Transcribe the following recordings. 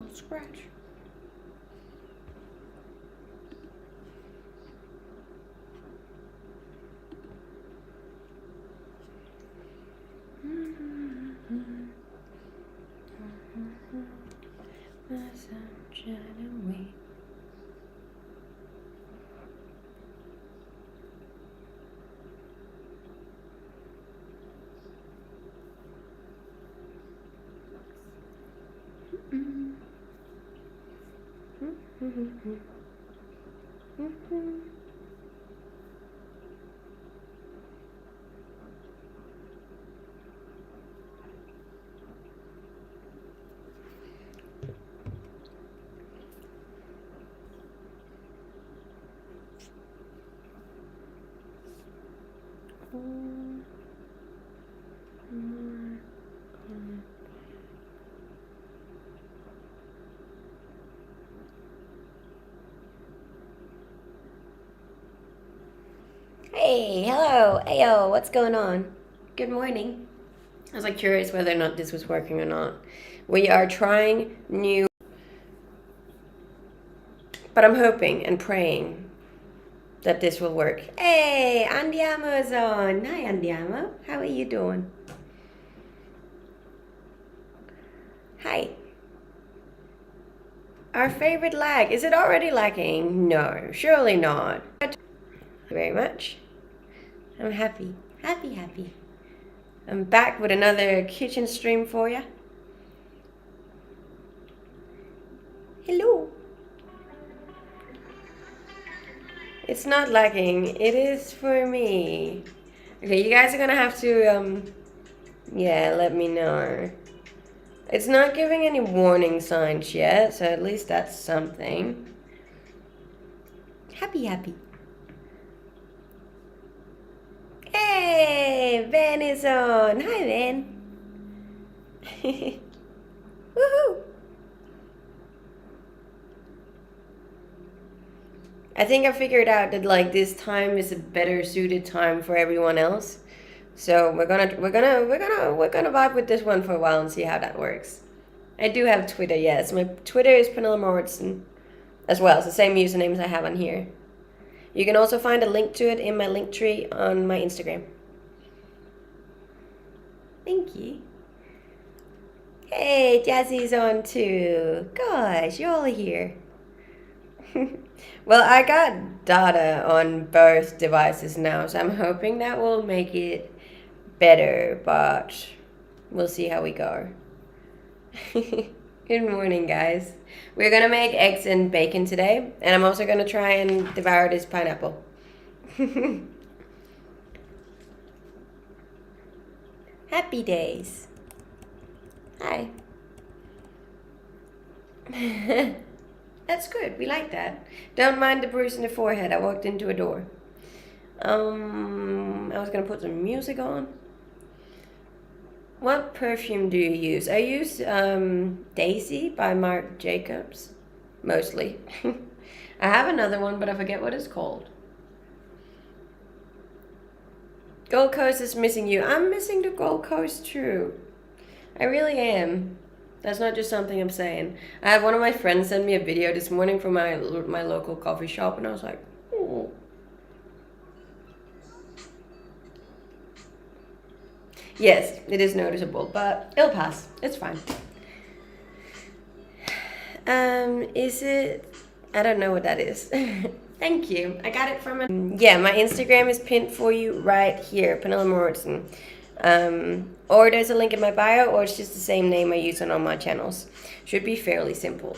Scratch. Hey, hello, ayo, what's going on? Good morning. I was like curious whether or not this was working or not. We are trying new, but I'm hoping and praying that this will work. Hey, Andiamo is on. Hi, Andiamo. How are you doing? Hi. Our favorite lag. Is it already lagging? No, surely not. Thank you very much. I'm happy. Happy. I'm back with another kitchen stream for you. Hello. It's not lagging. It is for me. Okay, you guys are gonna have to, yeah, let me know. It's not giving any warning signs yet, so at least that's something. Happy. Hey, Ben is on. Hi, Ben. Woohoo! I think I figured out that like this time is a better suited time for everyone else. So we're gonna vibe with this one for a while and see how that works. I do have Twitter, yes. My Twitter is Pernilla Moritzen as well. It's the same usernames I have on here. You can also find a link to it in my link tree on my Instagram. Thank you. Hey, Jazzy's on too. Gosh, you're all here. Well, I got data on both devices now, so I'm hoping that will make it better, but we'll see how we go. Good morning, guys. We're gonna make eggs and bacon today, and I'm also gonna try and devour this pineapple. Happy days. Hi. That's good. We like that. Don't mind the bruise in the forehead. I walked into a door. I was gonna put some music on. What perfume do you use? I use Daisy by Marc Jacobs, mostly. I have another one, but I forget what it's called. Gold Coast is missing you. I'm missing the Gold Coast too. I really am. That's not just something I'm saying. I had one of my friends send me a video this morning from my local coffee shop, and I was like, oh. Yes, it is noticeable, but it'll pass. It's fine. Is it? I don't know what that is. Thank you. I got it from a. Yeah, my Instagram is pinned for you right here, Pernilla Moritzen. Or there's a link in my bio, or it's just the same name I use on all my channels. Should be fairly simple.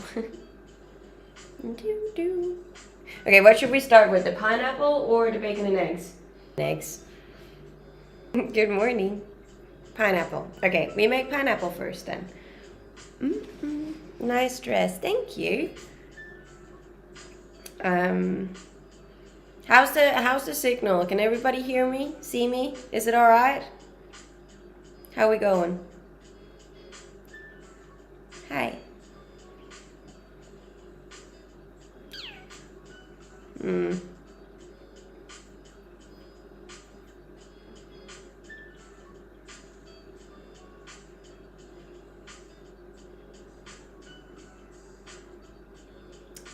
Okay, what should we start with? The pineapple or the bacon and eggs? Eggs. Good morning. Pineapple. Okay, we make pineapple first then. Nice dress. Thank you. How's the signal? Can everybody hear me? See me? Is it all right? How we going? Hi.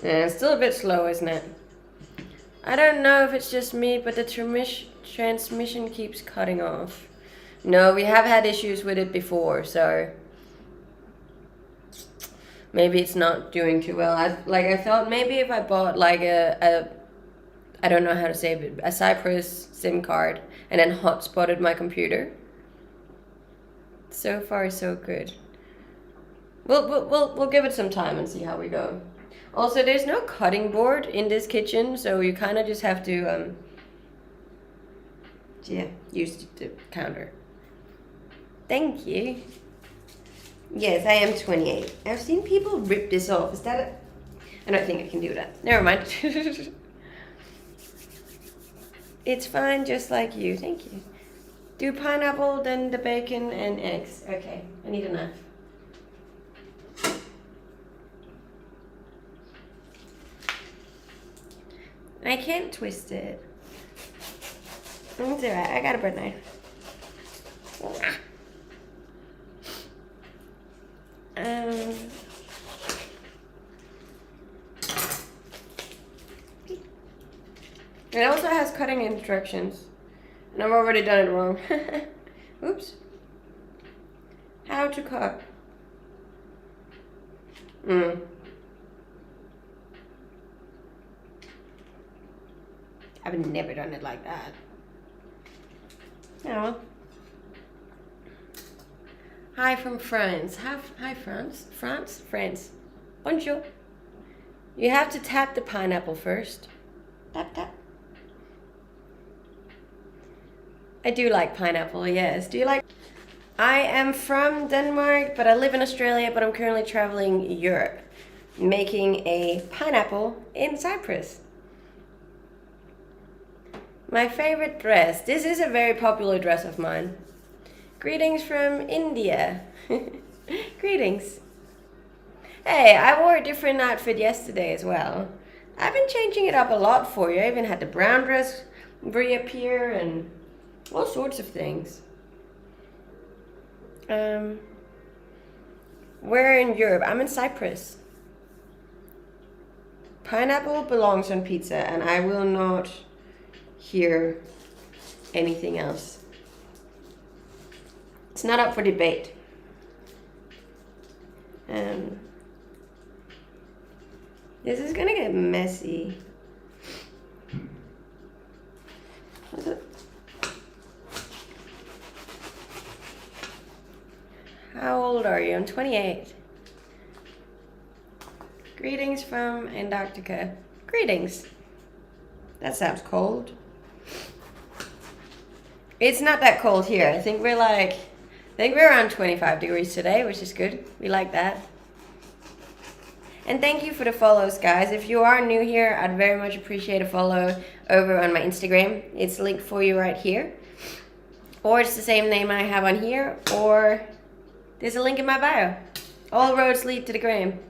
Yeah, it's still a bit slow, isn't it? I don't know if it's just me, but the transmission keeps cutting off. No, we have had issues with it before, so maybe it's not doing too well. I thought maybe if I bought like a I don't know how to say it, a Cyprus SIM card and then hotspotted my computer. So far, so good. We'll give it some time and see how we go. Also, there's no cutting board in this kitchen, so you kind of just have to yeah, use the counter. Thank you. Yes, I am 28. I've seen people rip this off. Is that it? I don't think I can do that. Never mind. It's fine, just like you. Thank you. Do pineapple, then the bacon and eggs. Okay, I need a knife. I can't twist it. It's alright, I got a bread knife. It also has cutting instructions. And I've already done it wrong. Oops. How to cut. I've never done it like that. Oh. Hi from France. Hi France. France. Bonjour. You have to tap the pineapple first. Tap, tap. I do like pineapple, yes. Do you like... I am from Denmark, but I live in Australia, but I'm currently traveling Europe, making a pineapple in Cyprus. My favorite dress. This is a very popular dress of mine. Greetings from India. Greetings. Hey, I wore a different outfit yesterday as well. I've been changing it up a lot for you. I even had the brown dress reappear and all sorts of things. Where in Europe? I'm in Cyprus. Pineapple belongs on pizza, and I will not hear anything else. It's not up for debate. This is gonna get messy. What's it? How old are you? I'm 28. Greetings from Antarctica. Greetings. That sounds cold. It's not that cold here. I think we're around 25 degrees today, which is good. We like that. And thank you for the follows, guys. If you are new here, I'd very much appreciate a follow over on my Instagram. It's linked for you right here. Or it's the same name I have on here, or there's a link in my bio. All roads lead to the gram.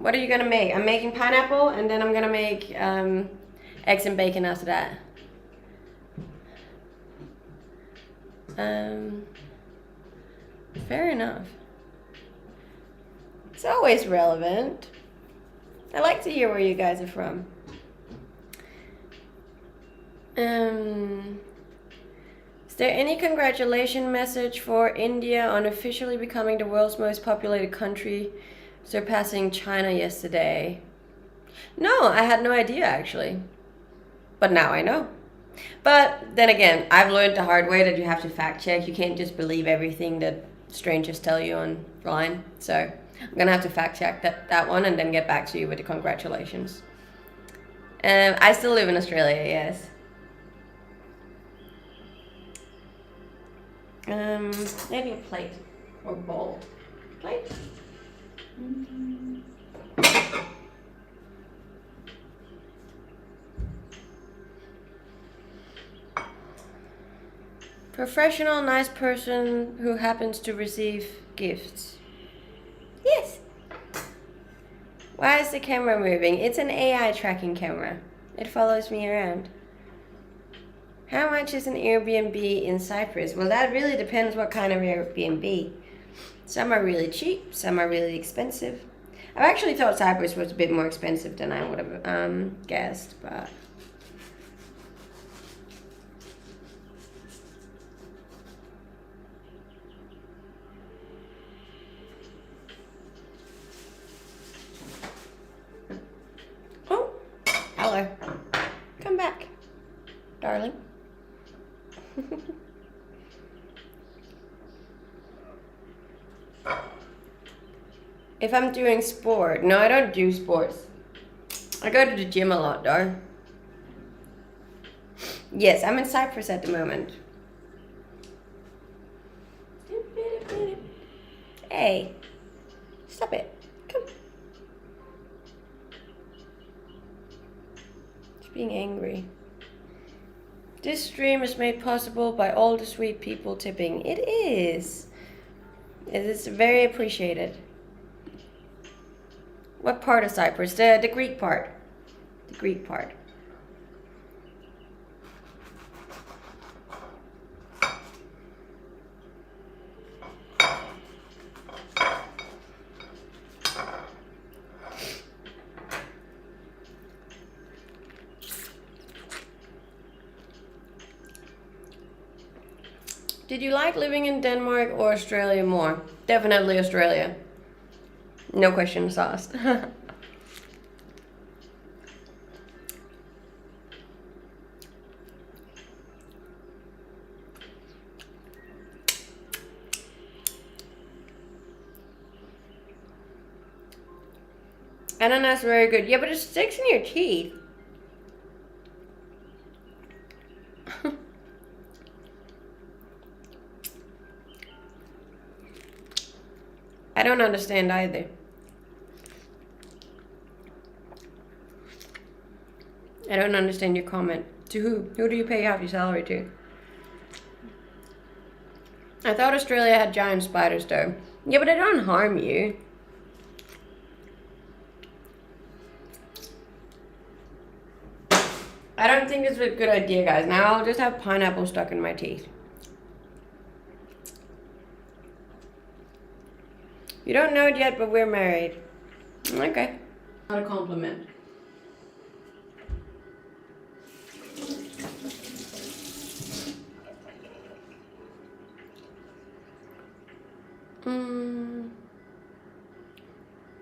What are you gonna make? I'm making pineapple, and then I'm gonna make eggs and bacon after that. Fair enough. It's always relevant. I like to hear where you guys are from. Is there any congratulation message for India on officially becoming the world's most populated country, surpassing China yesterday? No, I had no idea actually. But now I know. But then again, I've learned the hard way that you have to fact check. You can't just believe everything that strangers tell you online. So I'm gonna have to fact check that one and then get back to you with the congratulations. I still live in Australia, yes. Maybe a plate or bowl. Plate? Professional, nice person who happens to receive gifts. Yes. Why is the camera moving? It's an AI tracking camera. It follows me around. How much is an Airbnb in Cyprus? Well, that really depends what kind of Airbnb. Some are really cheap, some are really expensive. I actually thought Cyprus was a bit more expensive than I would have guessed, but... Oh, hello. Come back, darling. If I'm doing sport, no, I don't do sports. I go to the gym a lot, though. Yes, I'm in Cyprus at the moment. Hey, stop it. Come. It's being angry. This stream is made possible by all the sweet people tipping. It is. It is very appreciated. What part of Cyprus? The Greek part. The Greek part. Did you like living in Denmark or Australia more? Definitely Australia. No questions asked. Ananas is very good. Yeah, but it sticks in your teeth. I don't understand either. I don't understand your comment. To who? Who do you pay half your salary to? I thought Australia had giant spiders though. Yeah, but they don't harm you. I don't think it's a good idea, guys. Now I'll just have pineapple stuck in my teeth. You don't know it yet, but we're married. Okay. Not a compliment.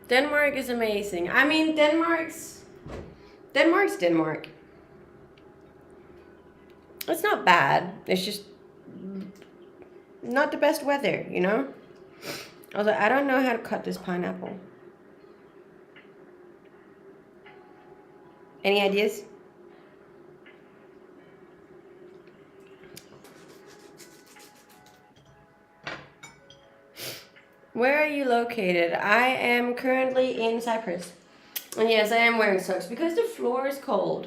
Denmark is amazing. I mean, Denmark's Denmark. It's not bad. It's just not the best weather, you know? Although I don't know how to cut this pineapple. Any ideas? Where are you located? I am currently in Cyprus. And yes, I am wearing socks because the floor is cold.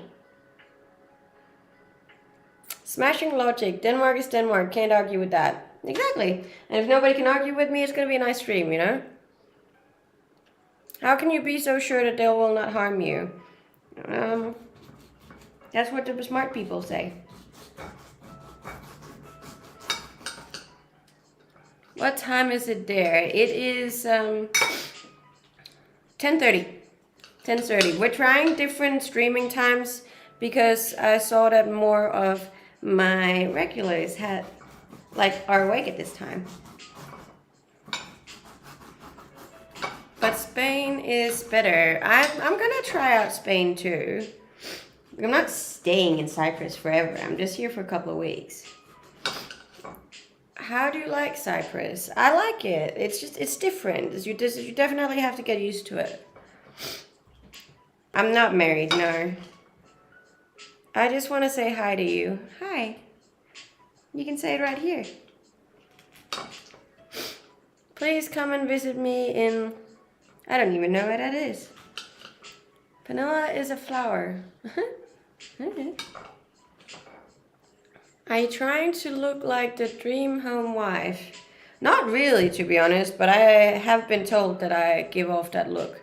Smashing logic. Denmark is Denmark. Can't argue with that. Exactly. And if nobody can argue with me, it's going to be a nice stream, you know? How can you be so sure that they will not harm you? That's what the smart people say. What time is it there? It is 10:30. 10:30. We're trying different streaming times because I saw that more of my regulars are awake at this time. But Spain is better. I'm gonna try out Spain too. I'm not staying in Cyprus forever. I'm just here for a couple of weeks. How do you like Cyprus? I like it. It's different. You definitely have to get used to it. I'm not married, no. I just want to say hi to you. Hi. You can say it right here. Please come and visit me in... I don't even know what that is. Vanilla is a flower. Okay. Are you trying to look like the dream home wife? Not really, to be honest, but I have been told that I give off that look.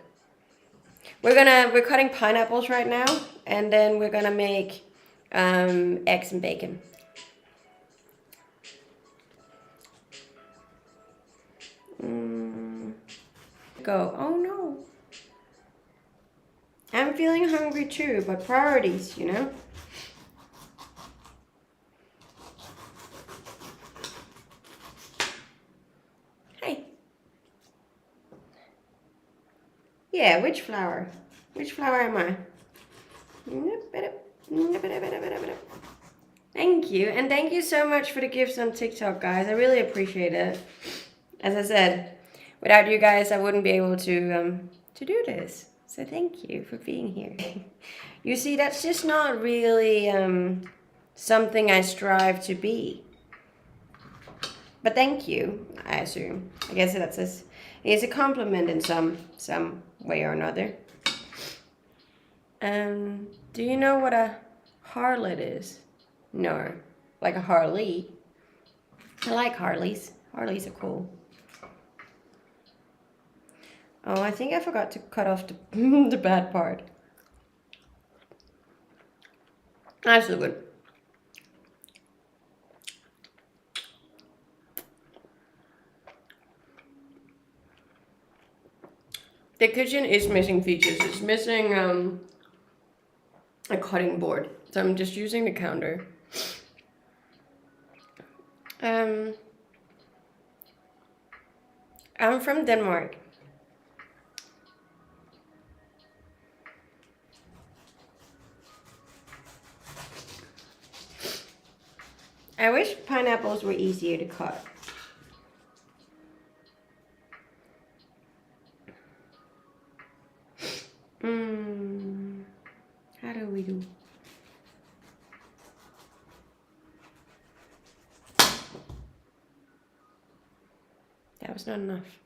We're cutting pineapples right now, and then we're gonna make eggs and bacon. Go. Oh no. I'm feeling hungry too, but priorities, you know? Hey. Yeah, which flower? Which flower am I? Thank you. And thank you so much for the gifts on TikTok, guys. I really appreciate it. As I said, without you guys, I wouldn't be able to do this. So thank you for being here. You see, that's just not really something I strive to be. But thank you, I assume. I guess it's a compliment in some way or another. Do you know what a harlot is? No, like a Harley. I like Harleys. Harleys are cool. Oh, I think I forgot to cut off the, the bad part. That's so good. The kitchen is missing features. It's missing a cutting board. So I'm just using the counter. I'm from Denmark. I wish pineapples were easier to cut. How do we do? That was not enough.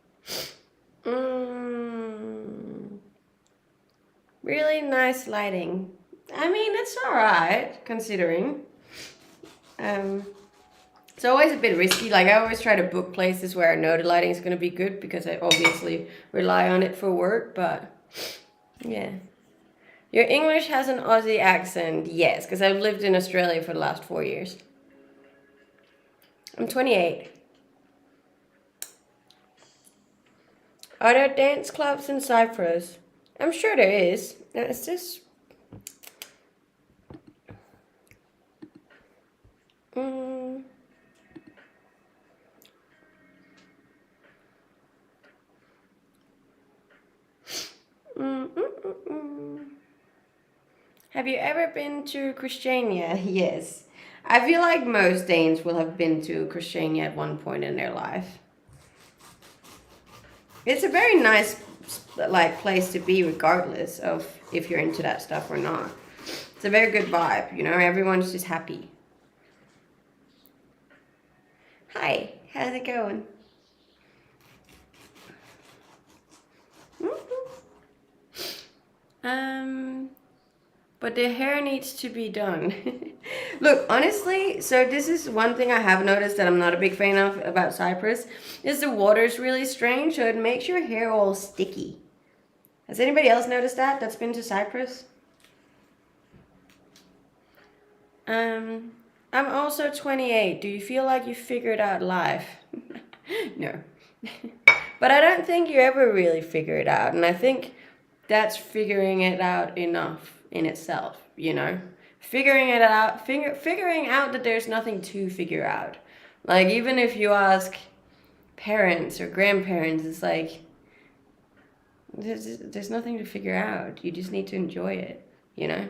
Really nice lighting. I mean, it's alright, considering. It's always a bit risky. Like, I always try to book places where I know the lighting is going to be good because I obviously rely on it for work, but yeah. Your English has an Aussie accent. Yes, because I've lived in Australia for the last 4 years. I'm 28. Are there dance clubs in Cyprus? I'm sure there is. It's just... Have you ever been to Christiania? Yes. I feel like most Danes will have been to Christiania at one point in their life. It's a very nice place to be, regardless of if you're into that stuff or not. It's a very good vibe, you know, everyone's just happy. Hi, how's it going? But the hair needs to be done. Look, honestly, so this is one thing I have noticed that I'm not a big fan of about Cyprus, is the water's really strange, so it makes your hair all sticky. Has anybody else noticed that that's been to Cyprus? I'm also 28. Do you feel like you figured out life? No. But I don't think you ever really figure it out, and I think that's figuring it out enough in itself, you know? Figuring out that there's nothing to figure out. Like, even if you ask parents or grandparents, it's like, there's nothing to figure out. You just need to enjoy it, you know?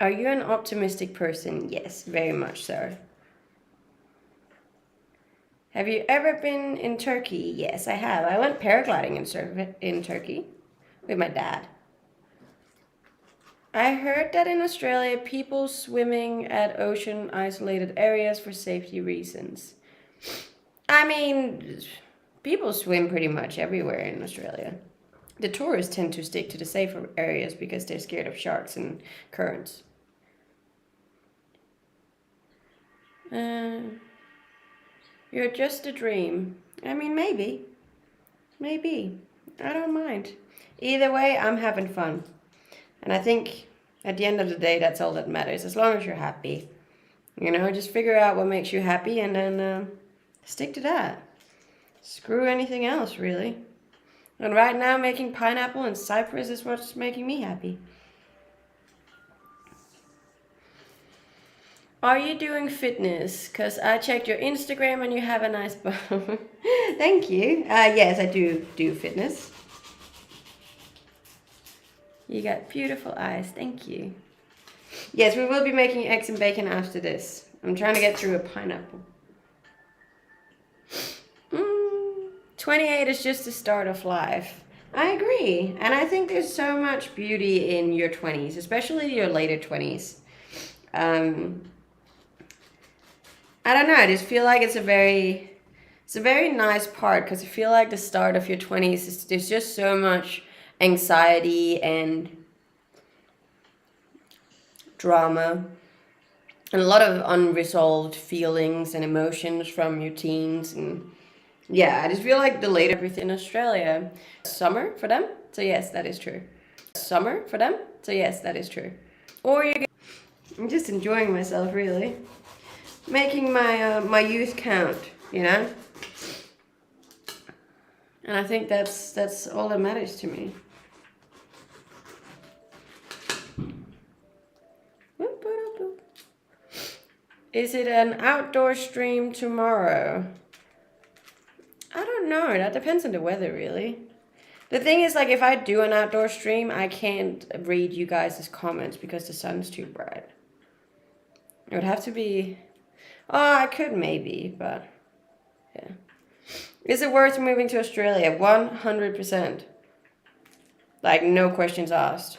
Are you an optimistic person? Yes, very much so. Have you ever been in Turkey? Yes, I have. I went paragliding in Turkey with my dad. I heard that in Australia, people swimming at ocean isolated areas for safety reasons. I mean, people swim pretty much everywhere in Australia. The tourists tend to stick to the safer areas because they're scared of sharks and currents. You're just a dream. I mean, maybe. Maybe. I don't mind. Either way, I'm having fun. And I think at the end of the day, that's all that matters. As long as you're happy. You know, just figure out what makes you happy and then stick to that. Screw anything else, really. And right now, making pineapple and cypress is what's making me happy. Are you doing fitness? Because I checked your Instagram and you have a nice bum. Thank you. Yes, I do fitness. You got beautiful eyes. Thank you. Yes, we will be making eggs and bacon after this. I'm trying to get through a pineapple. 28 is just the start of life. I agree. And I think there's so much beauty in your 20s, especially your later 20s. I don't know. I just feel like it's a very nice part because I feel like the start of your 20s is there's just so much anxiety and drama and a lot of unresolved feelings and emotions from your teens. And yeah, I just feel like the later everything in Australia, summer for them. So yes, that is true. Summer for them. So yes, that is true. Or I'm just enjoying myself, really. Making my youth count, you know? And I think that's all that matters to me. Is it an outdoor stream tomorrow? I don't know. That depends on the weather, really. The thing is, like, if I do an outdoor stream, I can't read you guys' comments because the sun's too bright. It would have to be... Oh, I could maybe, but... Yeah. Is it worth moving to Australia? 100%. Like, no questions asked.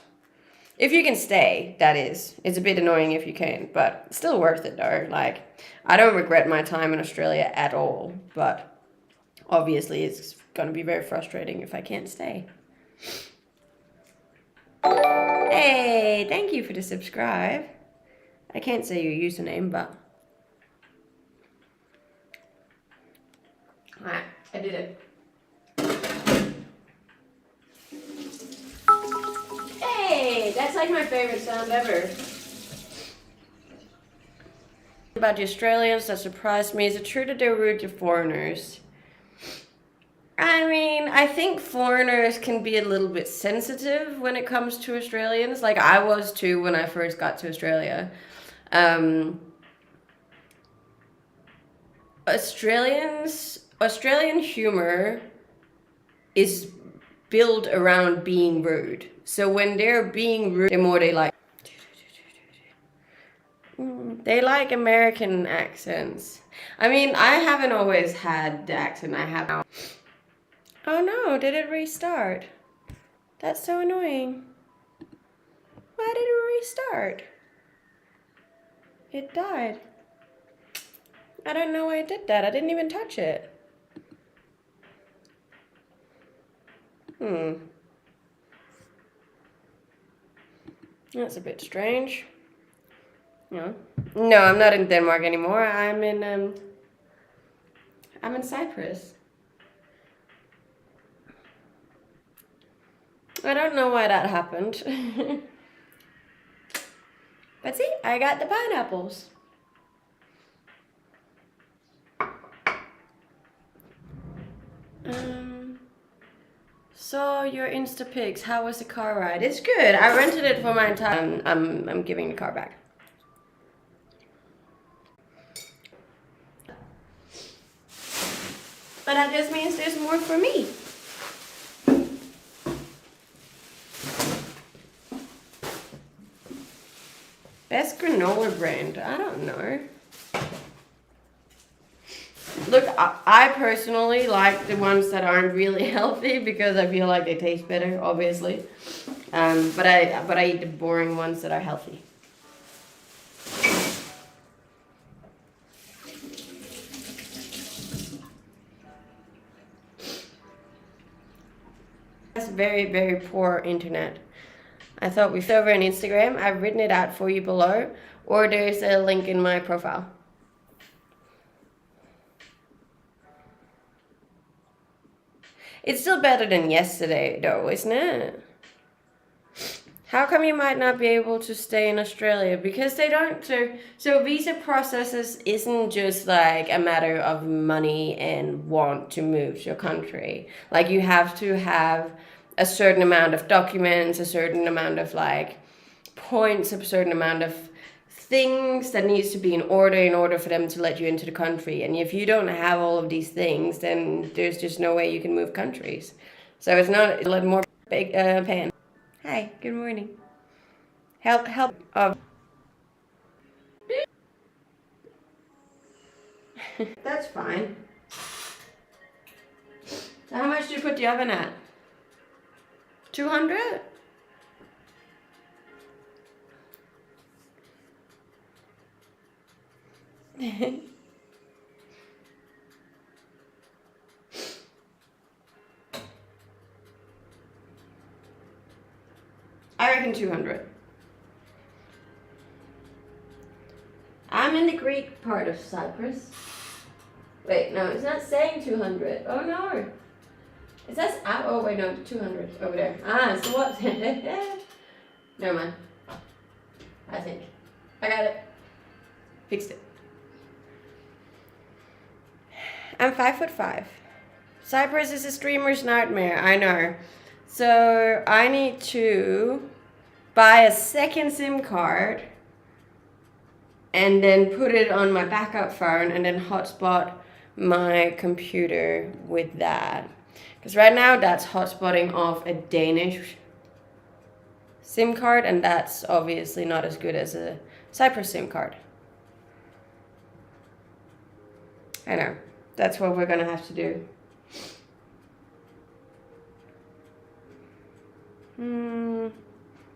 If you can stay, that is. It's a bit annoying if you can, but still worth it though. Like, I don't regret my time in Australia at all, but obviously it's going to be very frustrating if I can't stay. Hey, thank you for the subscribe. I can't say your username, but... Alright, I did it. Hey, that's like my favorite sound ever. About the Australians that surprised me, is it true that they're rude to foreigners? I mean, I think foreigners can be a little bit sensitive when it comes to Australians. Like I was too when I first got to Australia. Australian humor is built around being rude. So when they're being rude, they like American accents. I mean, I haven't always had the accent I have now. Oh no, did it restart? That's so annoying. Why did it restart? It died. I don't know why it did that. I didn't even touch it. That's a bit strange. No, I'm not in Denmark anymore. I'm in Cyprus. I don't know why that happened. But see, I got the pineapples. So your Insta pics, how was the car ride? It's good. I rented it for my entire... I'm giving the car back. But that just means there's more for me. Best granola brand? I don't know. Look, I personally like the ones that aren't really healthy because I feel like they taste better, obviously. But I eat the boring ones that are healthy. That's very, very poor internet. I thought we'd over on Instagram. I've written it out for you below, or there's a link in my profile. It's still better than yesterday, though, isn't it? How come you might not be able to stay in Australia? Because they don't. So visa processes isn't just like a matter of money and want to move to your country. Like you have to have a certain amount of documents, a certain amount of like points, a certain amount of things that needs to be in order for them to let you into the country. And if you don't have all of these things, then there's just no way you can move countries. So it's not a lot more big pain. Hi, good morning. Help. That's fine. So how much do you put the oven at? 200? I reckon 200. I'm in the Greek part of Cyprus. Wait, no, it's not saying 200. Oh no. It says, oh wait, no, 200 over there. Ah, so what? Never mind. I think. I got it. Fixed it. I'm 5'5". Cyprus is a streamer's nightmare, I know. So I need to buy a second SIM card and then put it on my backup phone and then hotspot my computer with that. Because right now that's hotspotting off a Danish SIM card, and that's obviously not as good as a Cyprus SIM card. I know. That's what we're gonna have to do.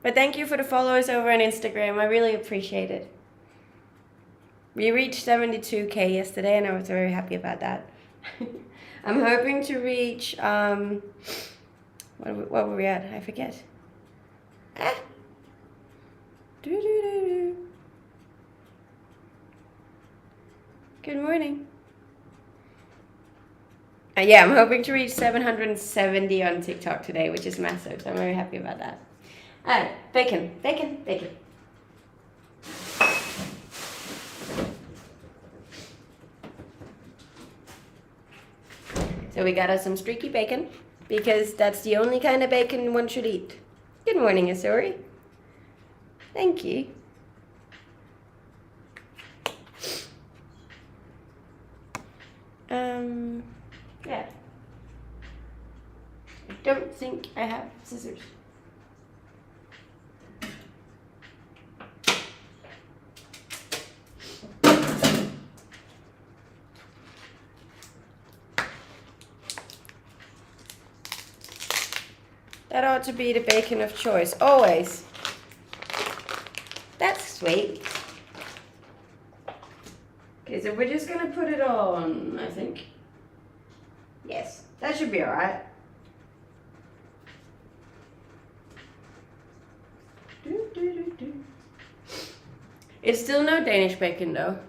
But thank you for the follows over on Instagram. I really appreciate it. We reached 72K yesterday and I was very happy about that. I'm hoping to reach, what were we at? I forget. Good morning. Yeah, I'm hoping to reach 770 on TikTok today, which is massive, so I'm very happy about that. Alright, bacon. So we got us some streaky bacon, because that's the only kind of bacon one should eat. Good morning, Asuri. Thank you. Yeah. I don't think I have scissors. That ought to be the bacon of choice, always. That's sweet. Okay, so we're just gonna put it on, I think. Yes, that should be alright. It's still no Danish bacon though.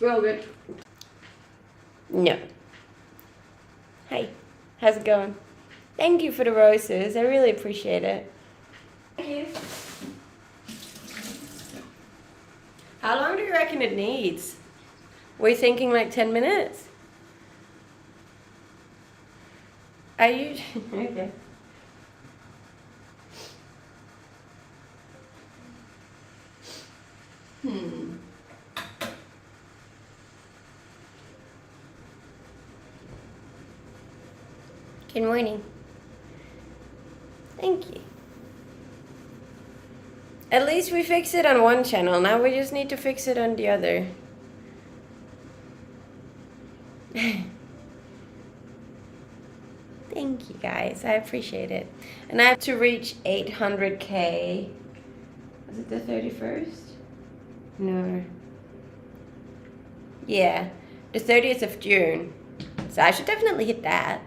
Real good. No. Hey, how's it going? Thank you for the roses. I really appreciate it. Thank you. How long do you reckon it needs? We're thinking like 10 minutes? Are you? Okay. Good morning. Thank you. At least we fixed it on one channel. Now we just need to fix it on the other. Thank you guys. I appreciate it. And I have to reach 800K. Was it the 31st? No. Yeah. The 30th of June. So I should definitely hit that.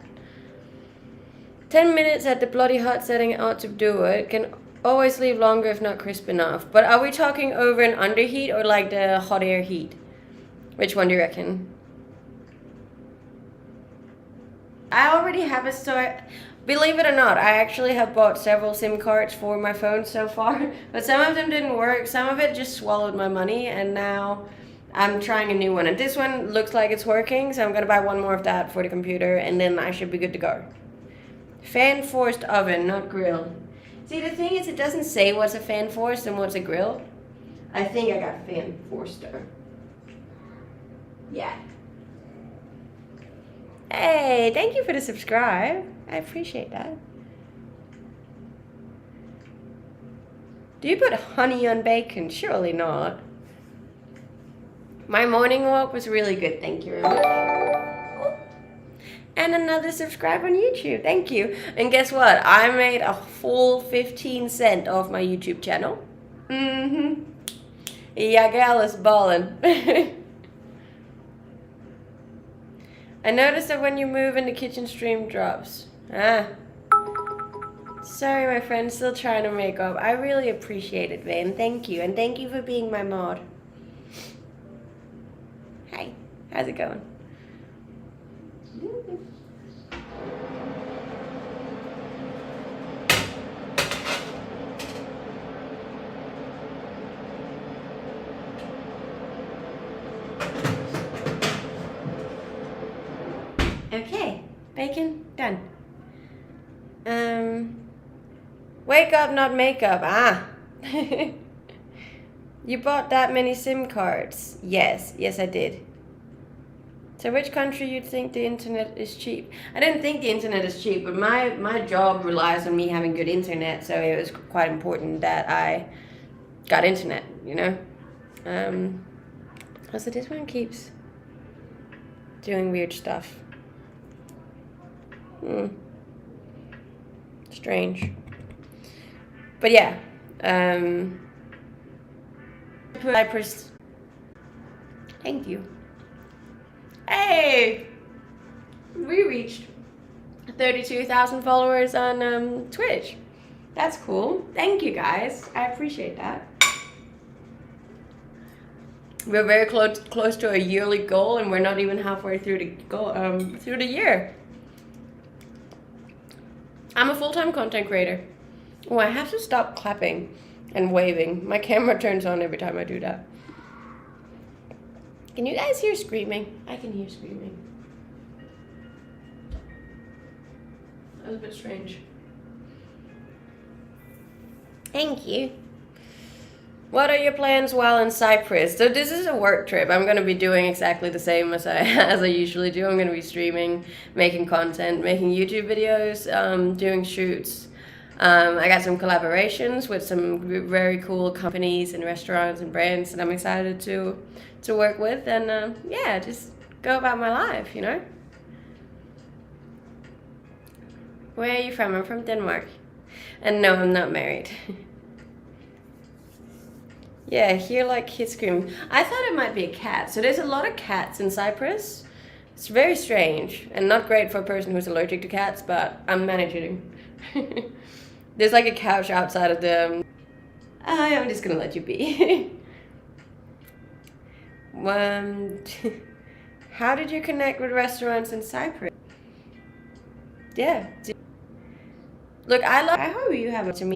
10 minutes at the bloody hot setting ought to do it. Always leave longer if not crisp enough. But are we talking over and under heat or like the hot air heat? Which one do you reckon? I already have a store. Believe it or not, I actually have bought several SIM cards for my phone so far, but some of them didn't work. Some of it just swallowed my money, and now I'm trying a new one. And this one looks like it's working, so I'm gonna buy one more of that for the computer, and then I should be good to go. Fan forced oven, not grill. See, the thing is, it doesn't say what's a fan forced and what's a grill. I think I got fan forster. Yeah. Hey, thank you for the subscribe. I appreciate that. Do you put honey on bacon? Surely not. My morning walk was really good, thank you very much. And another subscribe on YouTube, thank you. And guess what? I made a full 15 cents off my YouTube channel. Yeah, gal is ballin'. I noticed that when you move in the kitchen stream drops. Sorry, my friend, still trying to make up. I really appreciate it, Vane. Thank you. And thank you for being my mod. Hi, how's it going? Okay, bacon, done. Wake up, not makeup. You bought that many SIM cards? Yes, I did. So which country you'd think the internet is cheap? I didn't think the internet is cheap, but my job relies on me having good internet, so it was quite important that I got internet, you know? Also, this one keeps doing weird stuff. Strange. But yeah, Cyprus. Thank you. Hey, we reached 32,000 followers on Twitch. That's cool. Thank you guys. I appreciate that. We're very close to a yearly goal, and we're not even halfway through the goal through the year. I'm a full-time content creator. Oh, I have to stop clapping and waving. My camera turns on every time I do that. Can you guys hear screaming? I can hear screaming. That was a bit strange. Thank you. What are your plans while in Cyprus? So this is a work trip. I'm going to be doing exactly the same as I usually do. I'm going to be streaming, making content, making YouTube videos, doing shoots. I got some collaborations with some very cool companies and restaurants and brands that I'm excited to work with, and yeah, just go about my life, you know. Where are you from? I'm from Denmark. And no, I'm not married. Yeah, hear like kids scream. I thought it might be a cat. So there's a lot of cats in Cyprus. It's very strange and not great for a person who's allergic to cats, but I'm managing. There's like a couch outside of the... I'm just gonna let you be. How did you connect with restaurants in Cyprus? Yeah. Look, I hope you have it to me.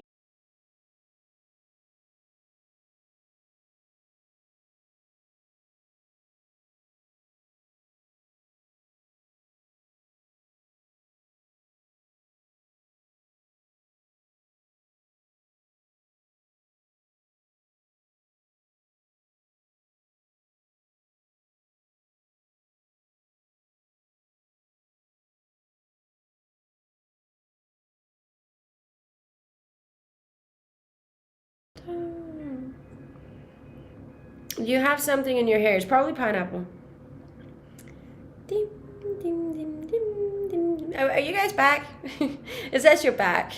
You have something in your hair. It's probably pineapple. Are you guys back? It says you're back.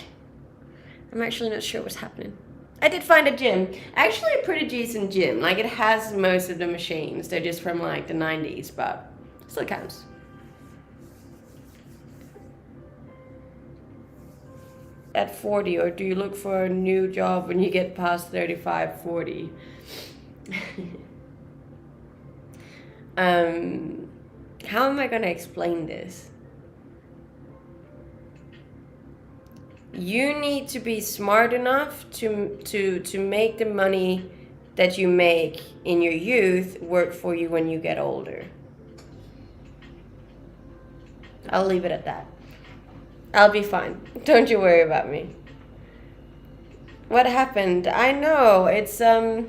I'm actually not sure what's happening. I did find a gym. Actually a pretty decent gym. Like, it has most of the machines. They're just from like the 90s, but still counts. at 40, or do you look for a new job when you get past 35, 40? How am I gonna explain this? You need to be smart enough to make the money that you make in your youth work for you when you get older. I'll leave it at that. I'll be fine. Don't you worry about me. What happened? I know, it's the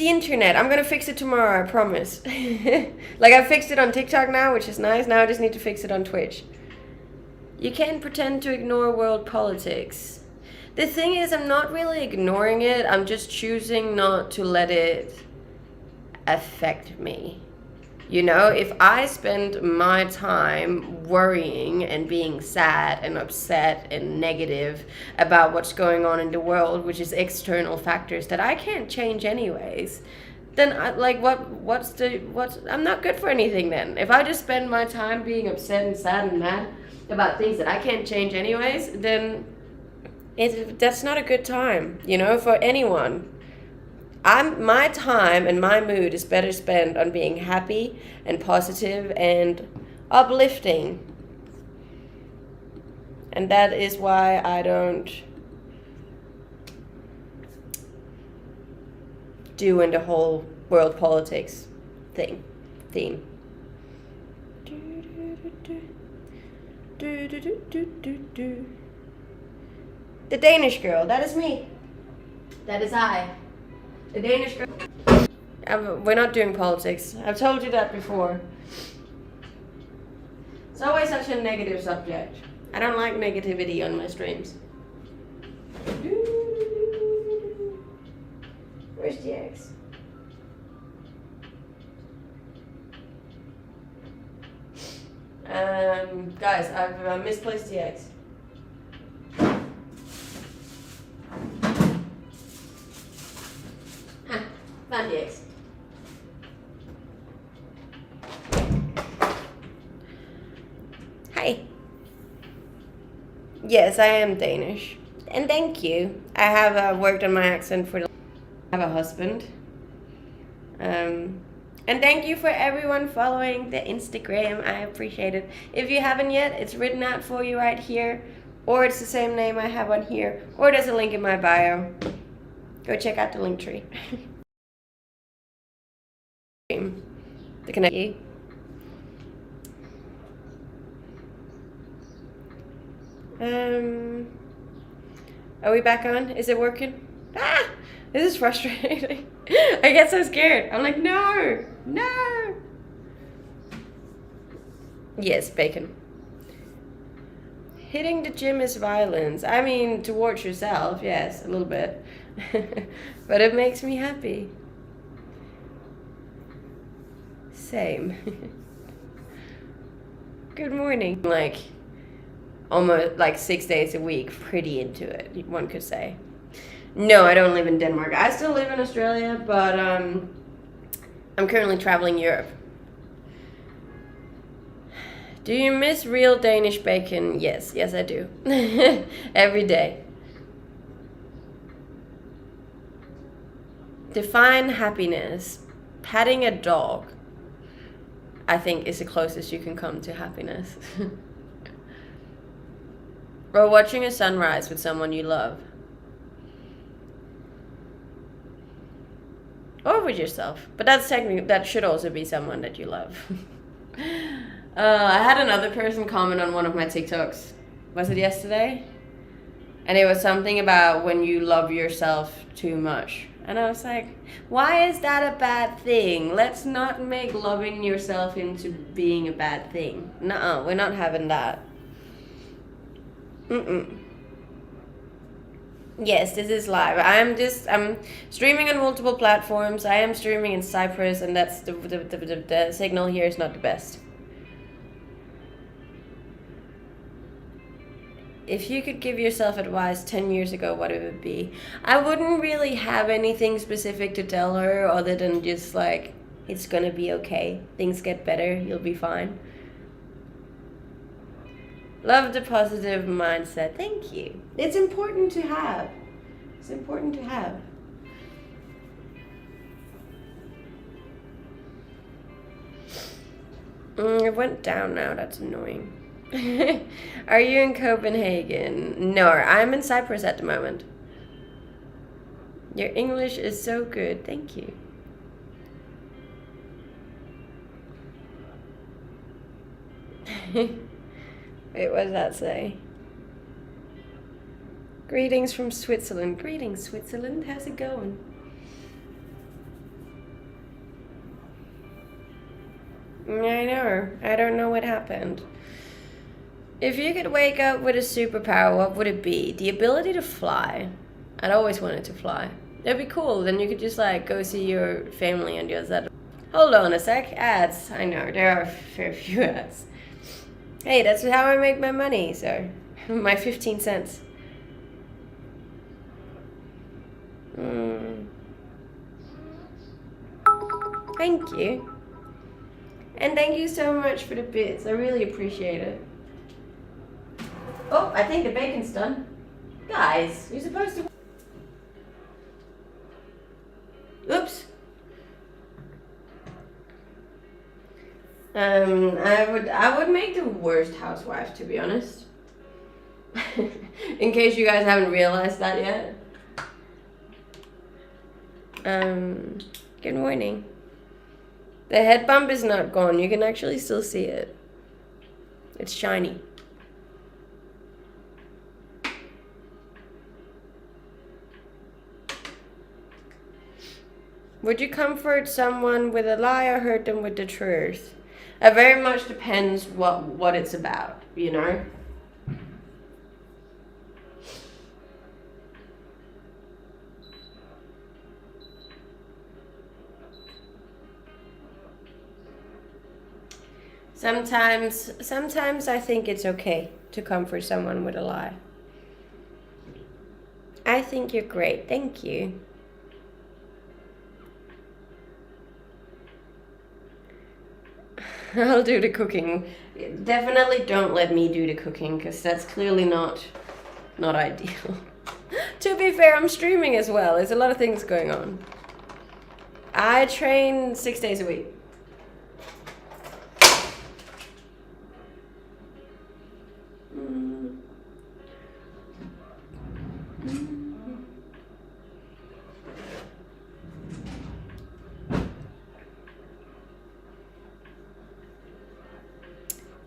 internet. I'm gonna fix it tomorrow, I promise. Like, I fixed it on TikTok now, which is nice. Now I just need to fix it on Twitch. You can't pretend to ignore world politics. The thing is, I'm not really ignoring it. I'm just choosing not to let it affect me. You know, if I spend my time worrying and being sad and upset and negative about what's going on in the world, which is external factors that I can't change anyways, then I'm not good for anything then. If I just spend my time being upset and sad and mad about things that I can't change anyways, then that's not a good time, you know, for anyone. My time and my mood is better spent on being happy and positive and uplifting. And that is why I don't do in the whole world politics theme. The Danish girl, that is me. That is I. The Danish girl. We're not doing politics. I've told you that before. It's always such a negative subject. I don't like negativity on my streams. Where's the eggs? Guys, I've misplaced the eggs. Found the eggs. Hi. Yes, I am Danish. And thank you. I have worked on my accent for... I have a husband. And thank you for everyone following the Instagram. I appreciate it. If you haven't yet, it's written out for you right here. Or it's the same name I have on here. Or there's a link in my bio. Go check out the link tree. The connect you. Are we back on? Is it working? Ah! This is frustrating. I get so scared. I'm like, no! Yes, bacon. Hitting the gym is violence. I mean, towards yourself, yes, a little bit. But it makes me happy. Same. Good morning. Like, almost like 6 days a week, pretty into it, one could say. No, I don't live in Denmark. I still live in Australia, but I'm currently traveling Europe. Do you miss real Danish bacon? Yes, I do. Every day. Define happiness. Patting a dog, I think, is the closest you can come to happiness. Or watching a sunrise with someone you love. Or with yourself. But that's technically, that should also be someone that you love. I had another person comment on one of my TikToks. Was it yesterday? And it was something about when you love yourself too much. And I was like, why is that a bad thing? Let's not make loving yourself into being a bad thing. Nuh-uh, we're not having that. Yes, this is live. I'm streaming on multiple platforms. I am streaming in Cyprus, and that's the signal here is not the best. If you could give yourself advice 10 years ago, what it would be? I wouldn't really have anything specific to tell her other than just like, it's gonna be okay. Things get better, you'll be fine. Love the positive mindset. Thank you. It's important to have. It's important to have. It went down now. That's annoying. Are you in Copenhagen? No, I'm in Cyprus at the moment. Your English is so good. Thank you. Wait, what does that say? Greetings from Switzerland. Greetings, Switzerland. How's it going? I know. I don't know what happened. If you could wake up with a superpower, what would it be? The ability to fly. I'd always wanted to fly. That'd be cool. Then you could just like go see your family and just that. Hold on a sec. Ads. I know. There are a fair few ads. Hey, that's how I make my money, so my 15 cents. Thank you. And thank you so much for the bits. I really appreciate it. Oh, I think the bacon's done. Guys, you're supposed to... Oops. I would make the worst housewife, to be honest. In case you guys haven't realized that yet. Good morning. The head bump is not gone. You can actually still see it. It's shiny. Would you comfort someone with a lie or hurt them with the truth? It very much depends what it's about, you know? Sometimes I think it's okay to comfort someone with a lie. I think you're great. Thank you. I'll do the cooking. Definitely don't let me do the cooking because that's clearly not ideal. To be fair, I'm streaming as well. There's a lot of things going on. I train 6 days a week.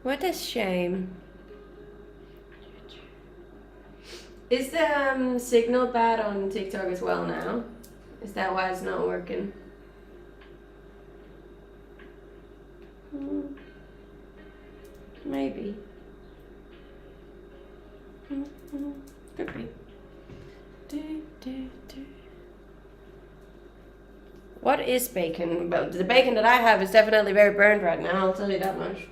What a shame. Is the signal bad on TikTok as well now? Is that why it's not working? Maybe. Could be. What is bacon? Well, the bacon that I have is definitely very burned right now, I'll tell you that much.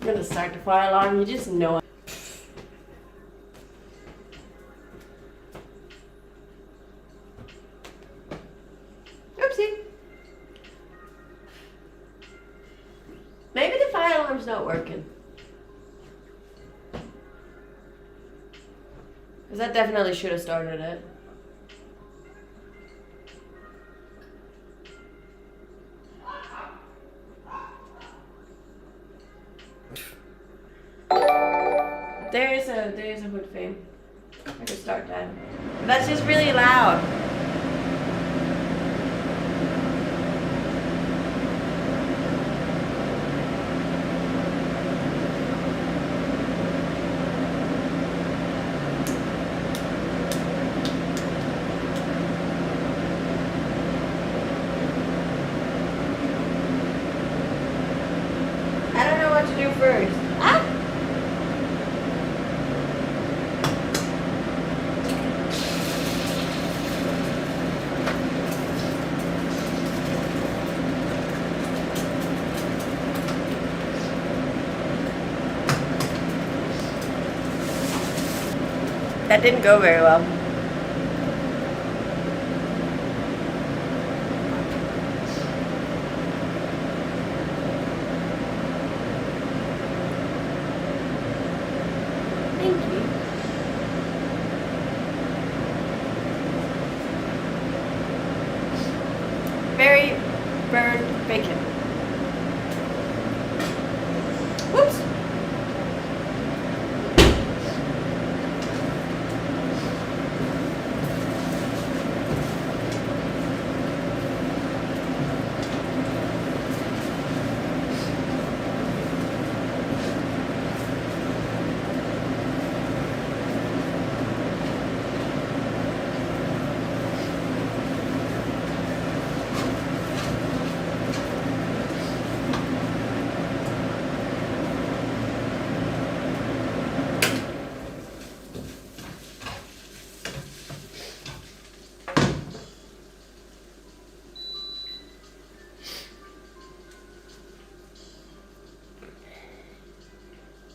I'm gonna start the fire alarm, you just know it. Oopsie. Maybe the fire alarm's not working. Because that definitely should have started it. There's a hood fame. I could start that. But that's just really loud. I don't know what to do first. Ah! That didn't go very well. Thank you. Very burned bacon. Whoops.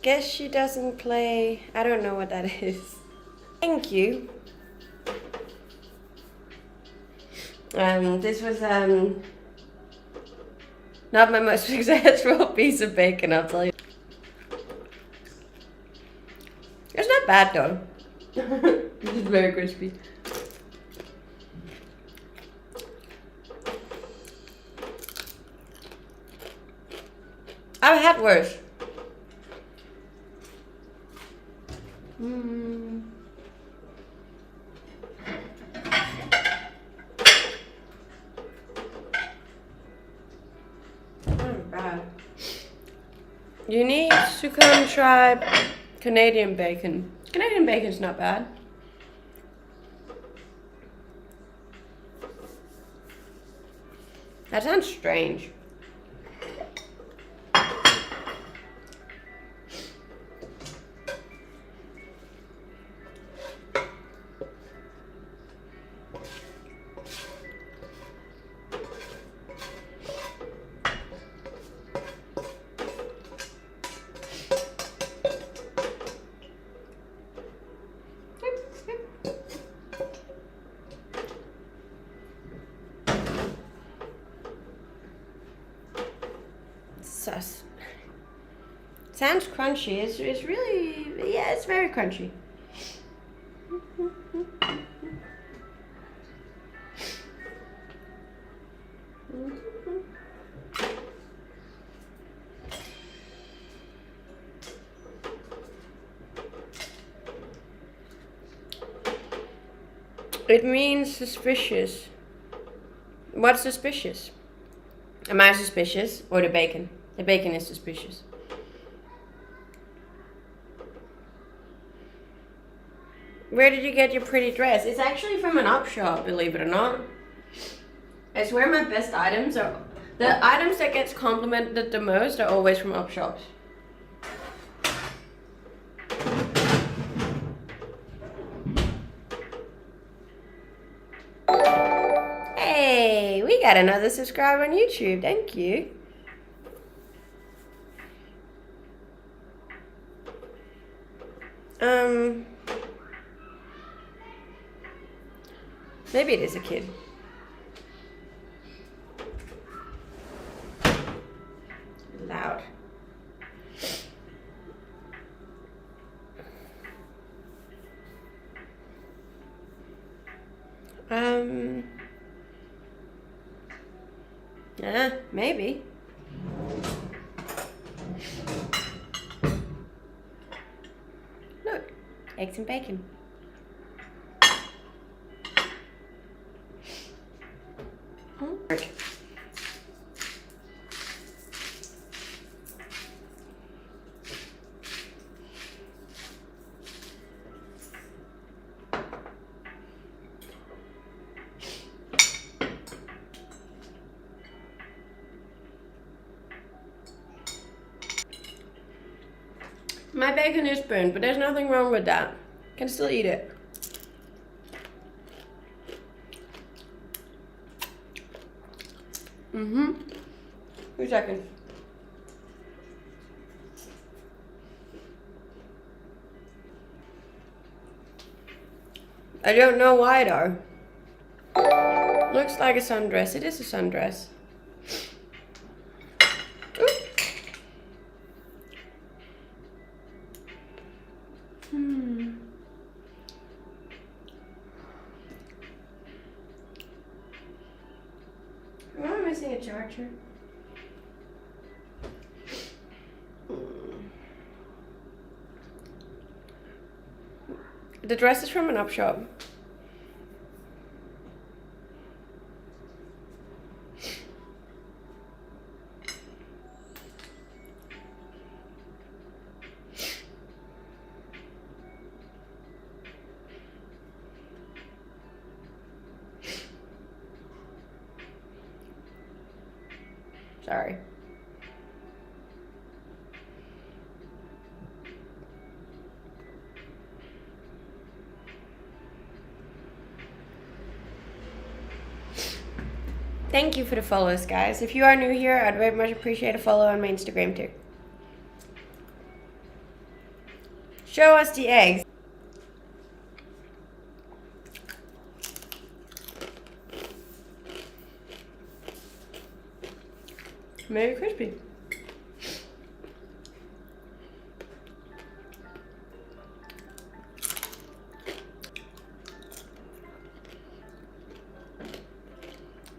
Guess she doesn't play. I don't know what that is. Thank you. This was not my most successful piece of bacon, I'll tell you. It's not bad though. It's very crispy. I've had worse. Not bad. You need to come try Canadian bacon. Canadian bacon's not bad. That sounds strange. Sounds crunchy. It's really, yeah, it's very crunchy. It means suspicious. What's suspicious? Am I suspicious or the bacon? The bacon is suspicious. Where did you get your pretty dress? It's actually from an op shop, believe it or not. It's where my best items are. The items that gets complimented the most are always from op shops. Hey, we got another subscriber on YouTube. Thank you. Maybe it is a kid. Loud. Maybe. Look, eggs and bacon. My bacon is burnt, but there's nothing wrong with that. Can still eat it. 2 seconds. I don't know why though. Looks like a sundress. It is a sundress. Ooh. Am I missing a charger? The dress is from an up shop. Sorry. Thank you for the follows, guys. If you are new here, I'd very much appreciate a follow on my Instagram too. Show us the eggs. Very crispy.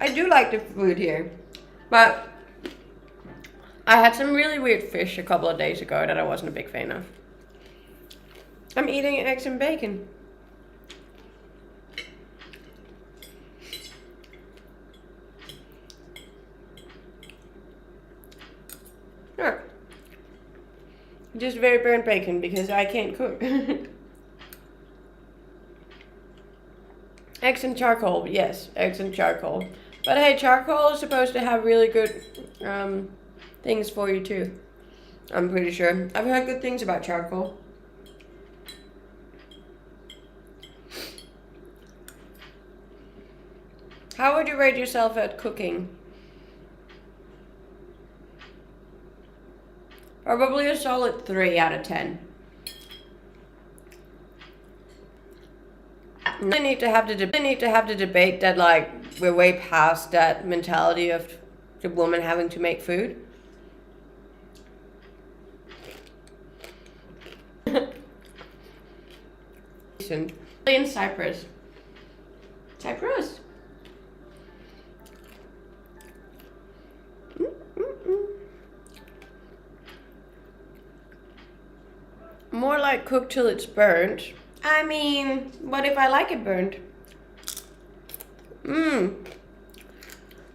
I do like the food here, but I had some really weird fish a couple of days ago that I wasn't a big fan of. I'm eating eggs and bacon. Yeah. Just very burnt bacon because I can't cook. Eggs and charcoal, yes, eggs and charcoal. But hey, charcoal is supposed to have really good things for you too. I'm pretty sure. I've heard good things about charcoal. How would you rate yourself at cooking? Probably a solid 3 out of 10. I need to have the debate that like we're way past that mentality of the woman having to make food. In Cyprus. Cyprus. More like cook till it's burnt. I mean, what if I like it burnt?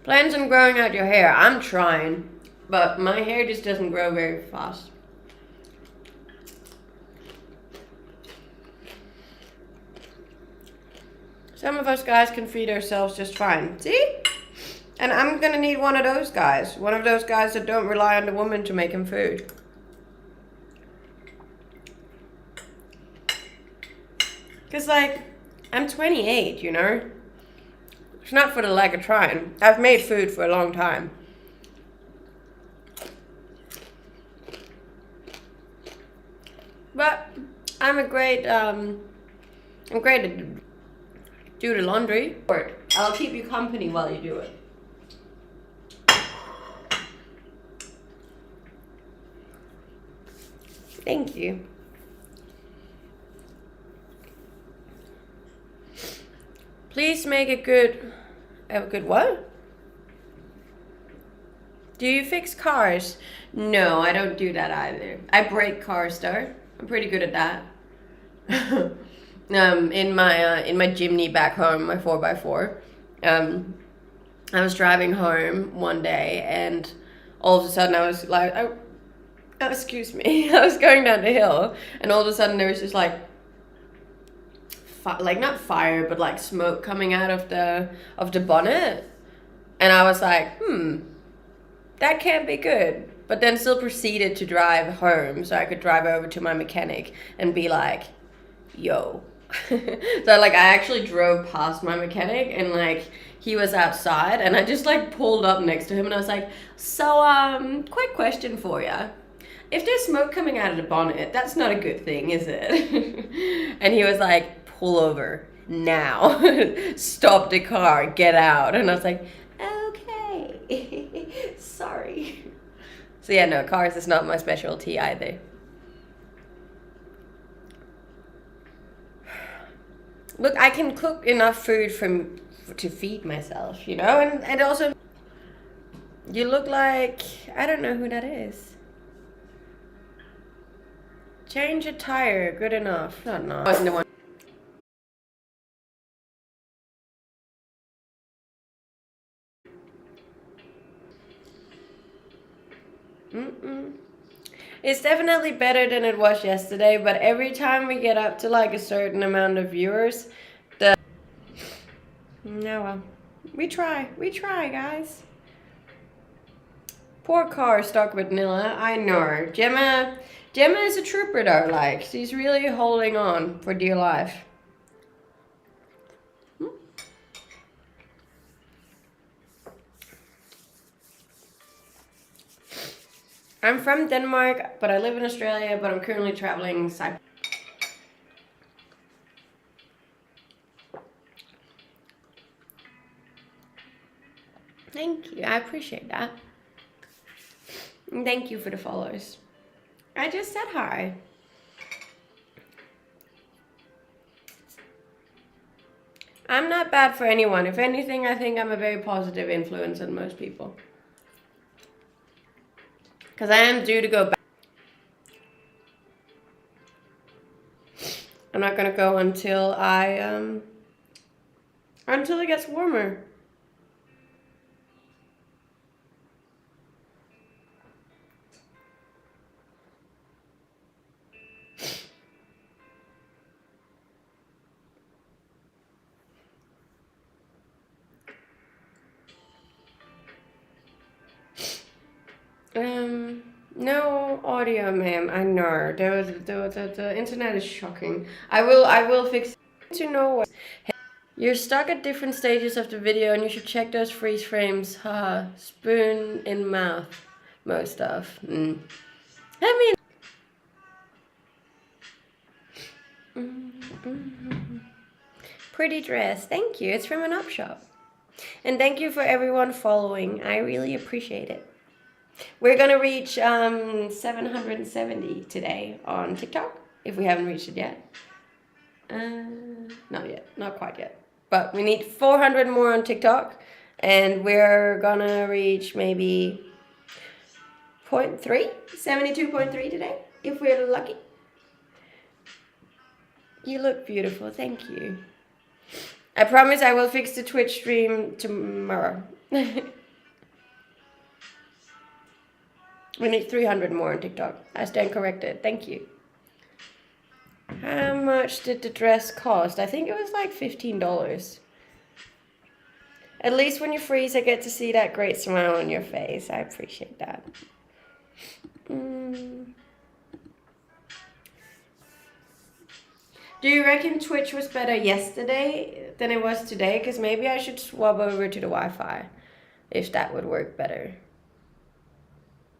Plans on growing out your hair. I'm trying, but my hair just doesn't grow very fast. Some of us guys can feed ourselves just fine. See? And I'm gonna need one of those guys. One of those guys that don't rely on the woman to make him food. Because, like, I'm 28, you know? It's not for the lack of trying. I've made food for a long time. But I'm great at do the laundry. I'll keep you company while you do it. Thank you. Please make a good what? Do you fix cars? No, I don't do that either. I break cars though. I'm pretty good at that. In my Jimny back home, my 4x4. I was driving home one day and all of a sudden I was like, excuse me, I was going down the hill and all of a sudden there was just like not fire, but like smoke coming out of the bonnet, and I was like, that can't be good. But then still proceeded to drive home so I could drive over to my mechanic and be like, yo. So like I actually drove past my mechanic and like he was outside and I just like pulled up next to him and I was like, so quick question for ya. If there's smoke coming out of the bonnet, that's not a good thing, is it? And he was like, pull over. now. Stop the car, get out. And I was like, okay, sorry. So yeah, no, cars is not my specialty either. Look, I can cook enough food to feed myself, you know? And also, you look like, I don't know who that is. Change a tire, good enough. Not enough. Wasn't the one. It's definitely better than it was yesterday, but every time we get up to like a certain amount of viewers, no, well, we try, guys. Poor car stuck with Nilla, I know. Gemma is a trooper though, like, she's really holding on for dear life. I'm from Denmark, but I live in Australia, but I'm currently traveling Cyprus. Thank you, I appreciate that. And thank you for the follows. I just said hi. I'm not bad for anyone. If anything, I think I'm a very positive influence on most people. Because I am due to go back. I'm not going to go until until it gets warmer. No audio, ma'am. I know. The internet is shocking. I will fix it. To know what. You're stuck at different stages of the video and you should check those freeze frames. Haha. Spoon in mouth. Most stuff. I mean. Pretty dress. Thank you. It's from an up shop. And thank you for everyone following. I really appreciate it. We're gonna reach 770 today on TikTok, if we haven't reached it yet. Not yet, not quite yet. But we need 400 more on TikTok, and we're gonna reach maybe 72.3 today, if we're lucky. You look beautiful, thank you. I promise I will fix the Twitch stream tomorrow. We need 300 more on TikTok. I stand corrected. Thank you. How much did the dress cost? I think it was like $15. At least when you freeze, I get to see that great smile on your face. I appreciate that. Do you reckon Twitch was better yesterday than it was today? Because maybe I should swap over to the Wi-Fi, if that would work better.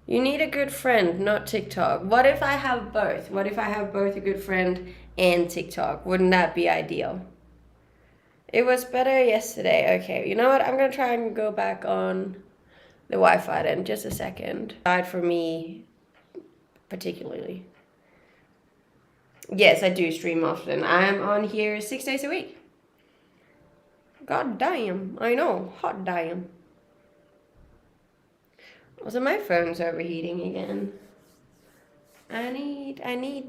You need a good friend, not TikTok. What if I have both? What if I have both a good friend and TikTok? Wouldn't that be ideal? It was better yesterday. Okay, you know what? I'm going to try and go back on the Wi-Fi then. Just a second. For me, particularly. Yes, I do stream often. I'm on here 6 days a week. God damn. I know. Hot damn. Also, my phone's overheating again. I need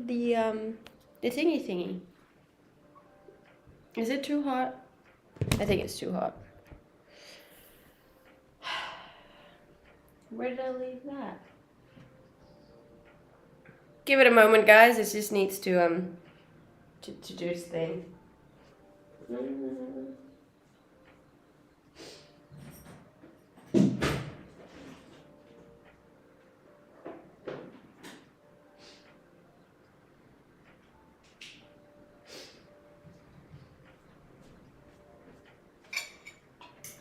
the thingy. Is it too hot? I think it's too hot. Where did I leave that? Give it a moment, guys. It just needs to do its thing.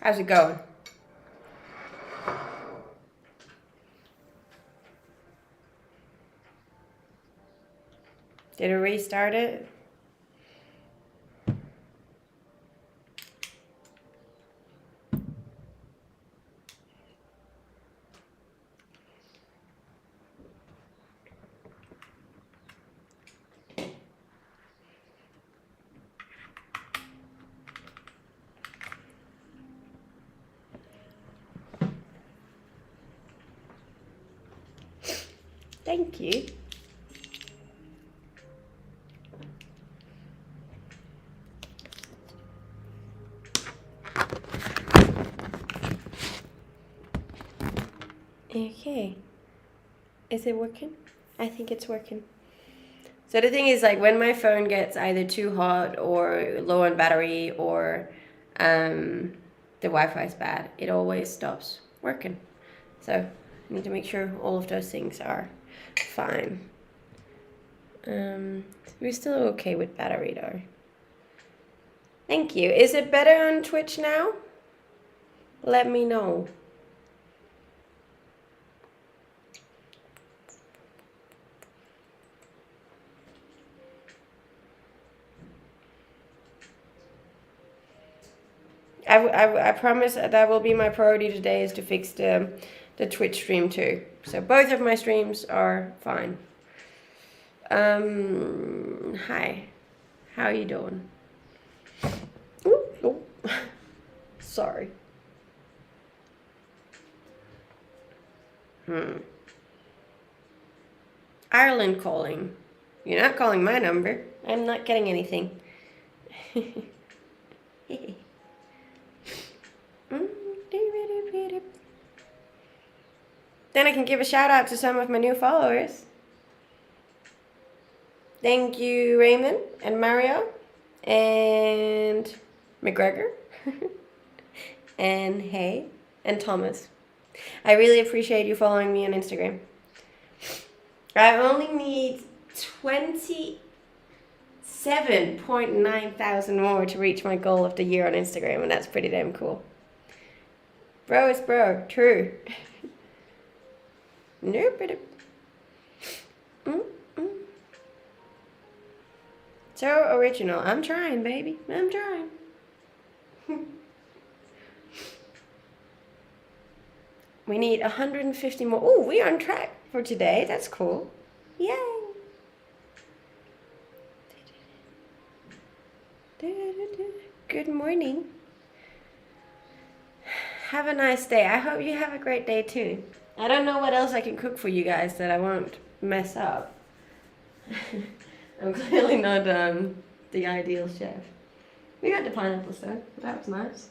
How's it going? Did it restart it? Thank you. Okay. Is it working? I think it's working. So the thing is, like, when my phone gets either too hot or low on battery or the Wi-Fi is bad, it always stops working. So I need to make sure all of those things are fine. We're still okay with battery though. Thank you. Is it better on Twitch now? Let me know. I promise that will be my priority today, is to fix the Twitch stream too. So both of my streams are fine. Hi. How are you doing? Ooh, oh. Sorry. Ireland calling. You're not calling my number. I'm not getting anything. Then I can give a shout out to some of my new followers. Thank you, Raymond and Mario and McGregor and Hay and Thomas. I really appreciate you following me on Instagram. I only need 27.9 thousand more to reach my goal of the year on Instagram, and that's pretty damn cool. Bro is bro, true. Nope. So original. I'm trying, baby. I'm trying. We need 150 more. Oh, we're on track for today. That's cool. Yay. Good morning. Have a nice day. I hope you have a great day too. I don't know what else I can cook for you guys that I won't mess up. I'm clearly not the ideal chef. We got the pineapple stuff. That was nice.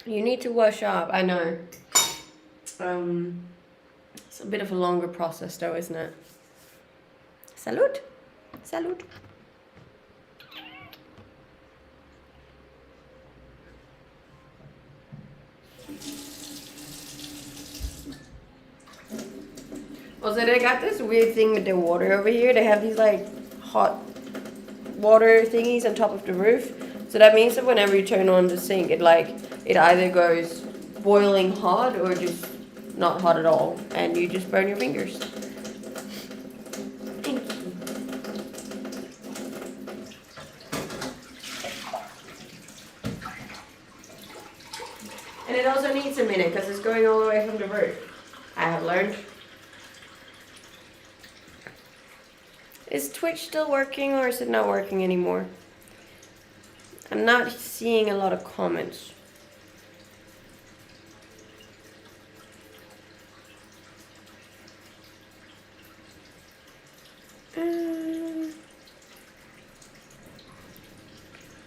You need to wash up. I know. It's a bit of a longer process though, isn't it? Salud. Salud. Also, they got this weird thing with the water over here. They have these like hot water thingies on top of the roof. So that means that whenever you turn on the sink, it either goes boiling hot or just not hot at all, and you just burn your fingers. Thank you. And it also needs a minute because it's going all the way from the roof. I have learned. Is Twitch still working or is it not working anymore? I'm not seeing a lot of comments.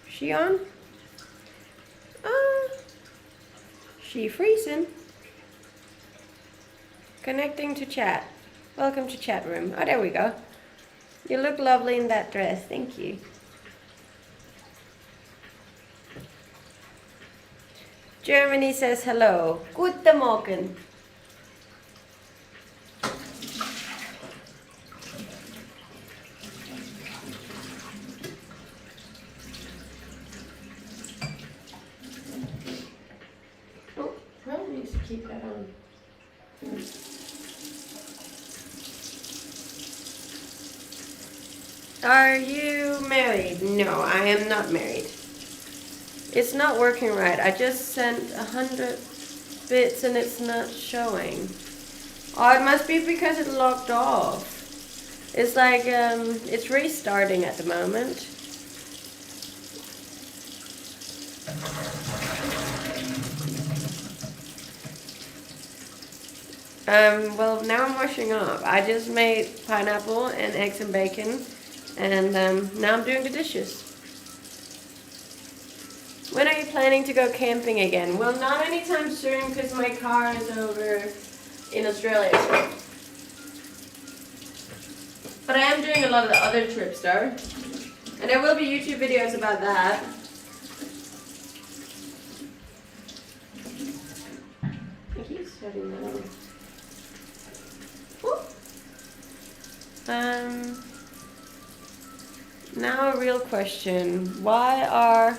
She on? She freezing. Connecting to chat. Welcome to chat room. Oh, there we go. You look lovely in that dress. Thank you. Germany says hello. Guten Morgen. Oh, probably needs to keep that on. Are you married? No, I am not married. It's not working right. I just sent 100 bits and it's not showing. Oh, it must be because it locked off. It's like, it's restarting at the moment. Well, now I'm washing up. I just made pineapple and eggs and bacon, and now I'm doing the dishes. When are you planning to go camping again? Well, not anytime soon because my car is over in Australia. But I am doing a lot of the other trips though. And there will be YouTube videos about that. I keep setting that on. Now a real question. Why are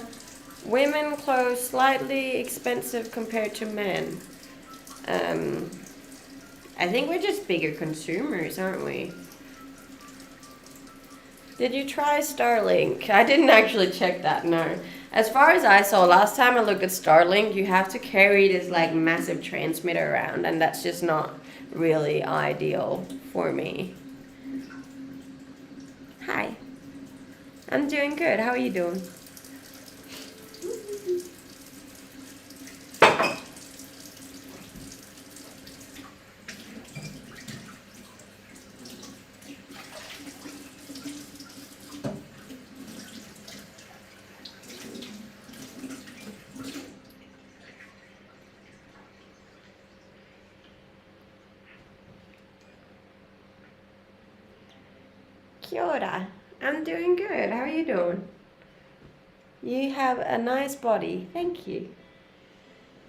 women clothes slightly expensive compared to men? I think we're just bigger consumers, aren't we? Did you try Starlink? I didn't actually check that, no. As far as I saw, last time I looked at Starlink, you have to carry this like massive transmitter around, and that's just not really ideal for me. Hi. I'm doing good. How are you doing? Kia ora. I'm doing good. How are you doing? You have a nice body. Thank you.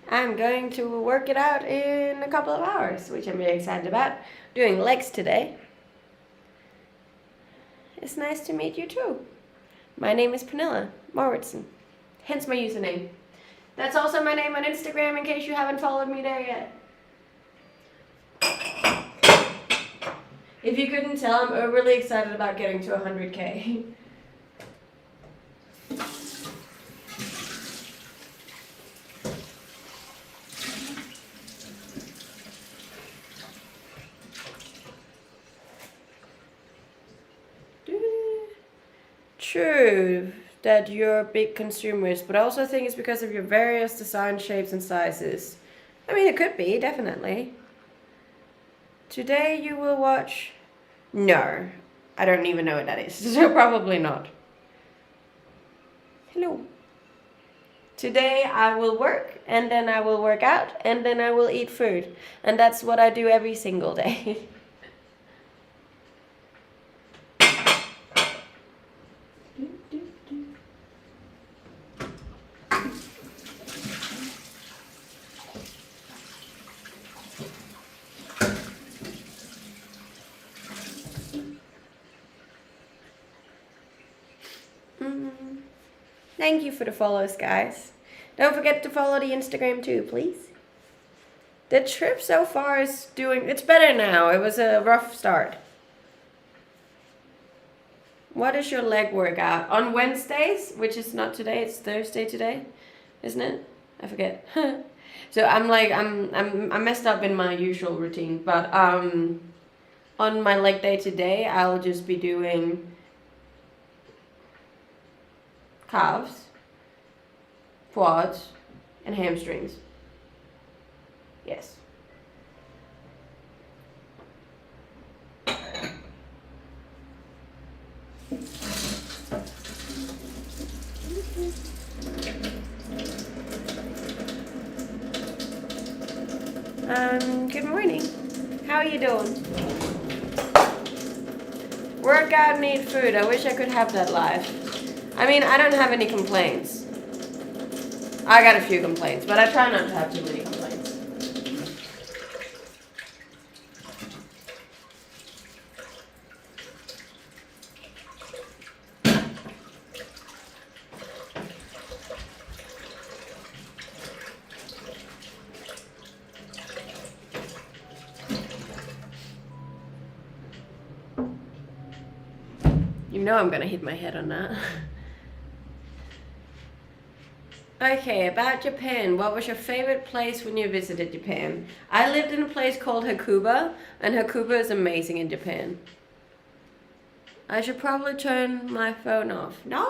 I'm going to work it out in a couple of hours, which I'm really excited about. Doing legs today. It's nice to meet you too. My name is Pernilla Mauritsen, hence my username. That's also my name on Instagram in case you haven't followed me there yet. If you couldn't tell, I'm overly excited about getting to 100K. True that you're big consumers, but I also think it's because of your various design shapes and sizes. I mean, it could be, definitely. Today you will watch... No, I don't even know what that is, so probably not. Hello. Today I will work, and then I will work out, and then I will eat food. And that's what I do every single day. Thank you for the follows, guys. Don't forget to follow the Instagram too, please. The trip so far is doing... It's better now. It was a rough start. What is your leg workout? On Wednesdays, which is not today, it's Thursday today, isn't it? I forget. So I'm messed up in my usual routine, but on my leg day today, I'll just be doing calves, quads, and hamstrings. Yes. Good morning. How are you doing? Workout, need food. I wish I could have that life. I mean, I don't have any complaints. I got a few complaints, but I try not to have too many complaints. You know I'm gonna hit my head on that. Okay, about Japan. What was your favorite place when you visited Japan? I lived in a place called Hakuba, and Hakuba is amazing in Japan. I should probably turn my phone off. No,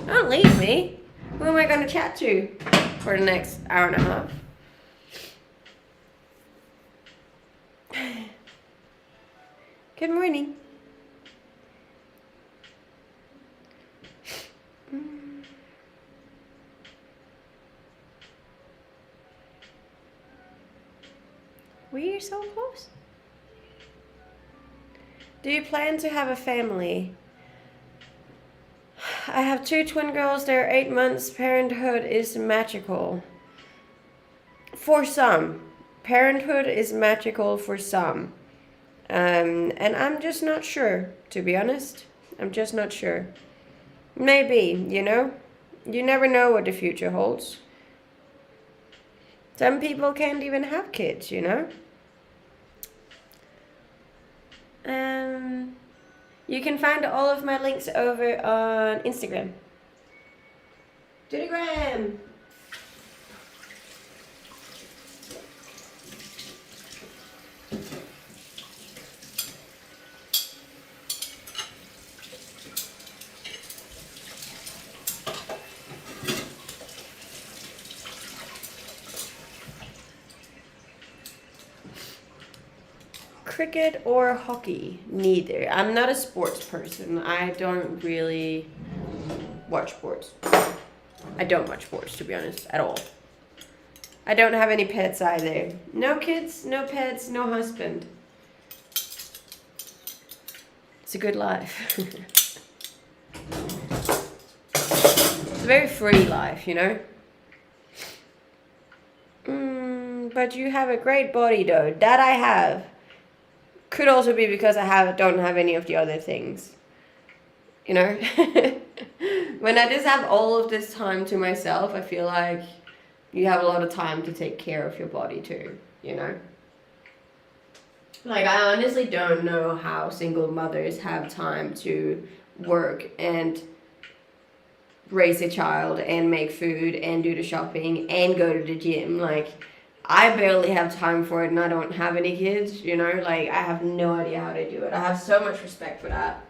don't leave me. Who am I gonna chat to for the next hour and a half? Good morning. We're so close. Do you plan to have a family? I have 2 twin girls. They're 8 months. Parenthood is magical. For some. Parenthood is magical for some. And I'm just not sure, to be honest. I'm just not sure. Maybe, you know? You never know what the future holds. Some people can't even have kids, you know? You can find all of my links over on Instagram. Judygram! Cricket or hockey? Neither. I'm not a sports person. I don't really watch sports. I don't watch sports, to be honest, at all. I don't have any pets either. No kids, no pets, no husband. It's a good life. It's a very free life, you know? But you have a great body, though. That I have. Could also be because I don't have any of the other things. You know? When I just have all of this time to myself, I feel like you have a lot of time to take care of your body too, you know? Like, I honestly don't know how single mothers have time to work and raise a child and make food and do the shopping and go to the gym. Like, I barely have time for it, and I don't have any kids, you know? Like, I have no idea how to do it. I have so much respect for that.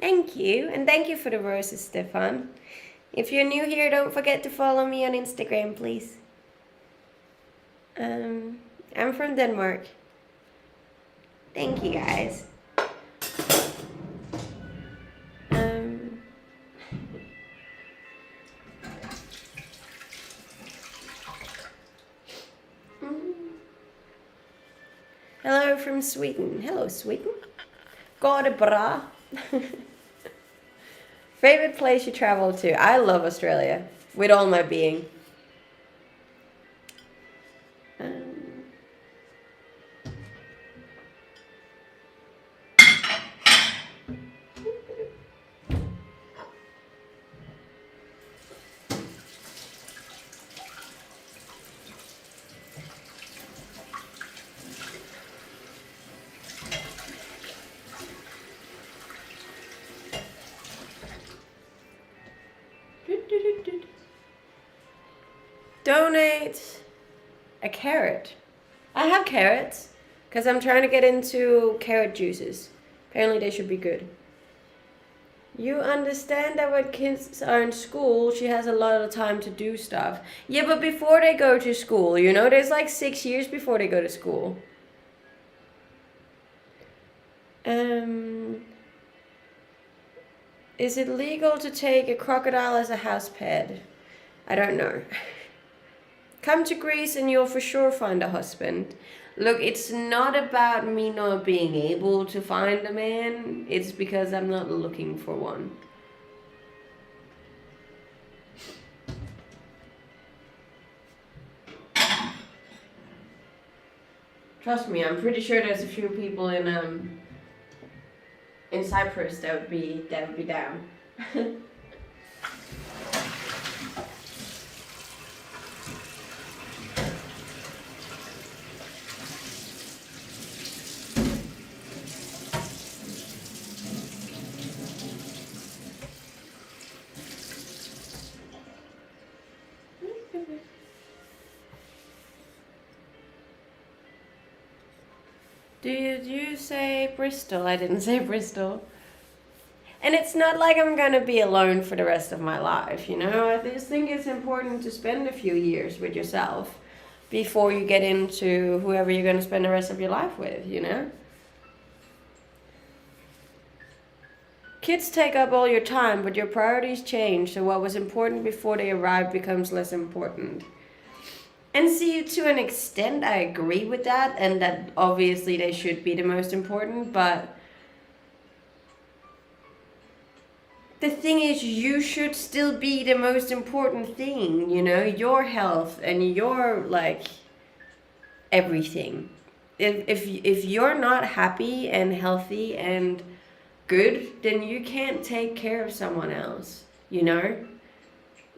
Thank you, and thank you for the roses, Stefan. If you're new here, don't forget to follow me on Instagram, please. I'm from Denmark. Thank you, guys. Hello from Sweden. Hello, Sweden. Går det bra? Favorite place you travel to? I love Australia with all my being. Donate a carrot. I have carrots because I'm trying to get into carrot juices. Apparently they should be good. You understand that when kids are in school, she has a lot of time to do stuff. Yeah, but before they go to school, you know, there's like 6 years before they go to school. Is it legal to take a crocodile as a house pet? I don't know. Come to Greece and you'll for sure find a husband. Look, it's not about me not being able to find a man. It's because I'm not looking for one. Trust me, I'm pretty sure there's a few people in Cyprus that would be down. Do you say Bristol? I didn't say Bristol. And it's not like I'm gonna be alone for the rest of my life, you know? I just think it's important to spend a few years with yourself before you get into whoever you're gonna spend the rest of your life with, you know? Kids take up all your time, but your priorities change, so what was important before they arrive becomes less important. And see, to an extent, I agree with that, and that obviously they should be the most important, but the thing is, you should still be the most important thing, you know, your health and your, like, everything. If you're not happy and healthy and good, then you can't take care of someone else, you know?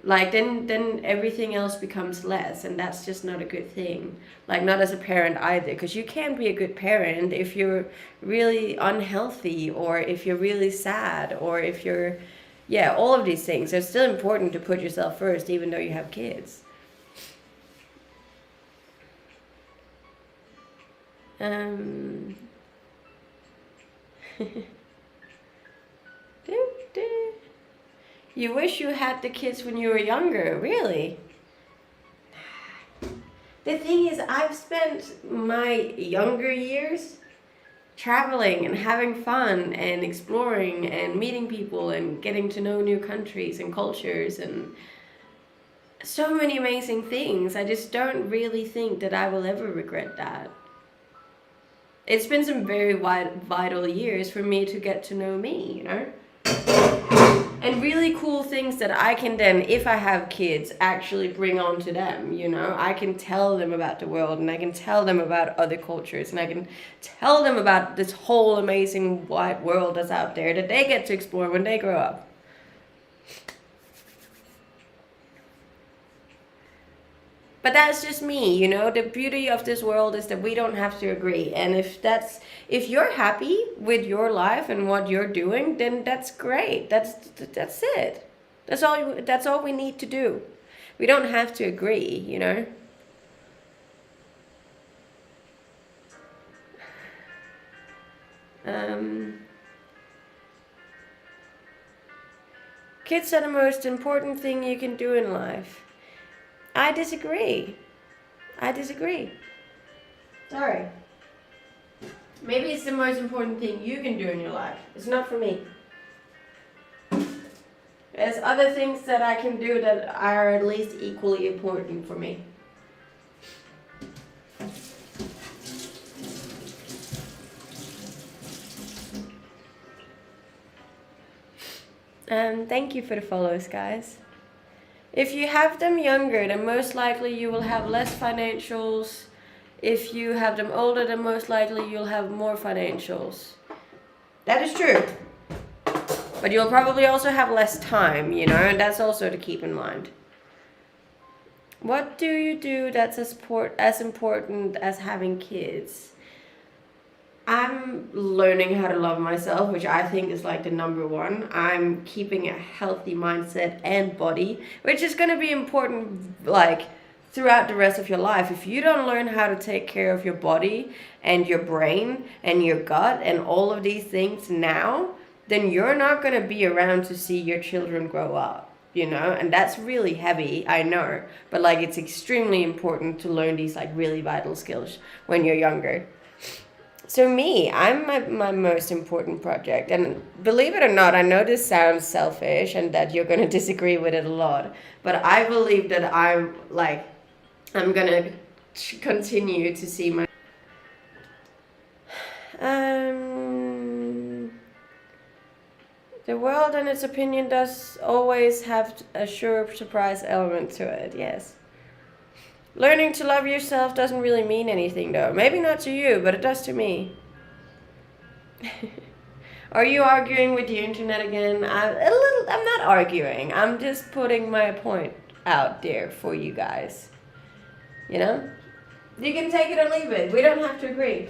Like then everything else becomes less, and that's just not a good thing. Like not as a parent either, because you can't be a good parent if you're really unhealthy or if you're really sad or if you're, yeah, all of these things. So it's still important to put yourself first even though you have kids. um You wish you had the kids when you were younger, really? The thing is, I've spent my younger years traveling and having fun and exploring and meeting people and getting to know new countries and cultures and so many amazing things. I just don't really think that I will ever regret that. It's been some very vital years for me to get to know me, you know? And really cool things that I can then, if I have kids, actually bring on to them, you know? I can tell them about the world, and I can tell them about other cultures, and I can tell them about this whole amazing wide world that's out there that they get to explore when they grow up. But that's just me, you know? The beauty of this world is that we don't have to agree. And if you're happy with your life and what you're doing, then that's great. That's it. That's all we need to do. We don't have to agree, you know? Um Kids are the most important thing you can do in life. I disagree. I disagree. Sorry. Maybe it's the most important thing you can do in your life. It's not for me. There's other things that I can do that are at least equally important for me. Thank you for the follows, guys. If you have them younger, then most likely you will have less financials. If you have them older, then most likely you'll have more financials. That is true. But you'll probably also have less time, you know, and that's also to keep in mind. What do you do that's as important as having kids? I'm learning how to love myself, which I think is like the number one. I'm keeping a healthy mindset and body, which is going to be important like throughout the rest of your life. If you don't learn how to take care of your body and your brain and your gut and all of these things now, then you're not going to be around to see your children grow up, you know? And that's really heavy, I know. But like it's extremely important to learn these like really vital skills when you're younger. So me, I'm my most important project. And believe it or not, I know this sounds selfish and that you're going to disagree with it a lot. But I believe that I'm going to continue to see my... The world and its opinion does always have a sure surprise element to it, yes. Learning to love yourself doesn't really mean anything though. Maybe not to you, but it does to me. Are you arguing with the internet again? I'm not arguing. I'm just putting my point out there for you guys. You know? You can take it or leave it. We don't have to agree.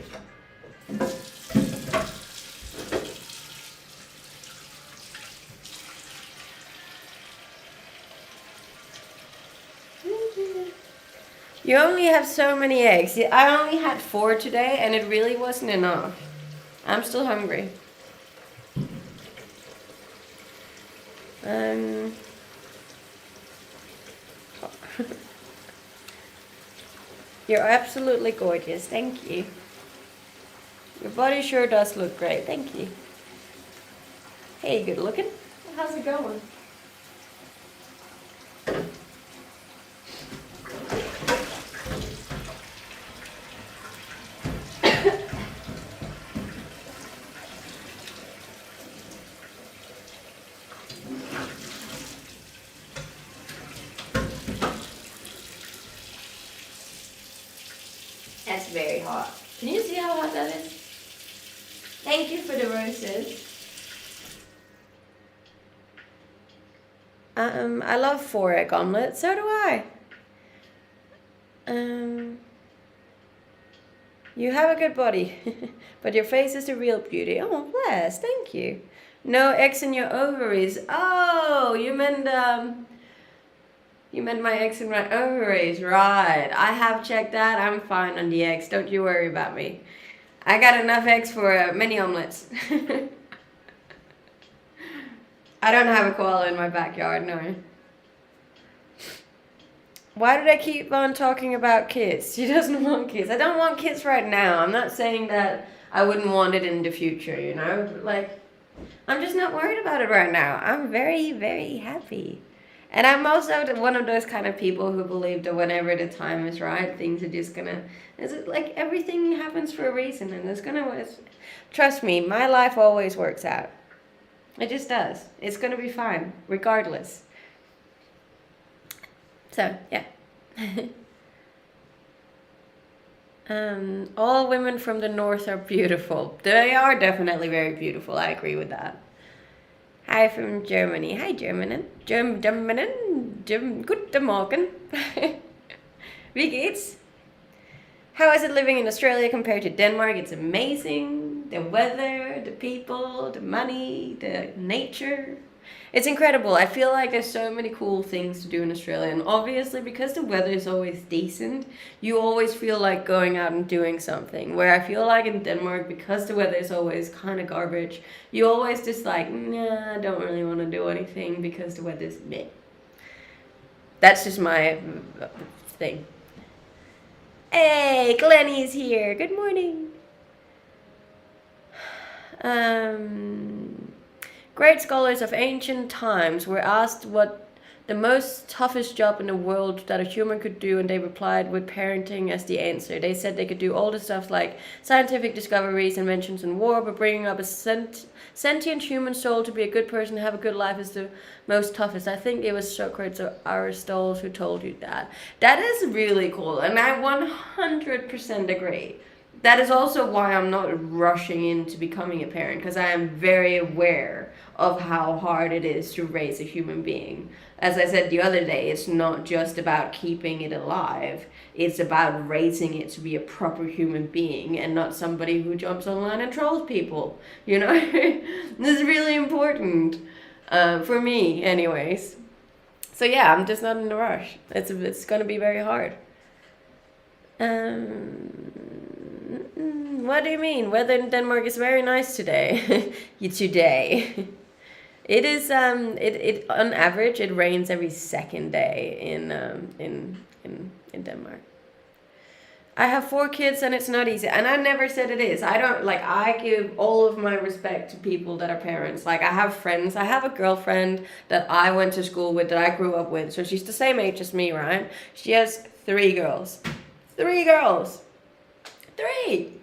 You only have so many eggs. I only had 4 today, and it really wasn't enough. I'm still hungry. You're absolutely gorgeous. Thank you. Your body sure does look great. Thank you. Hey, good looking. How's it going? That's very hot. Can you see how hot that is? Thank you for the roses. I love 4 egg omelets. So do I. You have a good body, but your face is the real beauty. Oh, bless. Thank you. No eggs in your ovaries. Oh, you meant my eggs in my ovaries, right? I have checked that. I'm fine on the eggs. Don't you worry about me. I got enough eggs for many omelets. I don't have a koala in my backyard, no. Why did I keep on talking about kids? She doesn't want kids. I don't want kids right now. I'm not saying that I wouldn't want it in the future, you know? Like, I'm just not worried about it right now. I'm very, very happy. And I'm also one of those kind of people who believe that whenever the time is right, things are just gonna... Is it like everything happens for a reason, and it's gonna... Trust me, my life always works out. It just does. It's gonna be fine, regardless. So, yeah. All women from the north are beautiful. They are definitely very beautiful. I agree with that. Hi from Germany. Hi, Germanen. Guten Morgen. Wie geht's? How is it living in Australia compared to Denmark? It's amazing. The weather, the people, the money, the nature. It's incredible. I feel like there's so many cool things to do in Australia. And obviously, because the weather is always decent, you always feel like going out and doing something. Where I feel like in Denmark, because the weather is always kind of garbage, you always just like, nah, I don't really want to do anything because the weather's meh. That's just my thing. Hey, Glenny's here. Good morning. Great scholars of ancient times were asked what the most toughest job in the world that a human could do, and they replied with parenting as the answer. They said they could do all the stuff like scientific discoveries, inventions, and war, but bringing up a sentient human soul to be a good person, have a good life is the most toughest. I think it was Socrates or Aristotle who told you that. That is really cool, and I 100% agree. That is also why I'm not rushing into becoming a parent, because I am very aware of how hard it is to raise a human being. As I said the other day, it's not just about keeping it alive. It's about raising it to be a proper human being and not somebody who jumps online and trolls people. You know, this is really important for me anyways. So yeah, I'm just not in a rush. It's going to be very hard. What do you mean? Weather in Denmark is very nice today. Today. It is it on average it rains every second day in Denmark. I have 4 kids and it's not easy, and I never said it is. I give all of my respect to people that are parents. Like, I have friends. I have a girlfriend that I went to school with, that I grew up with. So she's the same age as me, right? She has 3 girls. 3 girls. 3.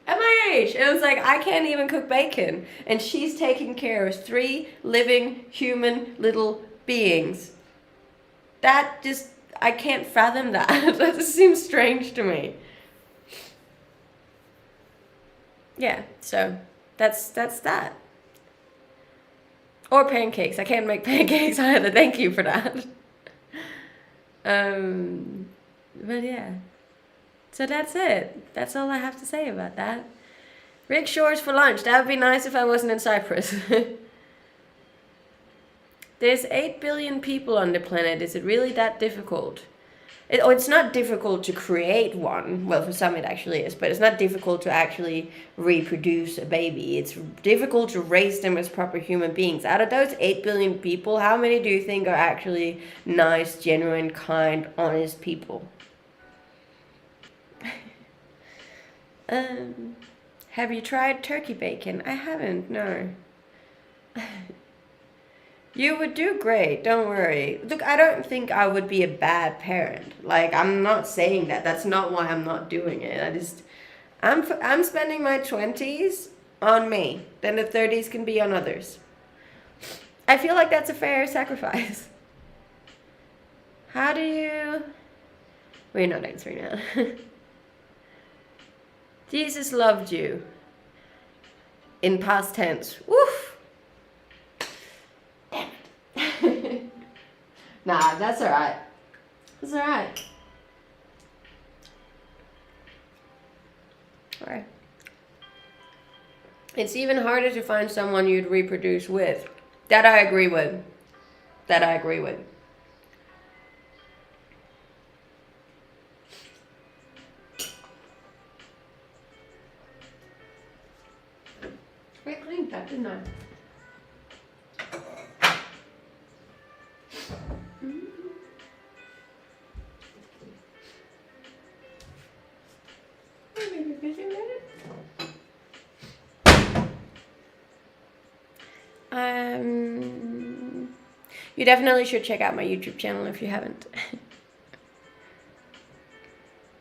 At my age. It was like, I can't even cook bacon. And she's taking care of 3 living, human, little beings. That just, I can't fathom that. That just seems strange to me. Yeah, so that's that. Or pancakes. I can't make pancakes either. Thank you for that. But yeah. So that's it. That's all I have to say about that. Rick Shores for lunch. That would be nice if I wasn't in Cyprus. There's 8 billion people on the planet. Is it really that difficult? It's not difficult to create one. Well, for some it actually is, but it's not difficult to actually reproduce a baby. It's difficult to raise them as proper human beings. Out of those 8 billion people, how many do you think are actually nice, genuine, kind, honest people? Have you tried turkey bacon? I haven't, no. You would do great, don't worry. Look, I don't think I would be a bad parent. Like, I'm not saying that. That's not why I'm not doing it. I'm spending my 20s on me. Then the 30s can be on others. I feel like that's a fair sacrifice. How do you... We're not answering that. Jesus loved you. In past tense. Woof! Nah, that's alright. That's alright. Alright. It's even harder to find someone you'd reproduce with. That I agree with. That I agree with. I cleaned that, didn't I? You definitely should check out my YouTube channel if you haven't.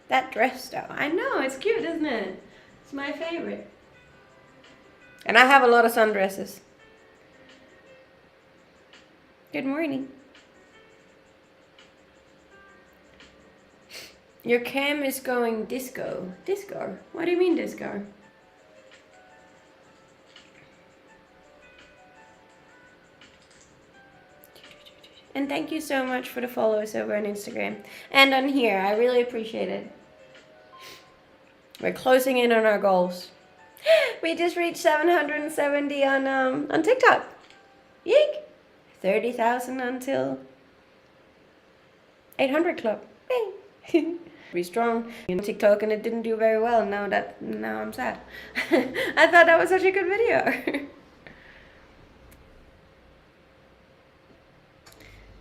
That dress though, I know, it's cute, isn't it? It's my favorite. And I have a lot of sundresses. Good morning. Your cam is going disco. Disco? What do you mean disco? And thank you so much for the follows over on Instagram and on here. I really appreciate it. We're closing in on our goals. We just reached 770 on TikTok. Yeek! 30,000 until 800 club. Hey. Be strong in TikTok, and it didn't do very well. Now I'm sad. I thought that was such a good video.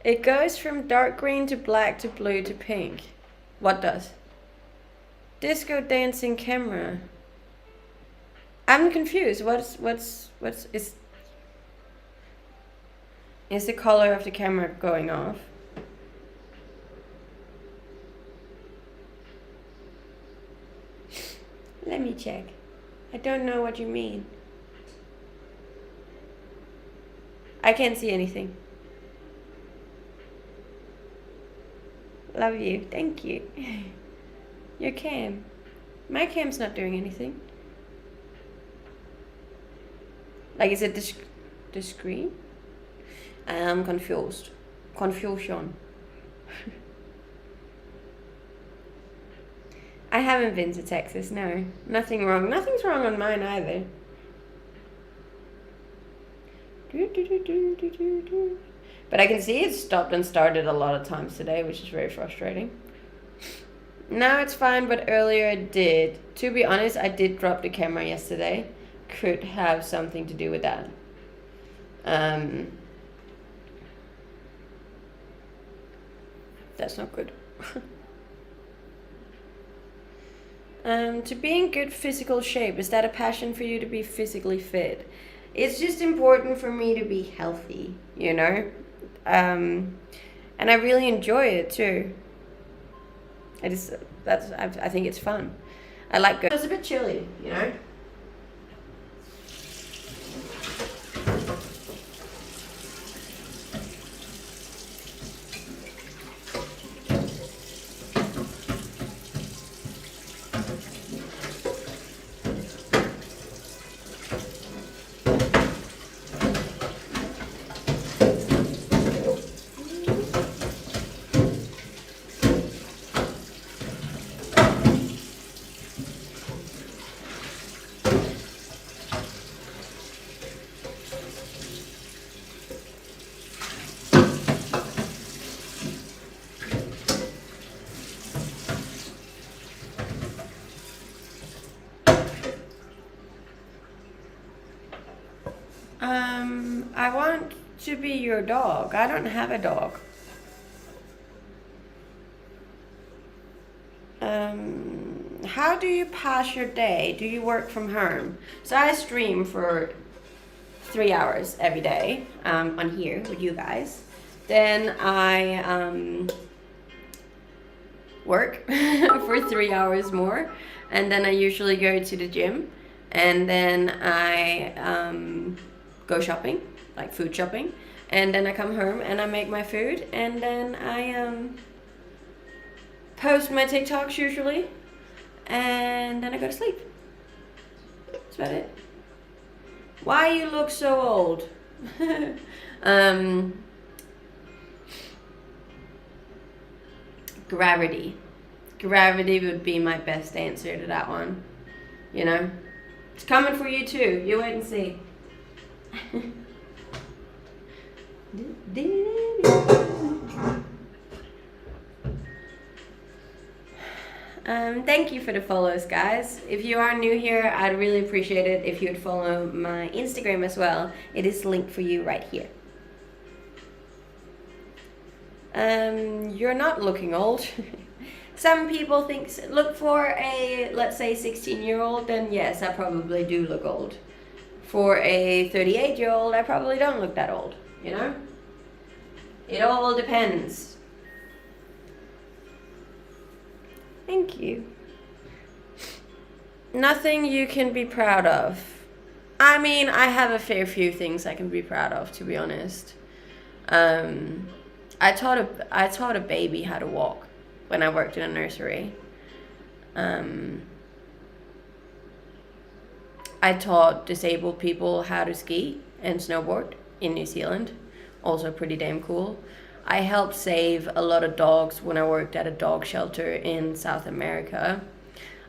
It goes from dark green to black to blue to pink. What does? Disco dancing camera. I'm confused. Is the color of the camera going off? Let me check. I don't know what you mean. I can't see anything. Love you. Thank you. Your cam. My cam's not doing anything. Like, is it the screen? I am confused. Confusion. I haven't been to Texas, no. Nothing wrong. Nothing's wrong on mine either. But I can see it stopped and started a lot of times today, which is very frustrating. Now it's fine, but earlier it did. To be honest, I did drop the camera yesterday. Could have something to do with that. That's not good. To be in good physical shape, is that a passion for you to be physically fit? It's just important for me to be healthy, you know? And I really enjoy it too. I think it's fun. I like it. It's a bit chilly, you know? I want to be your dog. I don't have a dog. How do you pass your day? Do you work from home? So I stream for 3 hours every day on here with you guys. Then I work for 3 hours more, and then I usually go to the gym, and then I go shopping, like food shopping, and then I come home and I make my food, and then I post my TikToks usually, and then I go to sleep. That's about it. Why you look so old? Gravity. Gravity would be my best answer to that one. You know? It's coming for you too. You wait and see. Thank you for the follows, guys. If you are new here, I'd really appreciate it if you would follow my Instagram as well. It is linked for you right here. You're not looking old. Some people look for a, let's say, 16-year-old, then yes, I probably do look old. For a 38-year-old, I probably don't look that old, you know? It all depends. Thank you. Nothing you can be proud of. I mean, I have a fair few things I can be proud of, to be honest. I taught a baby how to walk when I worked in a nursery. I taught disabled people how to ski and snowboard in New Zealand. Also pretty damn cool. I helped save a lot of dogs when I worked at a dog shelter in South America.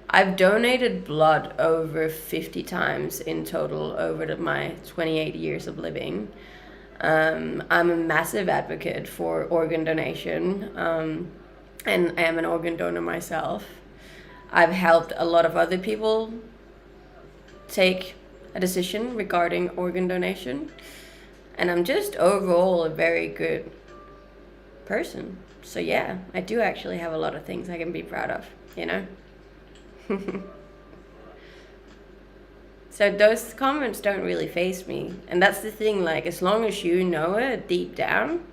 I've donated blood over 50 times in total over my 28 years of living. I'm a massive advocate for organ donation, and I am an organ donor myself. I've helped a lot of other people take a decision regarding organ donation, and I'm just overall a very good person. So yeah, I do actually have a lot of things I can be proud of, you know? So those comments don't really faze me. And that's the thing, like, as long as you know it deep down,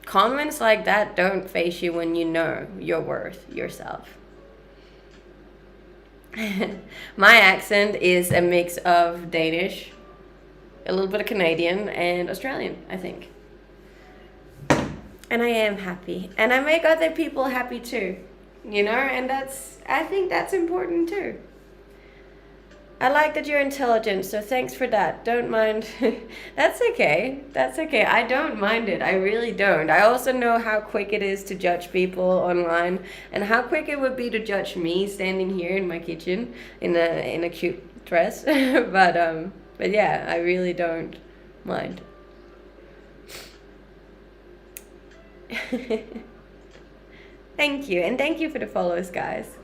comments like that don't faze you when you know your worth yourself. My accent is a mix of Danish, a little bit of Canadian, and Australian, I think. And I am happy. And I make other people happy too, you know? And I think that's important too. I like that you're intelligent, so thanks for that. Don't mind. That's okay. That's okay. I don't mind it. I really don't. I also know how quick it is to judge people online, and how quick it would be to judge me standing here in my kitchen in a cute dress. But yeah, I really don't mind. Thank you, and thank you for the follows, guys.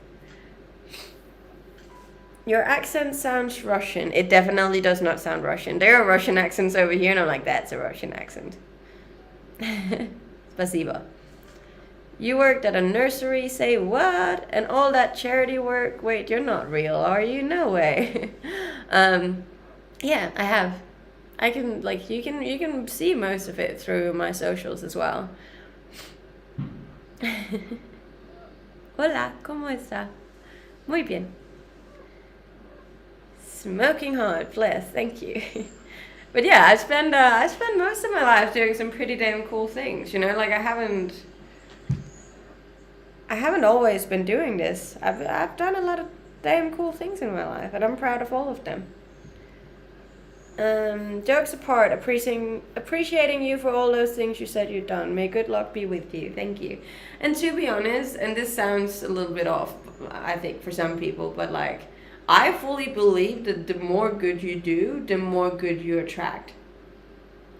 Your accent sounds Russian. It definitely does not sound Russian. There are Russian accents over here, and I'm like, that's a Russian accent. Spasibo. You worked at a nursery, say what? And all that charity work? Wait, you're not real, are you? No way. Yeah, I have. I can, like, you can see most of it through my socials as well. Hola, ¿cómo está? Muy bien. Smoking hard, bless, thank you. But yeah, I spend most of my life doing some pretty damn cool things, you know, like I haven't always been doing this. I've done a lot of damn cool things in my life, and I'm proud of all of them. Jokes apart, appreciating you for all those things you said you've done. May good luck be with you. Thank you. And to be honest, and this sounds a little bit off, I think, for some people, but like, I fully believe that the more good you do, the more good you attract.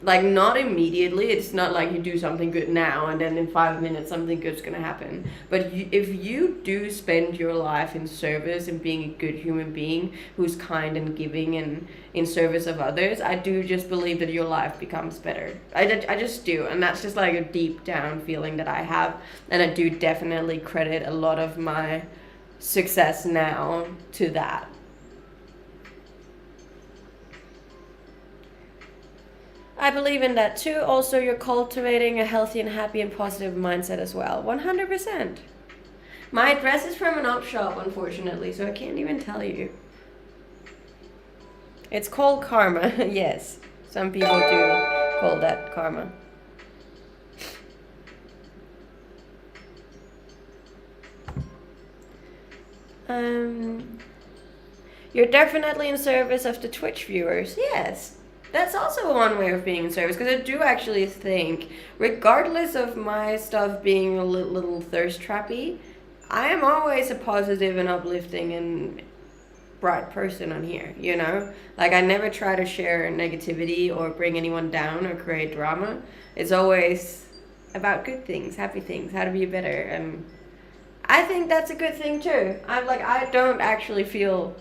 like not immediately. It's not like you do something good now and then in 5 minutes something good's gonna happen. But if you do spend your life in service and being a good human being who's kind and giving and in service of others, I do just believe that your life becomes better. I just do, and that's just like a deep down feeling that I have, and I do definitely credit a lot of my success now to that. I believe in that too. Also, you're cultivating a healthy and happy and positive mindset as well. 100%. My address is from an op shop, unfortunately, so I can't even tell you. It's called karma, yes. Some people do call that karma. You're definitely in service of the Twitch viewers, yes. That's also one way of being in service, because I do actually think, regardless of my stuff being a little thirst trappy, I am always a positive and uplifting and bright person on here, you know? Like, I never try to share negativity or bring anyone down or create drama. It's always about good things, happy things, how to be better, and I think that's a good thing too. I don't actually feel...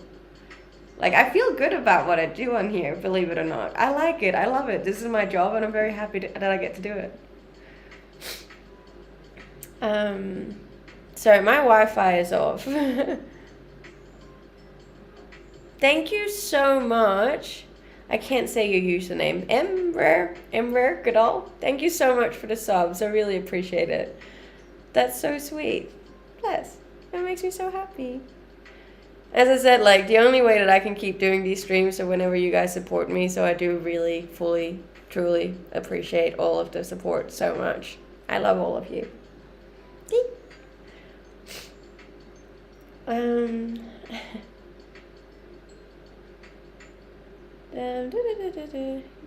Like, I feel good about what I do on here, believe it or not. I like it. I love it. This is my job, and I'm very happy that I get to do it. Sorry, my Wi-Fi is off. Thank you so much. I can't say your username. Emrer Goodall. Thank you so much for the subs. I really appreciate it. That's so sweet. Bless. That makes me so happy. As I said, like, the only way that I can keep doing these streams are whenever you guys support me, so I do really, fully, truly appreciate all of the support so much. I love all of you.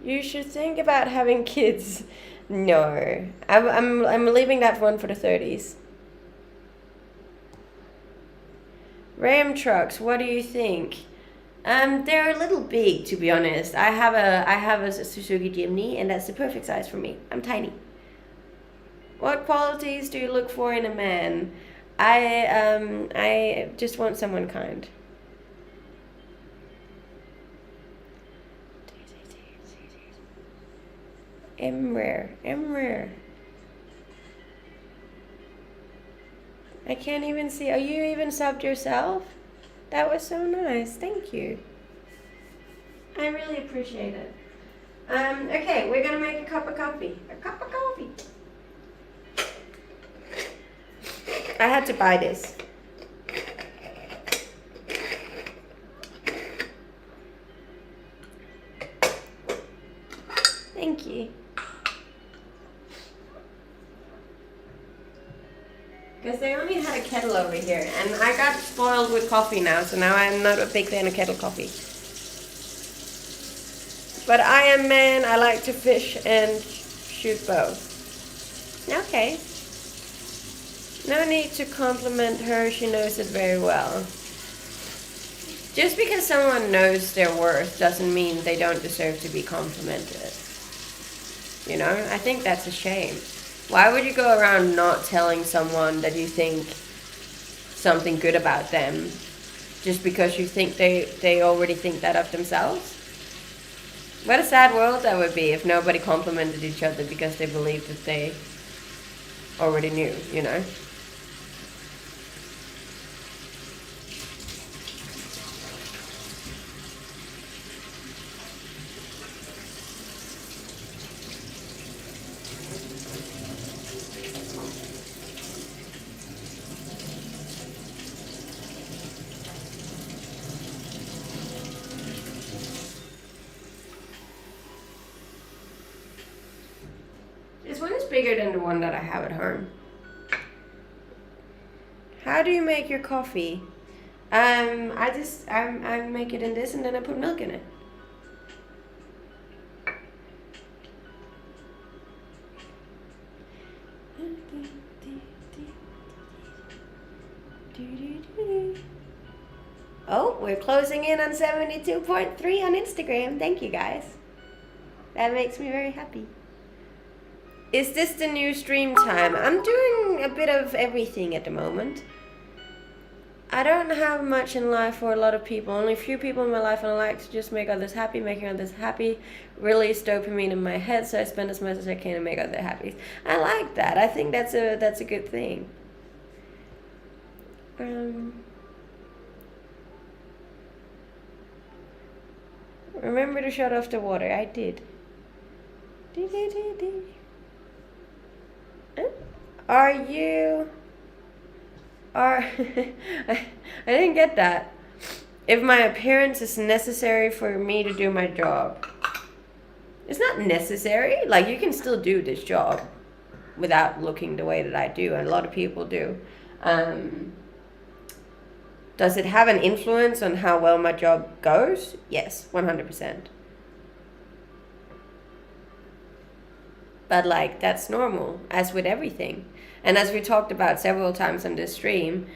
You should think about having kids. No. I'm leaving that one for the 30s. Ram trucks, what do you think? They're a little big, to be honest. I have a Suzuki Jimny, and that's the perfect size for me. I'm tiny. What qualities do you look for in a man? I just want someone kind. Emrer. I can't even see. Are you even subbed yourself? That was so nice. Thank you. I really appreciate it. Okay, we're gonna make a cup of coffee. A cup of coffee. I had to buy this. Thank you. Because they only had a kettle over here, and I got spoiled with coffee now, so now I'm not a big fan of kettle coffee. But I am man, I like to fish and shoot bow. Okay. No need to compliment her, she knows it very well. Just because someone knows their worth doesn't mean they don't deserve to be complimented. You know, I think that's a shame. Why would you go around not telling someone that you think something good about them just because you think they already think that of themselves? What a sad world that would be if nobody complimented each other because they believed that they already knew, you know? This one is bigger than the one that I have at home. How do you make your coffee? I make it in this and then I put milk in it. Oh, we're closing in on 72.3 on Instagram. Thank you guys. That makes me very happy. Is this the new stream time? I'm doing a bit of everything at the moment. I don't have much in life for a lot of people. Only a few people in my life, and I like to just make others happy. Making others happy release dopamine in my head, so I spend as much as I can to make others happy. I like that. I think that's a good thing. Remember to shut off the water. I did. Are you... I didn't get that. If my appearance is necessary for me to do my job. It's not necessary. Like, you can still do this job without looking the way that I do, and a lot of people do. Does it have an influence on how well my job goes? Yes, 100%. But like, that's normal, as with everything. And as we talked about several times on this stream,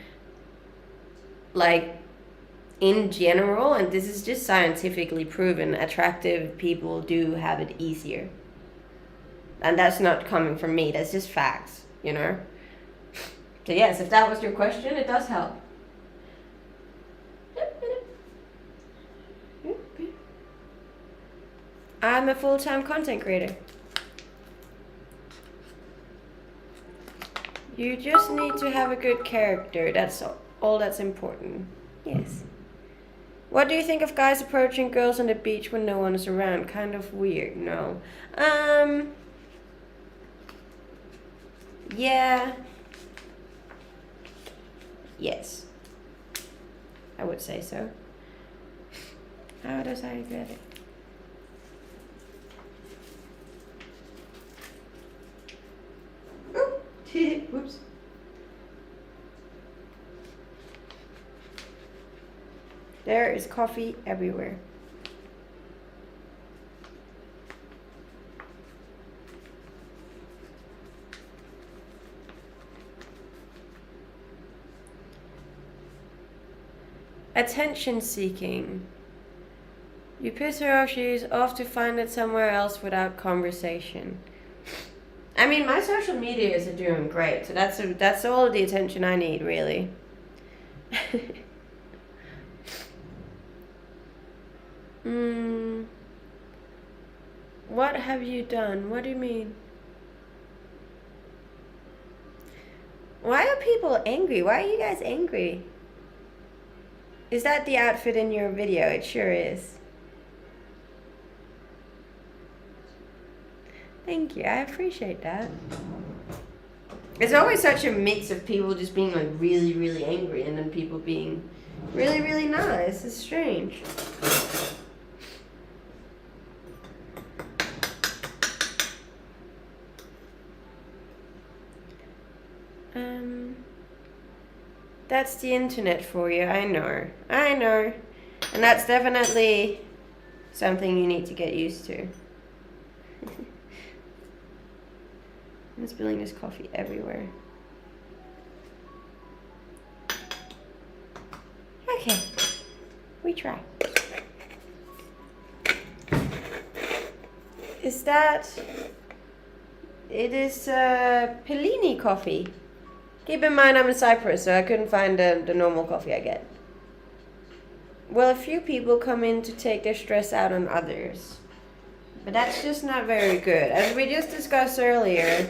like, in general, and this is just scientifically proven, attractive people do have it easier. And that's not coming from me, that's just facts, you know? So yes, if that was your question, it does help. I'm a full-time content creator. You just need to have a good character. That's all that's important. Yes. What do you think of guys approaching girls on the beach when no one is around? Kind of weird, no. Yeah. Yes. I would say so. How does I get it? Whoops. There is coffee everywhere. Attention seeking. You piss her off, she's off to find it somewhere else without conversation. I mean, my social medias are doing great, so that's all the attention I need, really. What have you done? What do you mean? Why are people angry? Why are you guys angry? Is that the outfit in your video? It sure is. Thank you, I appreciate that. It's always such a mix of people just being like really, really angry and then people being really, really nice. It's strange. That's the internet for you. I know. And that's definitely something you need to get used to. I'm spilling this coffee everywhere. Okay, we try. Is that... It is Pellini coffee. Keep in mind I'm in Cyprus, so I couldn't find the normal coffee I get. Well, a few people come in to take their stress out on others. But that's just not very good. As we just discussed earlier,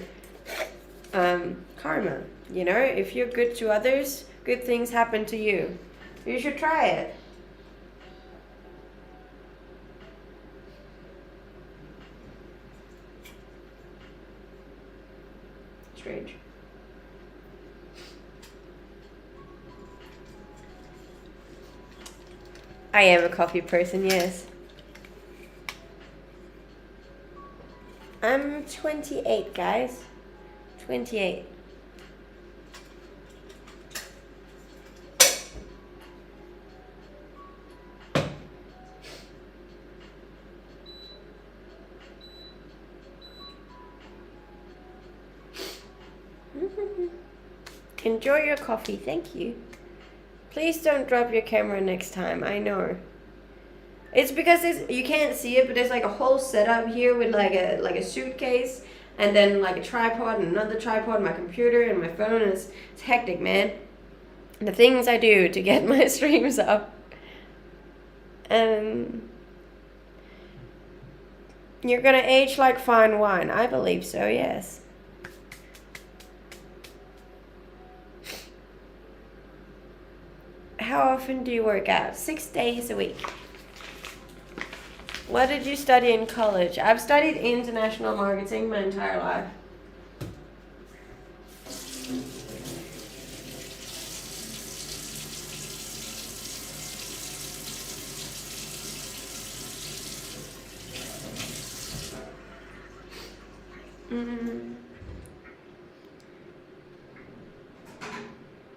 karma. You know, if you're good to others, good things happen to you. You should try it. Strange. I am a coffee person, yes. I'm 28, guys. 28. Enjoy your coffee, thank you. Please don't drop your camera next time, I know. It's because you can't see it, but there's like a whole setup here with like a suitcase, and then like a tripod and another tripod, my computer and my phone, and it's hectic, man. The things I do to get my streams up. You're gonna age like fine wine. I believe so, yes. How often do you work out? 6 days a week. What did you study in college? I've studied international marketing my entire life.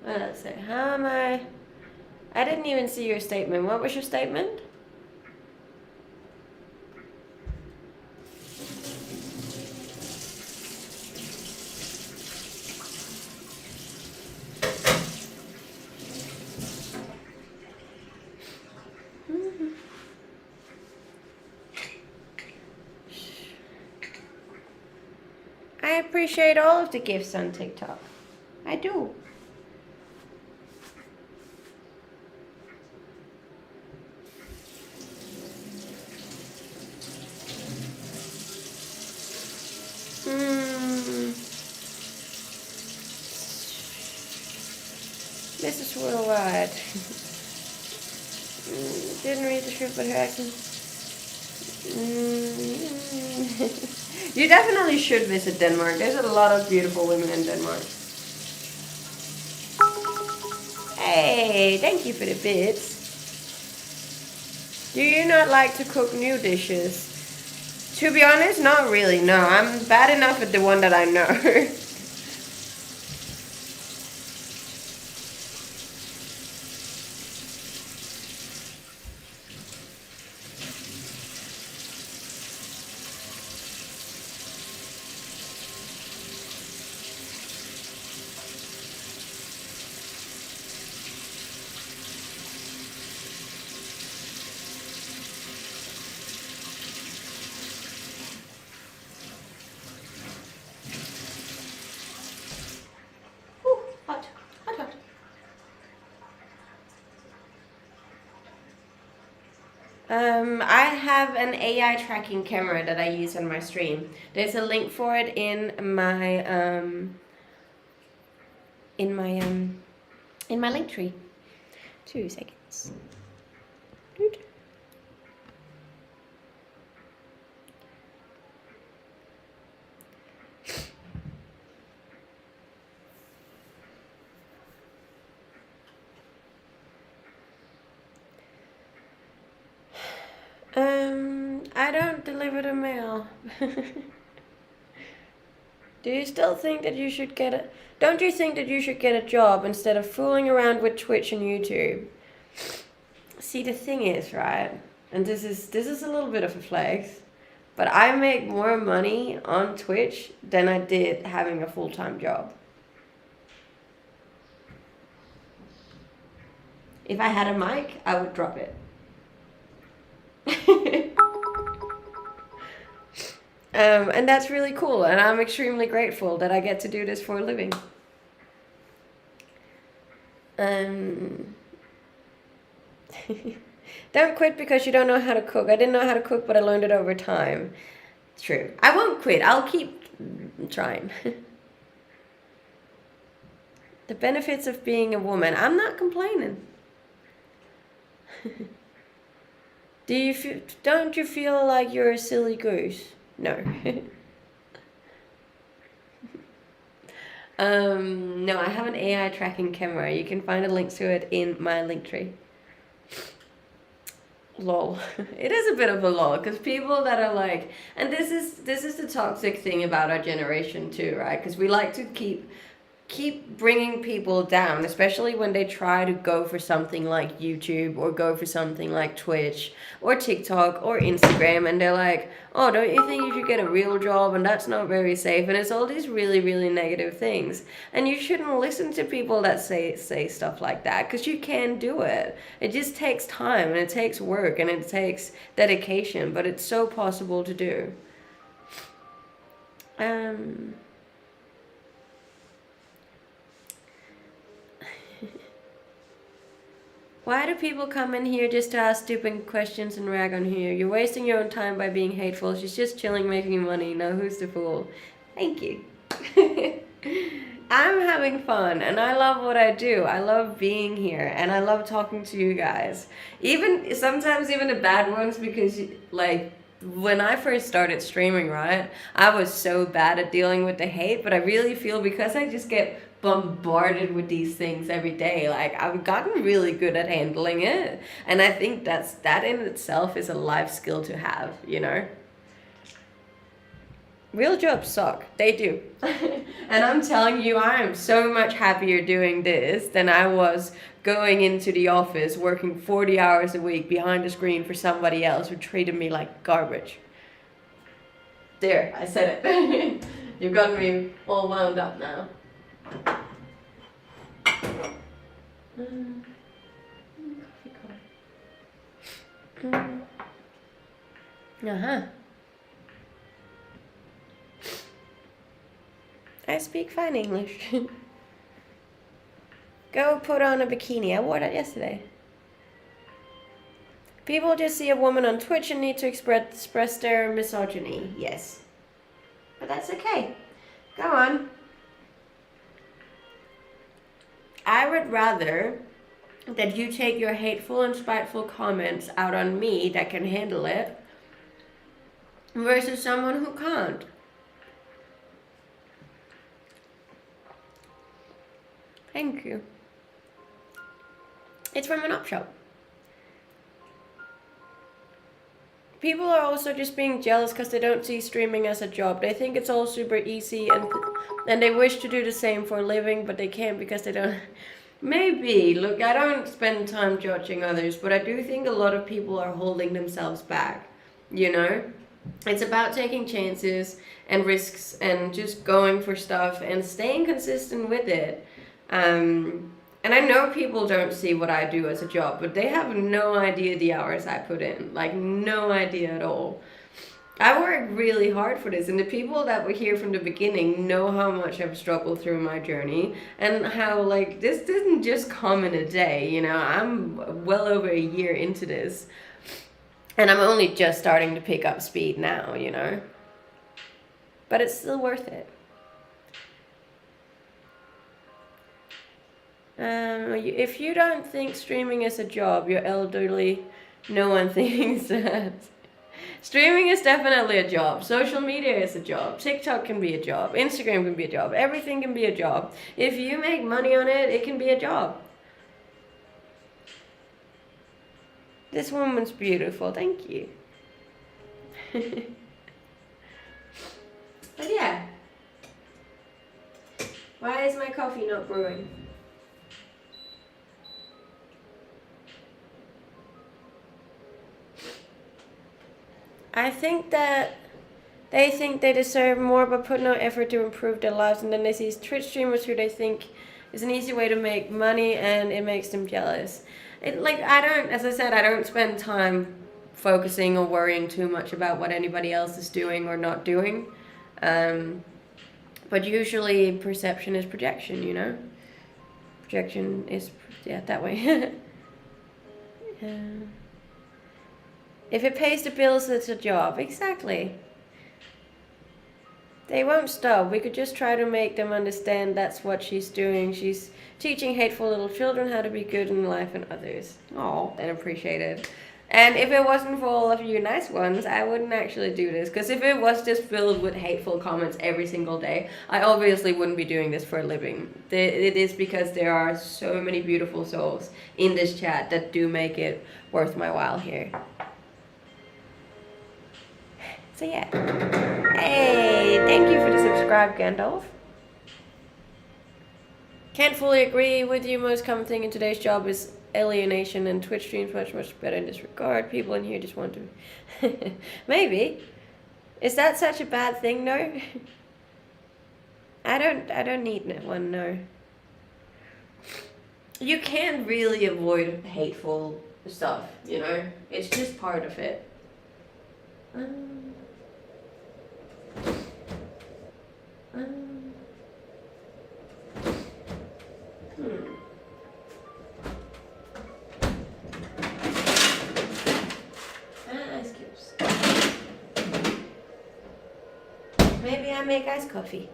Let's see. How am I didn't even see your statement. What was your statement? I appreciate all of the gifts on TikTok. I do. This is worldwide. Didn't read the script, but her accent. You definitely should visit Denmark. There's a lot of beautiful women in Denmark. Hey, thank you for the bits. Do you not like to cook new dishes? To be honest, not really. No, I'm bad enough at the one that I know. I have an AI tracking camera that I use on my stream. There's a link for it in my link tree. 2 seconds. Dude. I don't deliver the mail. Do you still think that you should don't you think that you should get a job instead of fooling around with Twitch and YouTube? See, the thing is, right, and this is a little bit of a flex, but I make more money on Twitch than I did having a full-time job. If I had a mic, I would drop it. And that's really cool, and I'm extremely grateful that I get to do this for a living. Don't quit because you don't know how to cook. I didn't know how to cook, but I learned it over time. True. I won't quit. I'll keep trying. The benefits of being a woman. I'm not complaining. Don't you feel like you're a silly goose? No. No, I have an AI tracking camera. You can find a link to it in my link tree. Lol. It is a bit of a lol, because people that are like, and this is the toxic thing about our generation too, right? Because we like to keep keep bringing people down, especially when they try to go for something like YouTube or go for something like Twitch or TikTok or Instagram, and they're like, oh, don't you think you should get a real job, and that's not very safe, and it's all these really, really negative things. And you shouldn't listen to people that say stuff like that, because you can do it. It just takes time, and it takes work, and it takes dedication, but it's so possible to do. Why do people come in here just to ask stupid questions and rag on here? You're wasting your own time by being hateful. She's just chilling, making money. Now who's the fool? Thank you. I'm having fun, and I love what I do. I love being here, and I love talking to you guys. Sometimes even the bad ones, because like when I first started streaming, right, I was so bad at dealing with the hate, but I really feel because I just get bombarded with these things every day, like I've gotten really good at handling it, and I think that in itself is a life skill to have, you know. Real jobs suck, they do. And I'm telling you, I am so much happier doing this than I was going into the office working 40 hours a week behind a screen for somebody else who treated me like garbage. There, I said it. You've got me all wound up now. I speak fine English. Go put on a bikini. I wore that yesterday. People just see a woman on Twitch and need to express their misogyny. Yes. But that's okay. Go on. I would rather that you take your hateful and spiteful comments out on me that can handle it versus someone who can't. Thank you. It's from an op shop. People are also just being jealous because they don't see streaming as a job. They think it's all super easy, and they wish to do the same for a living, but they can't because they don't. Maybe. Look, I don't spend time judging others, but I do think a lot of people are holding themselves back, you know? It's about taking chances and risks and just going for stuff and staying consistent with it. And I know people don't see what I do as a job, but they have no idea the hours I put in. Like, no idea at all. I work really hard for this, and the people that were here from the beginning know how much I've struggled through my journey, and how, like, this didn't just come in a day, you know. I'm well over a year into this, and I'm only just starting to pick up speed now, you know. But it's still worth it. If you don't think streaming is a job, you're elderly. No one thinks that. Streaming is definitely a job. Social media is a job. TikTok can be a job. Instagram can be a job. Everything can be a job. If you make money on it, it can be a job. This woman's beautiful. Thank you. But yeah. Why is my coffee not brewing? I think that they think they deserve more but put no effort to improve their lives, and then they see Twitch streamers who they think is an easy way to make money, and it makes them jealous. As I said, I don't spend time focusing or worrying too much about what anybody else is doing or not doing. But usually perception is projection, you know? Projection is, yeah, that way. If it pays the bills, it's a job. Exactly. They won't stop. We could just try to make them understand that's what she's doing. She's teaching hateful little children how to be good in life and others. Oh, and appreciated. And if it wasn't for all of you nice ones, I wouldn't actually do this. Because if it was just filled with hateful comments every single day, I obviously wouldn't be doing this for a living. It is because there are so many beautiful souls in this chat that do make it worth my while here. So yeah. Hey, thank you for the subscribe, Gandalf. Can't fully agree with you. Most common thing in today's job is alienation, and Twitch streams much better in this regard. People in here just want to. Maybe. Is that such a bad thing, no? I don't need one, no. You can't really avoid hateful stuff, you know? It's just part of it. Um, Ice cubes. Maybe I make iced coffee.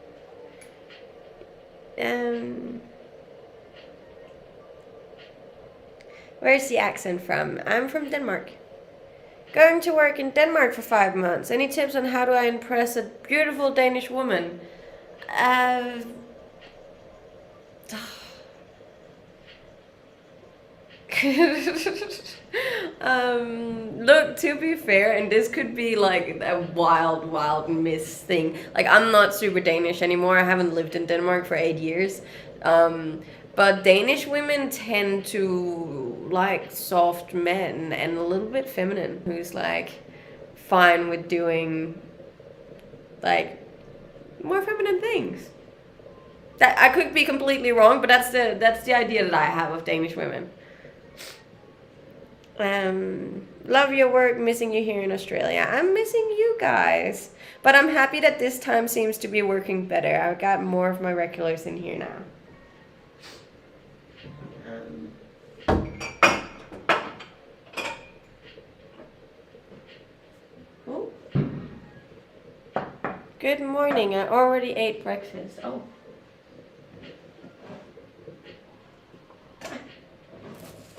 Where's the accent from? I'm from Denmark. Going to work in Denmark for 5 months. Any tips on how do I impress a beautiful Danish woman? Look, to be fair, and this could be like a wild miss thing. Like, I'm not super Danish anymore. I haven't lived in Denmark for 8 years. But Danish women tend to like soft men and a little bit feminine, who's like fine with doing like more feminine things. That I could be completely wrong, but that's the idea that I have of Danish women. Love your work, missing you here in Australia. I'm missing you guys, but I'm happy that this time seems to be working better. I've got more of my regulars in here now. Oh. Good morning. I already ate breakfast. Oh.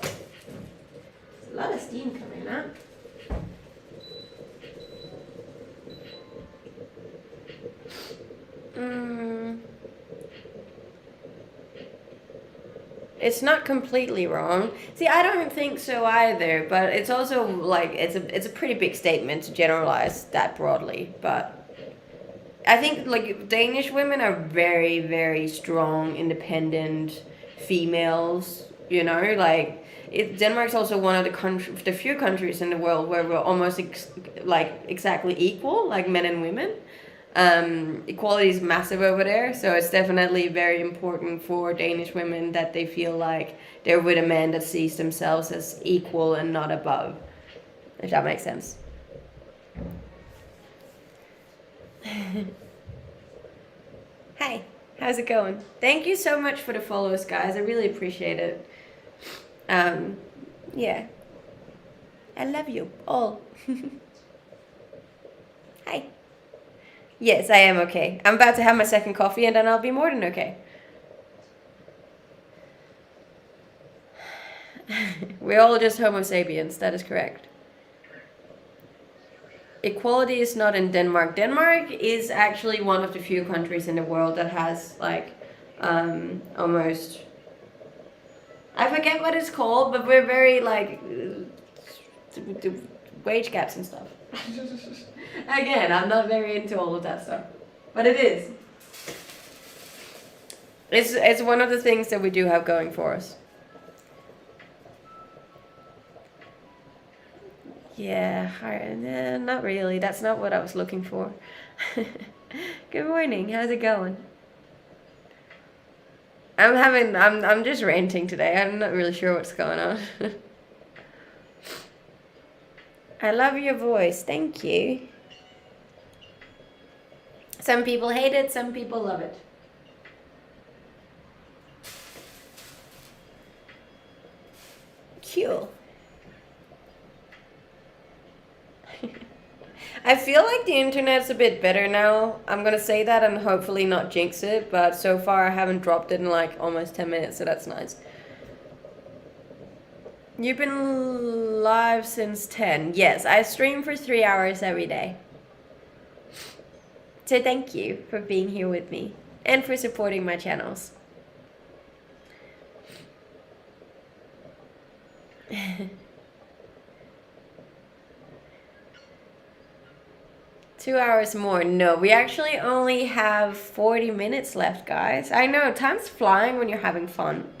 There's a lot of steam coming out. It's not completely wrong. See, I don't think so either, but it's also like it's a pretty big statement to generalize that broadly, but I think like Danish women are very strong, independent females, you know, like Denmark's also one of the few countries in the world where we're almost exactly equal, like men and women. Equality is massive over there, so it's definitely very important for Danish women that they feel like they're with a man that sees themselves as equal and not above, if that makes sense. Hi, how's it going? Thank you so much for the follows, guys. I really appreciate it. Yeah, I love you all. Hi. Yes, I am okay. I'm about to have my second coffee and then I'll be more than okay. We're all just Homo sapiens, that is correct. Equality is not in Denmark. Denmark is actually one of the few countries in the world that has like almost, I forget what it's called, but we're very like wage gaps and stuff. Again, I'm not very into all of that stuff, but it is. It's one of the things that we do have going for us. Yeah, not really. That's not what I was looking for. Good morning. How's it going? I'm just ranting today. I'm not really sure what's going on. I love your voice. Thank you. Some people hate it, some people love it. Cool. I feel like the internet's a bit better now. I'm gonna say that and hopefully not jinx it, but so far I haven't dropped it in like almost 10 minutes, so that's nice. You've been live since 10. Yes, I stream for 3 hours every day. So thank you for being here with me and for supporting my channels. 2 hours more. No, we actually only have 40 minutes left, guys. I know, time's flying when you're having fun.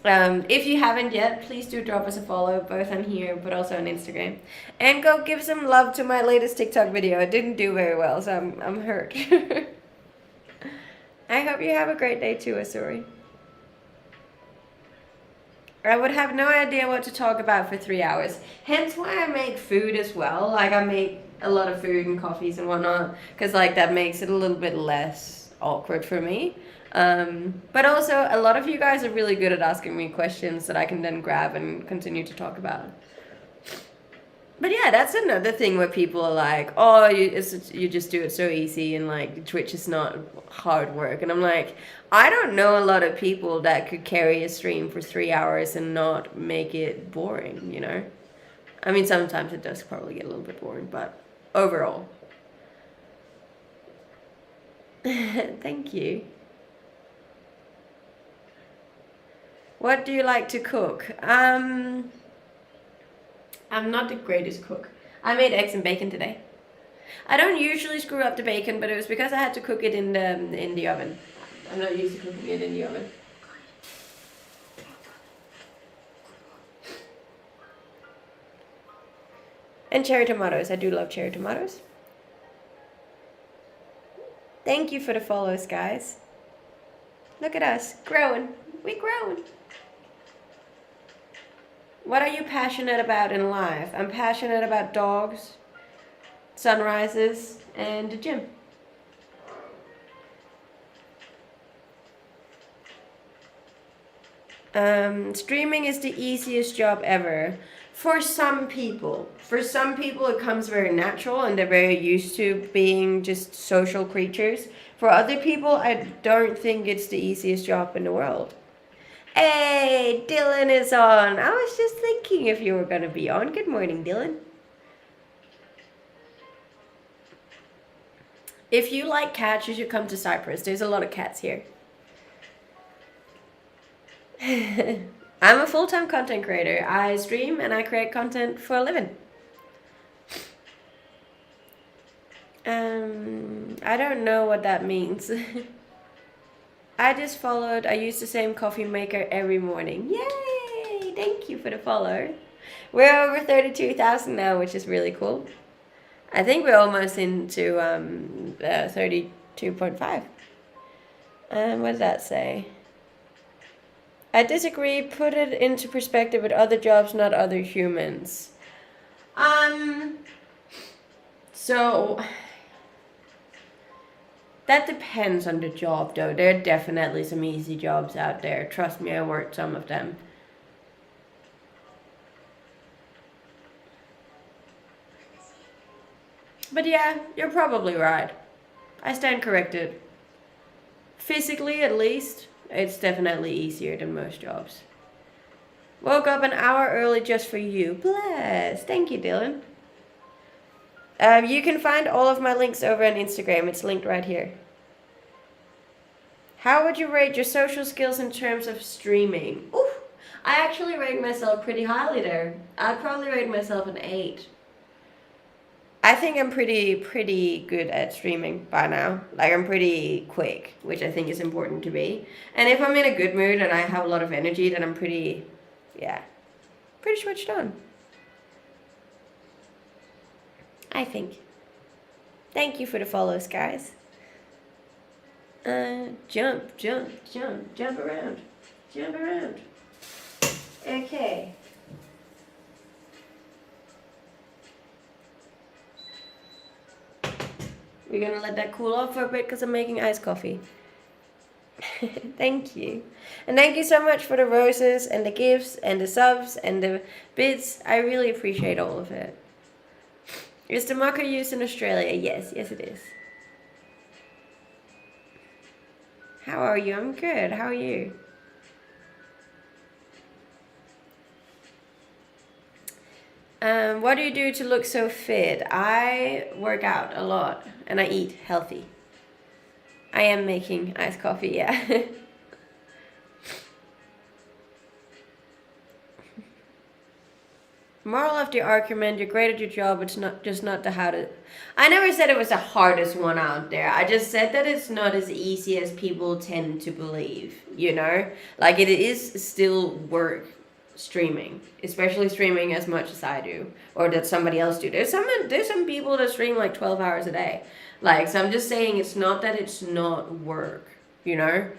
If you haven't yet, please do drop us a follow, both on here, but also on Instagram. And go give some love to my latest TikTok video. It didn't do very well, so I'm hurt. I hope you have a great day too, Asuri. I would have no idea what to talk about for 3 hours. Hence why I make food as well. Like, I make a lot of food and coffees and whatnot, because like that makes it a little bit less awkward for me. But also, a lot of you guys are really good at asking me questions that I can then grab and continue to talk about. But yeah, that's another thing where people are like, oh, you just do it so easy, and like Twitch is not hard work. And I'm like, I don't know a lot of people that could carry a stream for 3 hours and not make it boring, you know? I mean, sometimes it does probably get a little bit boring, but overall. Thank you. What do you like to cook? I'm not the greatest cook. I made eggs and bacon today. I don't usually screw up the bacon, but it was because I had to cook it in the oven. I'm not used to cooking it in the oven. And cherry tomatoes. I do love cherry tomatoes. Thank you for the follows, guys. Look at us, growing. We're growing. What are you passionate about in life? I'm passionate about dogs, sunrises, and the gym. Streaming is the easiest job ever. For some people. For some people it comes very natural and they're very used to being just social creatures. For other people, I don't think it's the easiest job in the world. Hey, Dylan is on. I was just thinking if you were going to be on. Good morning, Dylan. If you like cats, you should come to Cyprus. There's a lot of cats here. I'm a full-time content creator. I stream and I create content for a living. I don't know what that means. I just followed. I use the same coffee maker every morning. Yay! Thank you for the follow. We're over 32,000 now, which is really cool. I think we're almost into 32.5. What does that say? I disagree. Put it into perspective with other jobs, not other humans. So that depends on the job, though. There are definitely some easy jobs out there. Trust me, I worked some of them. But yeah, you're probably right. I stand corrected. Physically, at least, it's definitely easier than most jobs. Woke up an hour early just for you. Bless. Thank you, Dylan. You can find all of my links over on Instagram. It's linked right here. How would you rate your social skills in terms of streaming? Oof, I actually rate myself pretty highly there. I'd probably rate myself an 8. I think I'm pretty good at streaming by now. Like, I'm pretty quick, which I think is important to be. And if I'm in a good mood and I have a lot of energy, then I'm pretty switched on. I think. Thank you for the follows, guys. Jump around. Jump around. Okay. We're gonna let that cool off for a bit because I'm making iced coffee. Thank you. And thank you so much for the roses and the gifts and the subs and the bits. I really appreciate all of it. Is the maca used in Australia? Yes it is. How are you? I'm good. How are you? What do you do to look so fit? I work out a lot and I eat healthy. I am making iced coffee, yeah. Moral of the argument, you're great at your job, it's not just not the hardest. I never said it was the hardest one out there. I just said that it's not as easy as people tend to believe, you know? Like, it is still work streaming, especially streaming as much as I do, or that somebody else do. There's some people that stream like 12 hours a day. Like, so I'm just saying it's not that it's not work, you know?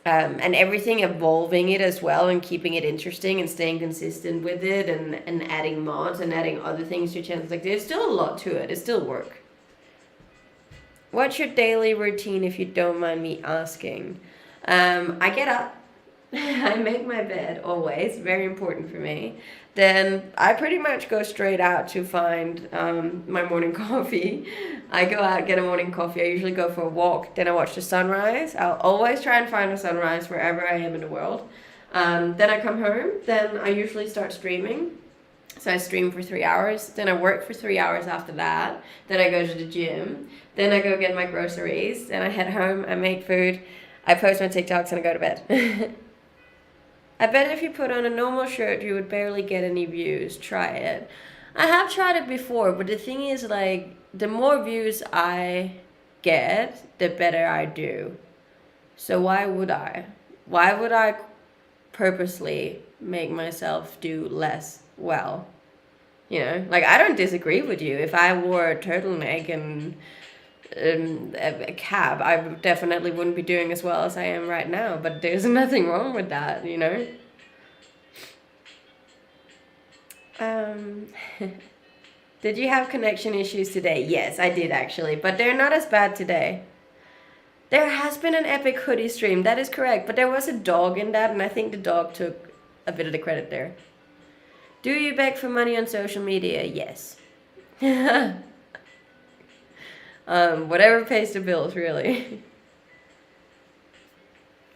And everything evolving it as well and keeping it interesting and staying consistent with it and adding mods and adding other things to your channels. Like, there's still a lot to it. It's still work. What's your daily routine, if you don't mind me asking? I get up. I make my bed, always. Very important for me. Then I pretty much go straight out to find my morning coffee. I go out, get a morning coffee. I usually go for a walk. Then I watch the sunrise. I'll always try and find a sunrise wherever I am in the world. Then I come home. Then I usually start streaming. So I stream for 3 hours. Then I work for 3 hours after that. Then I go to the gym. Then I go get my groceries. Then I head home. I make food. I post my TikToks and I go to bed. I bet if you put on a normal shirt, you would barely get any views. Try it. I have tried it before, but the thing is, like, the more views I get, the better I do. So why would I? Why would I purposely make myself do less well? You know, like, I don't disagree with you. If I wore a turtleneck and a cap, I definitely wouldn't be doing as well as I am right now, but there's nothing wrong with that, you know. Did you have connection issues today? Yes, I did actually, but they're not as bad today. There has been an epic hoodie stream, that is correct, but there was a dog in that, and I think the dog took a bit of the credit there. Do you beg for money on social media? Yes. Whatever pays the bills, really.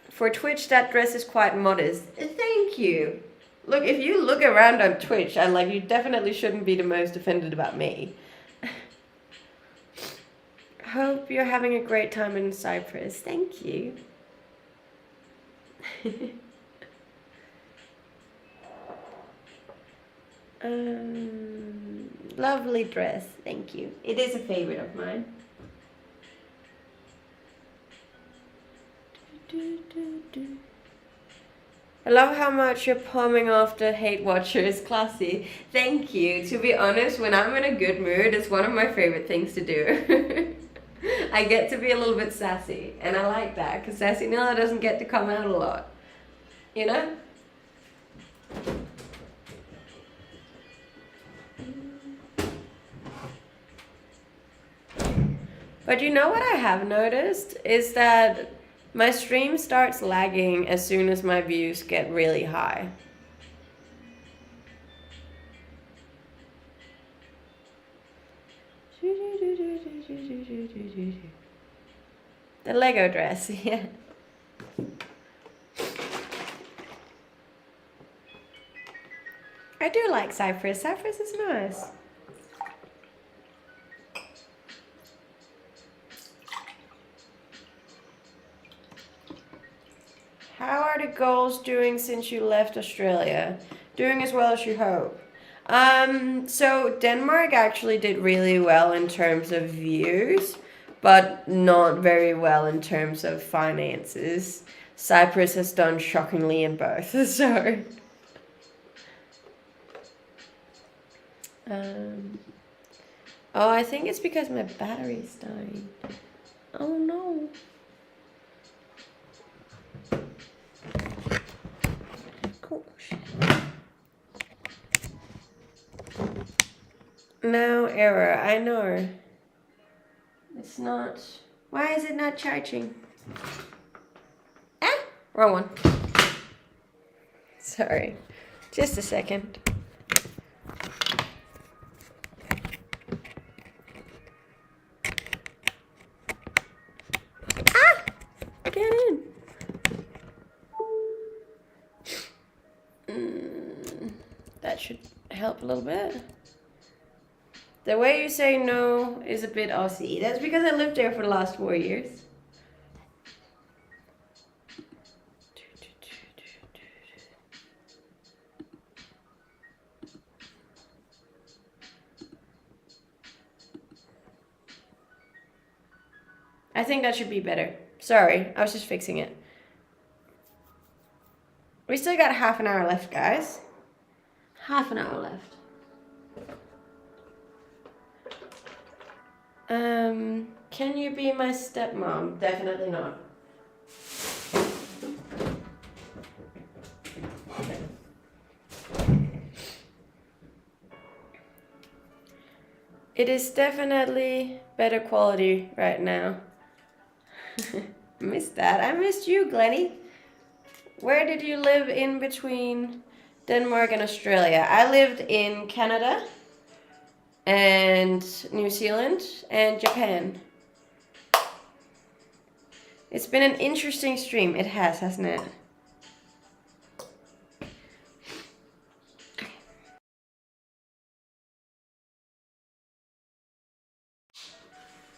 For Twitch, that dress is quite modest. Thank you. Look, if you look around on Twitch, you definitely shouldn't be the most offended about me. Hope you're having a great time in Cyprus. Thank you. Lovely dress. Thank you. It is a favorite of mine. I love how much you're palming off the hate watchers. Classy. Thank you. To be honest, when I'm in a good mood, it's one of my favorite things to do. I get to be a little bit sassy, and I like that because Sassy Nilla doesn't get to come out a lot, you know? But you know what I have noticed is that my stream starts lagging as soon as my views get really high. The Lego dress, yeah. I do like Cyprus. Cyprus is nice. How are the goals doing since you left Australia? Doing as well as you hope. So Denmark actually did really well in terms of views, but not very well in terms of finances. Cyprus has done shockingly in both, so. Oh, I think it's because my battery's dying. Oh no. No error, I know. It's not. Why is it not charging? Ah, wrong one. Sorry. Just a second. Ah! Get in. That should help a little bit. The way you say no is a bit Aussie. That's because I lived there for the last 4 years. I think that should be better. Sorry, I was just fixing it. We still got half an hour left, guys. Half an hour left. Can you be my stepmom? Definitely not. It is definitely better quality right now. Missed that. I missed you, Glennie. Where did you live in between Denmark and Australia? I lived in Canada and New Zealand and Japan. It's been an interesting stream. It has, hasn't it?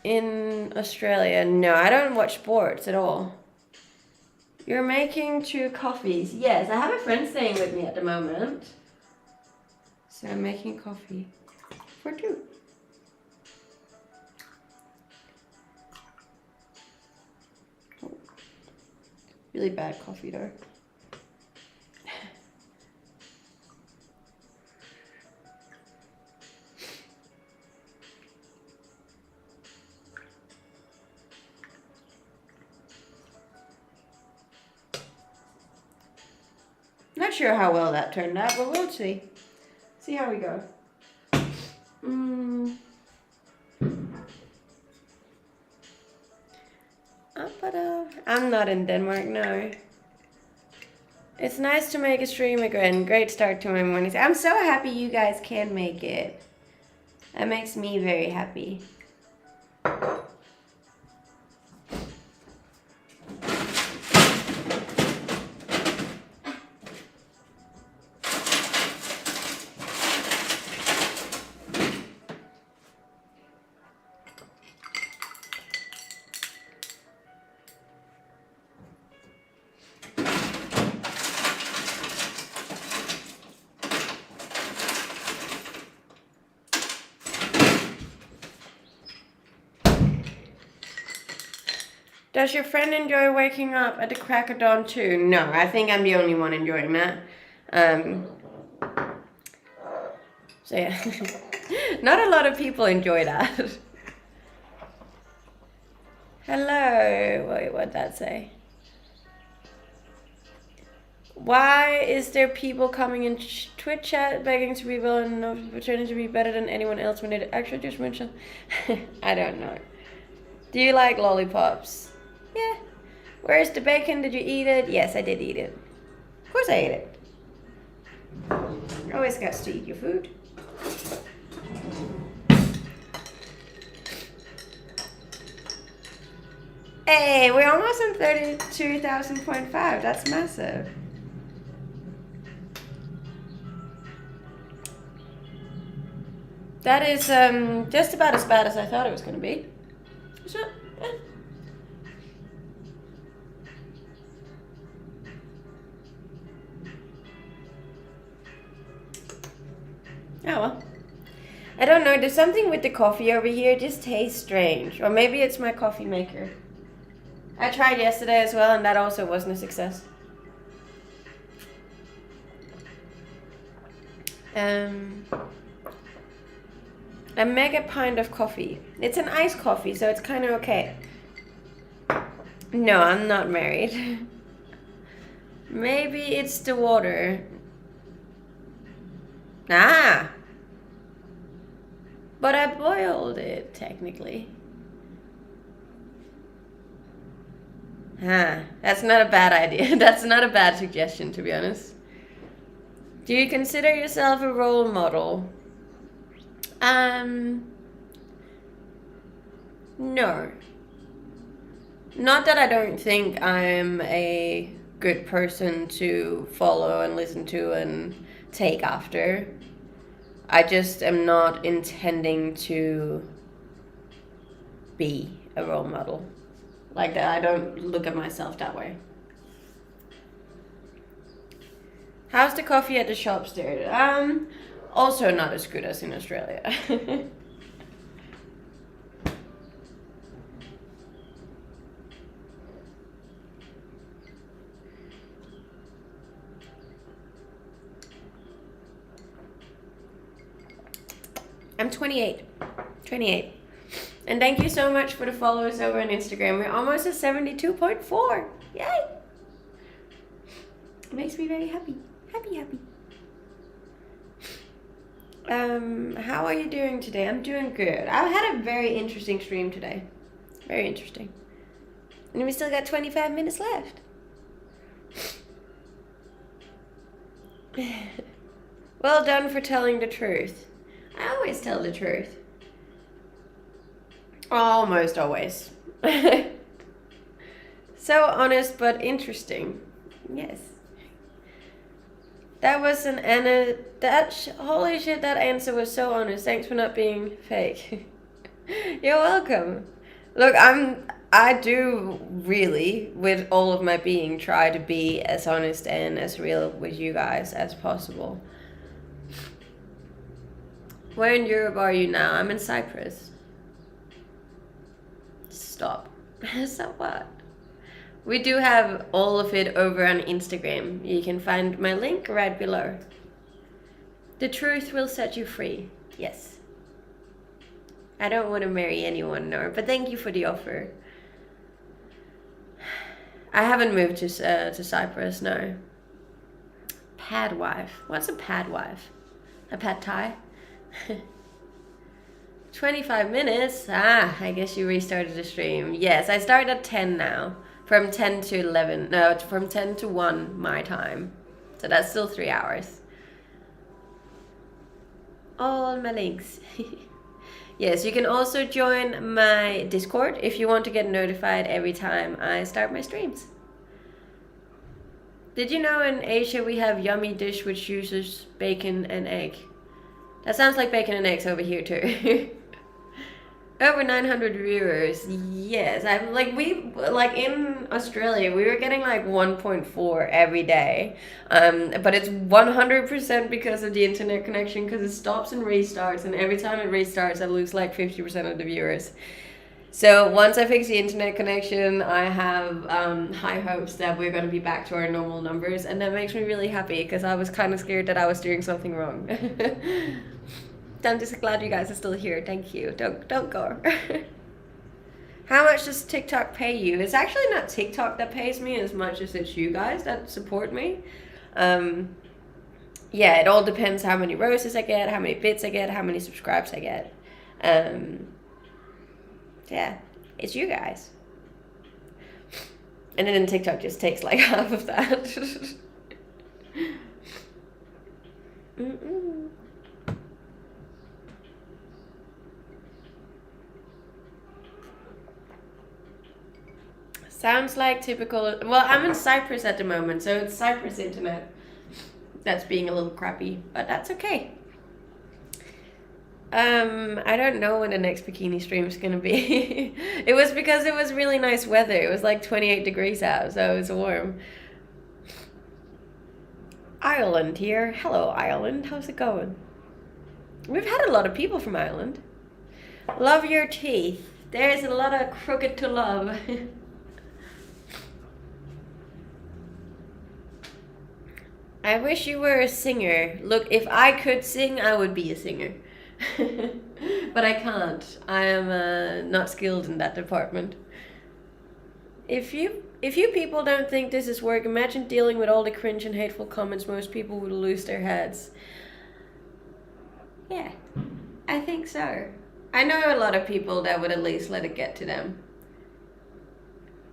In Australia, no, I don't watch sports at all. You're making 2 coffees. Yes, I have a friend staying with me at the moment. So I'm making coffee for 2. Oh, really bad coffee though. Not sure how well that turned out, but we'll see. See how we go. I'm not in Denmark, no. It's nice to make a stream again. Great start to my mornings. I'm so happy you guys can make it. That makes me very happy. Does your friend enjoy waking up at the crack of dawn too? No, I think I'm the only one enjoying that. So yeah, not a lot of people enjoy that. Hello, wait, what'd that say? Why is there people coming in Twitch chat begging to be willing and pretending to be better than anyone else when they actually just mention? I don't know. Do you like lollipops? Yeah. Where's the bacon? Did you eat it? Yes, I did eat it. Of course I ate it. Always got to eat your food. Hey, we're almost on 32,000.5. That's massive. That is just about as bad as I thought it was going to be. So, oh well. I don't know, there's something with the coffee over here, it just tastes strange. Or maybe it's my coffee maker. I tried yesterday as well and that also wasn't a success. A mega pint of coffee. It's an iced coffee, so it's kind of okay. No, I'm not married. Maybe it's the water. Ah! But I boiled it, technically. Ah, that's not a bad idea. That's not a bad suggestion, to be honest. Do you consider yourself a role model? No. Not that I don't think I'm a good person to follow and listen to and take after. I just am not intending to be a role model. Like that, I don't look at myself that way. How's the coffee at the shops there? Also not as good as in Australia. I'm 28. 28. And thank you so much for the followers over on Instagram. We're almost at 72.4. Yay! It makes me very happy. Happy. How are you doing today? I'm doing good. I've had a very interesting stream today. Very interesting. And we still got 25 minutes left. Well done for telling the truth. I always tell the truth. Almost always. So honest but interesting. Yes. That was an Anna. Holy shit, that answer was so honest. Thanks for not being fake. You're welcome. Look, I do really, with all of my being, try to be as honest and as real with you guys as possible. Where in Europe are you now? I'm in Cyprus. Stop. So what? We do have all of it over on Instagram. You can find my link right below. The truth will set you free. Yes. I don't want to marry anyone, no, but thank you for the offer. I haven't moved to Cyprus, no. Pad wife. What's a pad wife? A pad thai? 25 minutes? I guess you restarted the stream. Yes, I start at 10 now. From 10 to 11. No, from 10 to 1 my time. So that's still 3 hours. All my links. Yes, you can also join my Discord if you want to get notified every time I start my streams. Did you know in Asia we have yummy dish which uses bacon and egg? That sounds like bacon and eggs over here too. Over 900 viewers. Yes, I'm like in Australia we were getting like 1.4 every day, but it's 100% because of the internet connection, because it stops and restarts, and every time it restarts I lose like 50% of the viewers. So once I fix the internet connection, I have high hopes that we're going to be back to our normal numbers, and that makes me really happy because I was kind of scared that I was doing something wrong. I'm just glad you guys are still here. Thank you. Don't go. How much does TikTok pay you? It's actually not TikTok that pays me as much as it's you guys that support me. Yeah, it all depends how many roses I get, how many bits I get, how many subscribes I get. Yeah, it's you guys. And then TikTok just takes like half of that. Sounds like typical. Well, I'm in Cyprus at the moment, so it's Cyprus internet that's being a little crappy, but that's okay. I don't know when the next bikini stream is gonna be. It was because it was really nice weather. It was like 28 degrees out, so it was warm. Ireland here. Hello, Ireland. How's it going? We've had a lot of people from Ireland. Love your teeth. There's a lot of crooked to love. I wish you were a singer. Look, if I could sing, I would be a singer. But I can't. I am not skilled in that department. If you people don't think this is work, imagine dealing with all the cringe and hateful comments. Most people would lose their heads. Yeah, I think so. I know a lot of people that would at least let it get to them.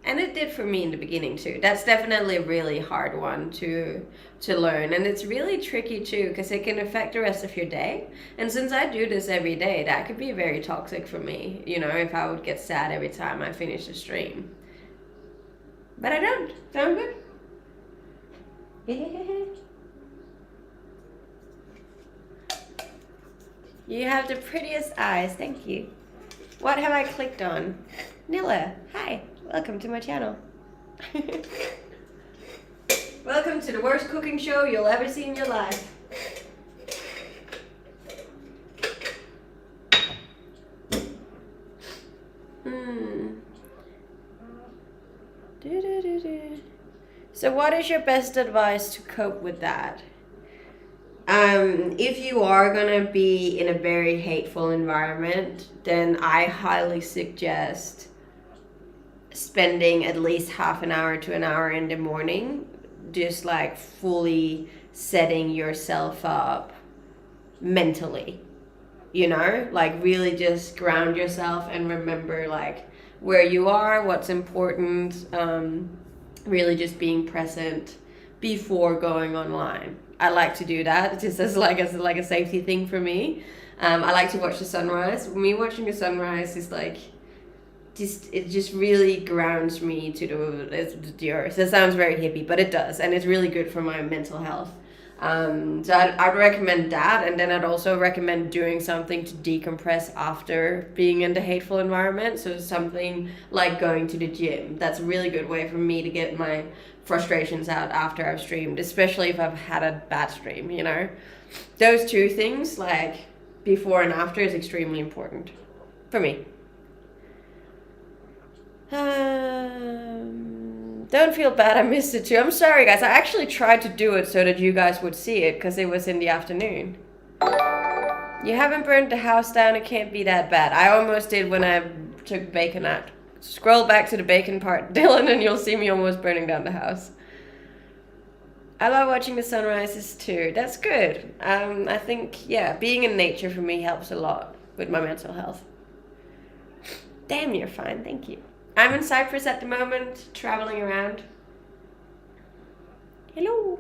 And it did for me in the beginning too. That's definitely a really hard one to learn, and it's really tricky too because it can affect the rest of your day. And since I do this every day, that could be very toxic for me, you know, if I would get sad every time I finish a stream. But I don't. So I'm good. You have the prettiest eyes. Thank you. What have I clicked on? Nilla, hi. Welcome to my channel. Welcome to the worst cooking show you'll ever see in your life. So what is your best advice to cope with that? If you are gonna be in a very hateful environment, then I highly suggest spending at least half an hour to an hour in the morning, just like fully setting yourself up mentally, like really just ground yourself and remember like where you are, what's important, really just being present before going online. I like to do that just as like a safety thing for me. I like to watch the sunrise. Me watching the sunrise is like it just really grounds me to the earth. It sounds very hippie, but it does, and it's really good for my mental health. So I'd recommend that, and then I'd also recommend doing something to decompress after being in the hateful environment. So something like going to the gym. That's a really good way for me to get my frustrations out after I've streamed, especially if I've had a bad stream, Those two things, like before and after, is extremely important for me. Don't feel bad, I missed it too. I'm sorry, guys. I actually tried to do it so that you guys would see it because it was in the afternoon. You haven't burned the house down. It can't be that bad. I almost did when I took bacon out. Scroll back to the bacon part, Dylan, and you'll see me almost burning down the house. I love watching the sunrises too. That's good. I think, being in nature for me helps a lot with my mental health. Damn, you're fine. Thank you. I'm in Cyprus at the moment, traveling around. Hello.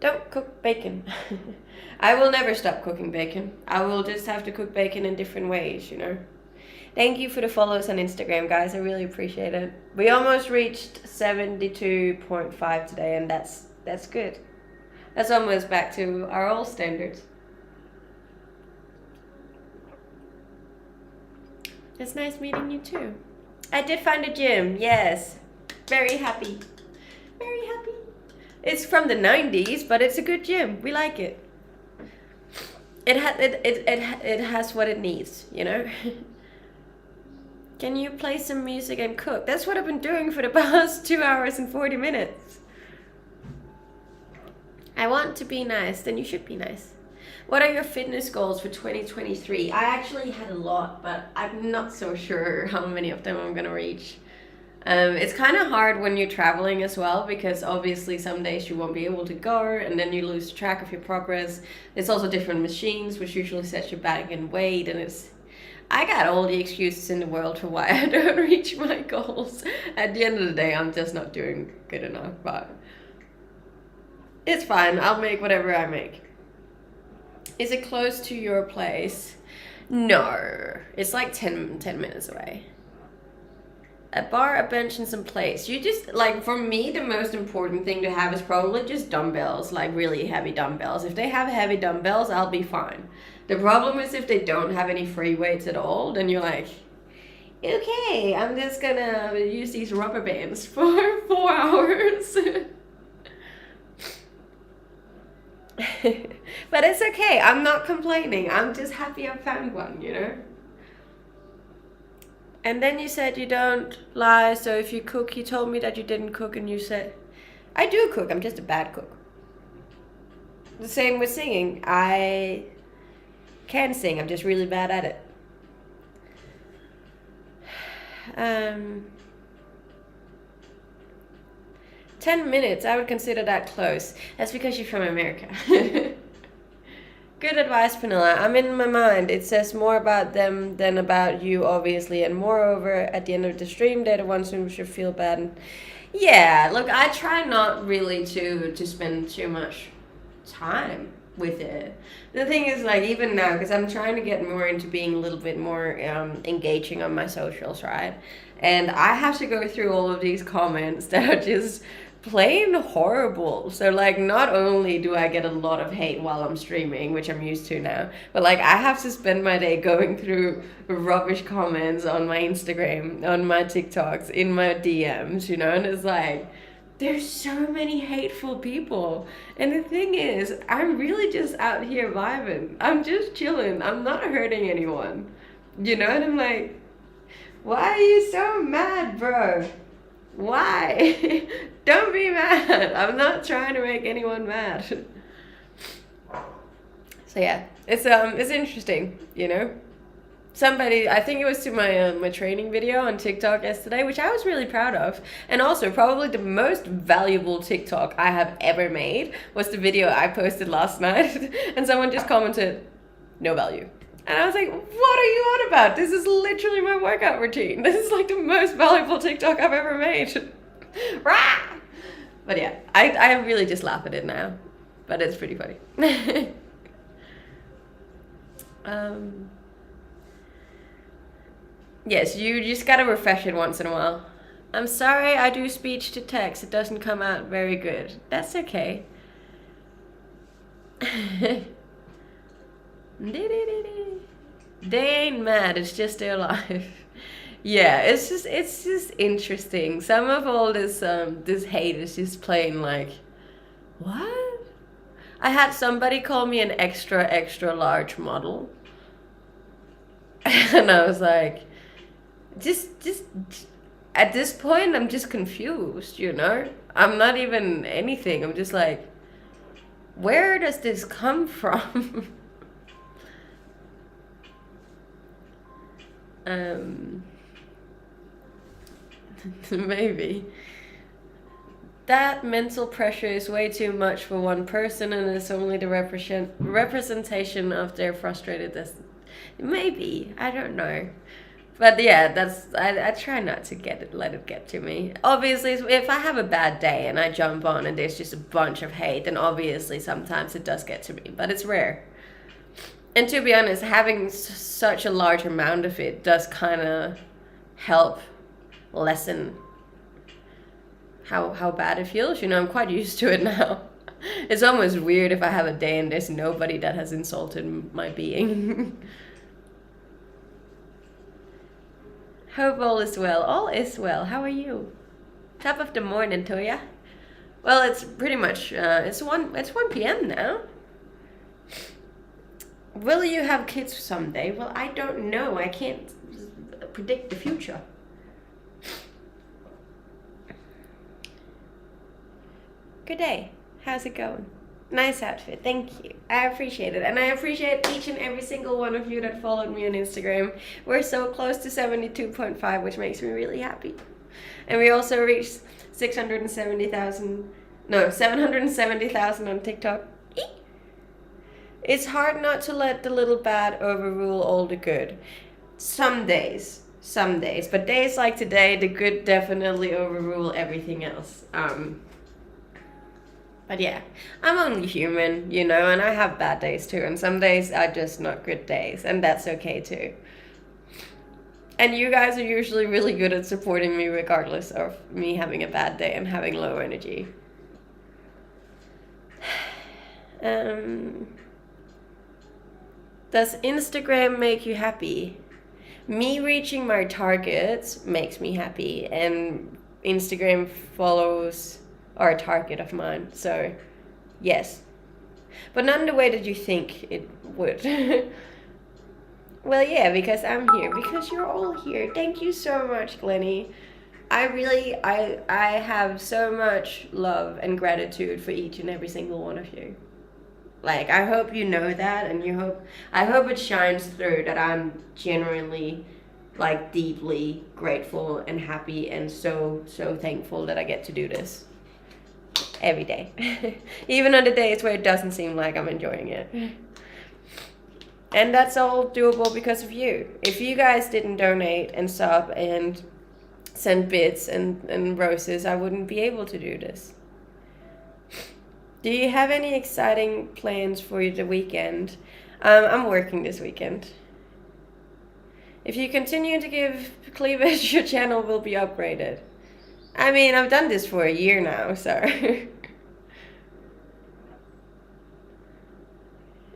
Don't cook bacon. I will never stop cooking bacon. I will just have to cook bacon in different ways, Thank you for the follows on Instagram, guys. I really appreciate it. We almost reached 72.5 today, and that's good. That's almost back to our old standards. It's nice meeting you too. I did find a gym, yes. Very happy. Very happy. It's from the 90s, but it's a good gym. We like it. It has what it needs, Can you play some music and cook? That's what I've been doing for the past 2 hours and 40 minutes. I want to be nice, then you should be nice. What are your fitness goals for 2023? I actually had a lot, but I'm not so sure how many of them I'm gonna reach. It's kind of hard when you're traveling as well, because obviously some days you won't be able to go and then you lose track of your progress. There's also different machines which usually set you back in weight, and I got all the excuses in the world for why I don't reach my goals. At the end of the day, I'm just not doing good enough, but it's fine. I'll make whatever I make. Is it close to your place? No. It's like 10 minutes away. A bar, a bench, and some plates. You just, like, for me, the most important thing to have is probably just dumbbells, like really heavy dumbbells. If they have heavy dumbbells, I'll be fine. The problem is if they don't have any free weights at all, then you're like, okay, I'm just gonna use these rubber bands for 4 hours. But it's okay. I'm not complaining. I'm just happy I found one, And then you said you don't lie, so if you cook, you told me that you didn't cook, and you said, I do cook, I'm just a bad cook. The same with singing. I can sing, I'm just really bad at it. 10 minutes, I would consider that close. That's because you're from America. Good advice, Pernilla. I'm in my mind. It says more about them than about you, obviously. And moreover, at the end of the stream, they're the ones who should feel bad. And yeah, look, I try not really to spend too much time with it. The thing is, like, even now, because I'm trying to get more into being a little bit more engaging on my socials, right? And I have to go through all of these comments that are just plain horrible. So, like, not only do I get a lot of hate while I'm streaming, which I'm used to now, but like I have to spend my day going through rubbish comments on my Instagram, on my TikToks, in my DMs, and it's like, there's so many hateful people. And the thing is, I'm really just out here vibing. I'm just chilling. I'm not hurting anyone. And I'm like, why are you so mad, bro? Why? Don't be mad. I'm not trying to make anyone mad. So yeah, it's interesting, you know. Somebody, I think it was to my training video on TikTok yesterday, which I was really proud of, and also probably the most valuable TikTok I have ever made was the video I posted last night, and someone just commented, "No value." And I was like, what are you on about? This is literally my workout routine. This is like the most valuable TikTok I've ever made. Rah! But yeah, I really just laugh at it now. But it's pretty funny. Yes, you just gotta refresh it once in a while. I'm sorry I do speech to text. It doesn't come out very good. That's okay. They ain't mad, it's just their life. Yeah, it's just interesting. Some of all this hate is just plain like, what? I had somebody call me an extra large model. And I was like, just at this point I'm just confused, you know? I'm not even anything. I'm just like, where does this come from? Maybe. That mental pressure is way too much for one person and it's only the representation of their frustratedness. Maybe. I don't know. But yeah, I try not to let it get to me. Obviously, if I have a bad day and I jump on and there's just a bunch of hate, then obviously sometimes it does get to me, but it's rare. And to be honest, having such a large amount of it does kind of help lessen how bad it feels. You know, I'm quite used to it now. It's almost weird if I have a day and there's nobody that has insulted my being. Hope all is well. All is well. How are you? Top of the morning, Toya. Well, it's pretty much it's 1 p.m. now. Will you have kids someday? Well, I don't know. I can't predict the future. Good day. How's it going? Nice outfit. Thank you. I appreciate it. And I appreciate each and every single one of you that followed me on Instagram. We're so close to 72.5, which makes me really happy. And we also reached 770,000 on TikTok. It's hard not to let the little bad overrule all the good. Some days. But days like today, the good definitely overrule everything else. But yeah, I'm only human, you know, and I have bad days too. And some days are just not good days, and that's okay too. And you guys are usually really good at supporting me regardless of me having a bad day and having low energy. Does Instagram make you happy? Me reaching my targets makes me happy, and Instagram follows are a target of mine, so yes. But not in the way that you think it would. Well, yeah, because I'm here, because you're all here. Thank you so much, Glennie. I have so much love and gratitude for each and every single one of you. Like, I hope you know that, and I hope it shines through that I'm genuinely, like, deeply grateful and happy and so thankful that I get to do this every day. Even on the days where it doesn't seem like I'm enjoying it. And that's all doable because of you. If you guys didn't donate and sub and send bits and roses, I wouldn't be able to do this. Do you have any exciting plans for the weekend? I'm working this weekend. If you continue to give cleavage, your channel will be upgraded. I mean, I've done this for a year now, so.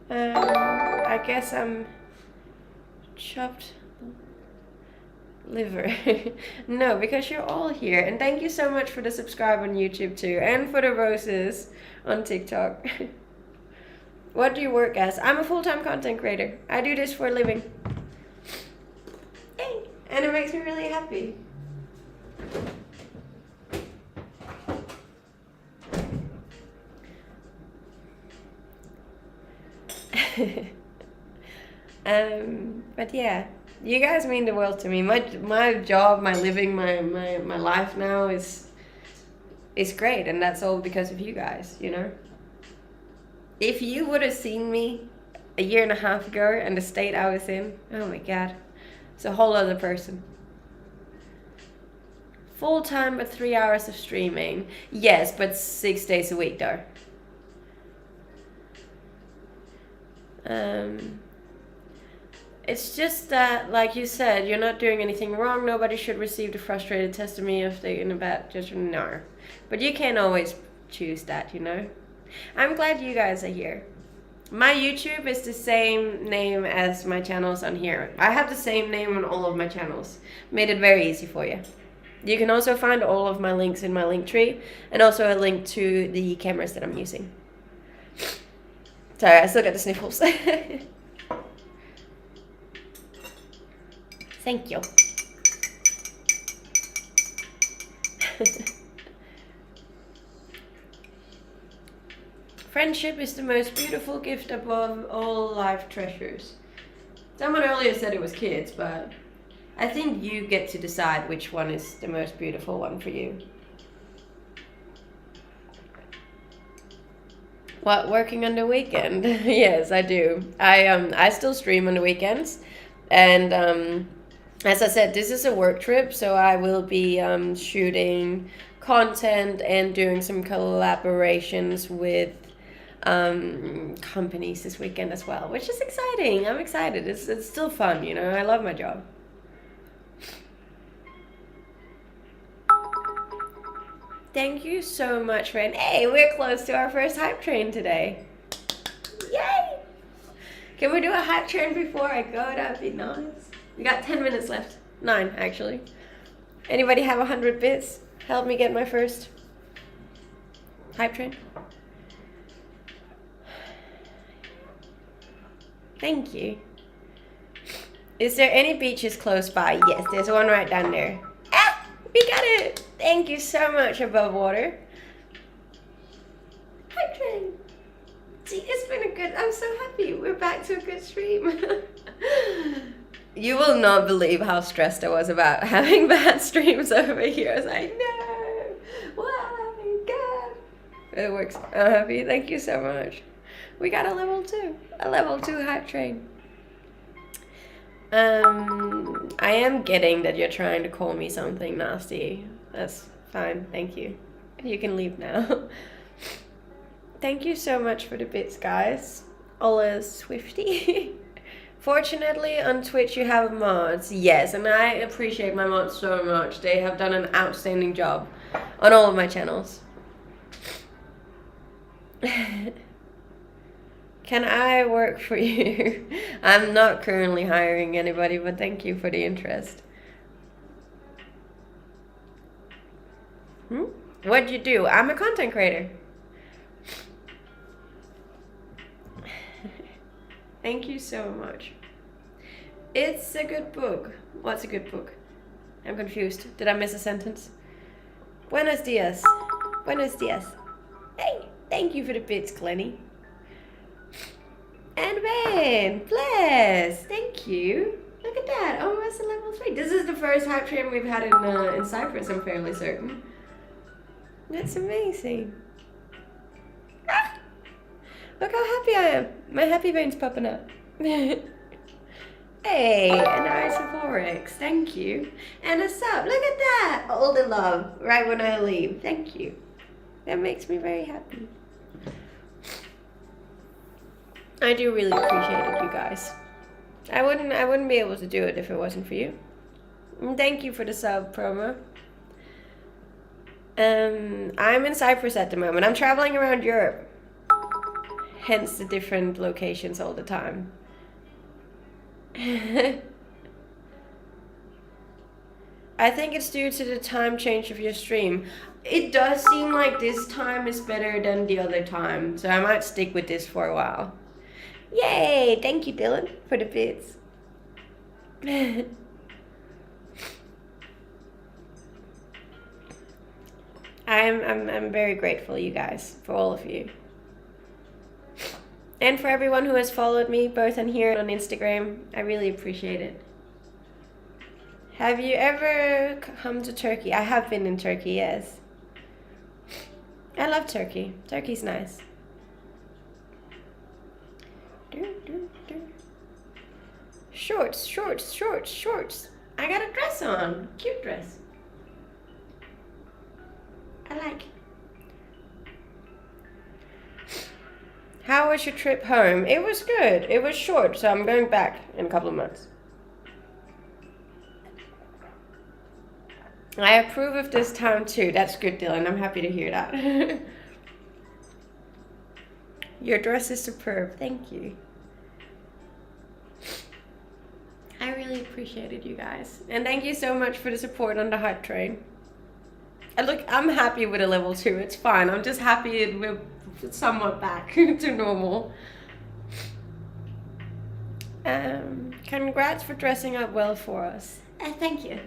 I guess I'm chopped liver. No, because you're all here. And thank you so much for the subscribe on YouTube too. And for the roses on TikTok. What do you work as? I'm a full-time content creator. I do this for a living. Yay! And it makes me really happy. But yeah, you guys mean the world to me. My job, my living, my life now is great, and that's all because of you guys, you know? If you would have seen me a year and a half ago and the state I was in, oh my god, it's a whole other person. Full time but 3 hours of streaming. Yes, but 6 days a week though. It's just that, like you said, you're not doing anything wrong. Nobody should receive the frustrated testimony if they're in a bad judgment. No. But you can't always choose that, you know? I'm glad you guys are here. My YouTube is the same name as my channels on here. I have the same name on all of my channels. Made it very easy for you. You can also find all of my links in my link tree, and also a link to the cameras that I'm using. Sorry, I still got the sniffles. Thank you. Friendship is the most beautiful gift above all life treasures. Someone earlier said it was kids, but I think you get to decide which one is the most beautiful one for you. What, working on the weekend? Yes, I do. I still stream on the weekends, and as I said, this is a work trip, so I will be shooting content and doing some collaborations with companies this weekend as well, which is exciting. I'm excited. It's still fun, you know. I love my job. Thank you so much, friend. Hey, we're close to our first hype train today. Yay! Can we do a hype train before I go? That'd be nice. We got 10 minutes left. 9, actually. Anybody have 100 bits? Help me get my first hype train. Thank you. Is there any beaches close by? Yes, there's one right down there. Ah, we got it. Thank you so much, Above Water. Hype train. See, it's been a good, I'm so happy. We're back to a good stream. You will not believe how stressed I was about having bad streams over here. I was like, no, why, God. It works. I'm happy. Thank you so much. We got a level 2 hype train. I am getting that you're trying to call me something nasty. That's fine, thank you. You can leave now. Thank you so much for the bits, guys. Ola Swifty. Fortunately, on Twitch you have mods. Yes, and I appreciate my mods so much. They have done an outstanding job on all of my channels. Can I work for you? I'm not currently hiring anybody, but thank you for the interest. What'd you do? I'm a content creator. Thank you so much. It's a good book. What's a good book? I'm confused. Did I miss a sentence? Buenos dias. Buenos dias. Hey, thank you for the bits, Glenny. And Ben, bless. Thank you. Look at that. Almost a level 3. This is the first hype train we've had in Cyprus, I'm fairly certain. That's amazing. Ah! Look how happy I am. My happy vein's popping up. Hey, and Isophorix, thank you. And a sub, look at that. All the love right when I leave. Thank you. That makes me very happy. I do really appreciate it, you guys. I wouldn't be able to do it if it wasn't for you. And thank you for the sub promo. I'm in Cyprus at the moment. I'm traveling around Europe. Hence the different locations all the time. I think it's due to the time change of your stream. It does seem like this time is better than the other time, so I might stick with this for a while. Yay! Thank you, Dylan, for the bits. I'm very grateful, you guys, for all of you. And for everyone who has followed me, both on here and on Instagram, I really appreciate it. Have you ever come to Turkey? I have been in Turkey, yes. I love Turkey. Turkey's nice. Shorts, shorts, shorts, shorts. I got a dress on. Cute dress. I like. How was your trip home? It was good. It was short, so I'm going back in a couple of months. I approve of this town too. That's good, Dylan. I'm happy to hear that. Your dress is superb. Thank you. I really appreciated you guys. And thank you so much for the support on the hype train. And look, I'm happy with a level 2. It's fine. I'm just happy we're somewhat back to normal. Congrats for dressing up well for us. Thank you.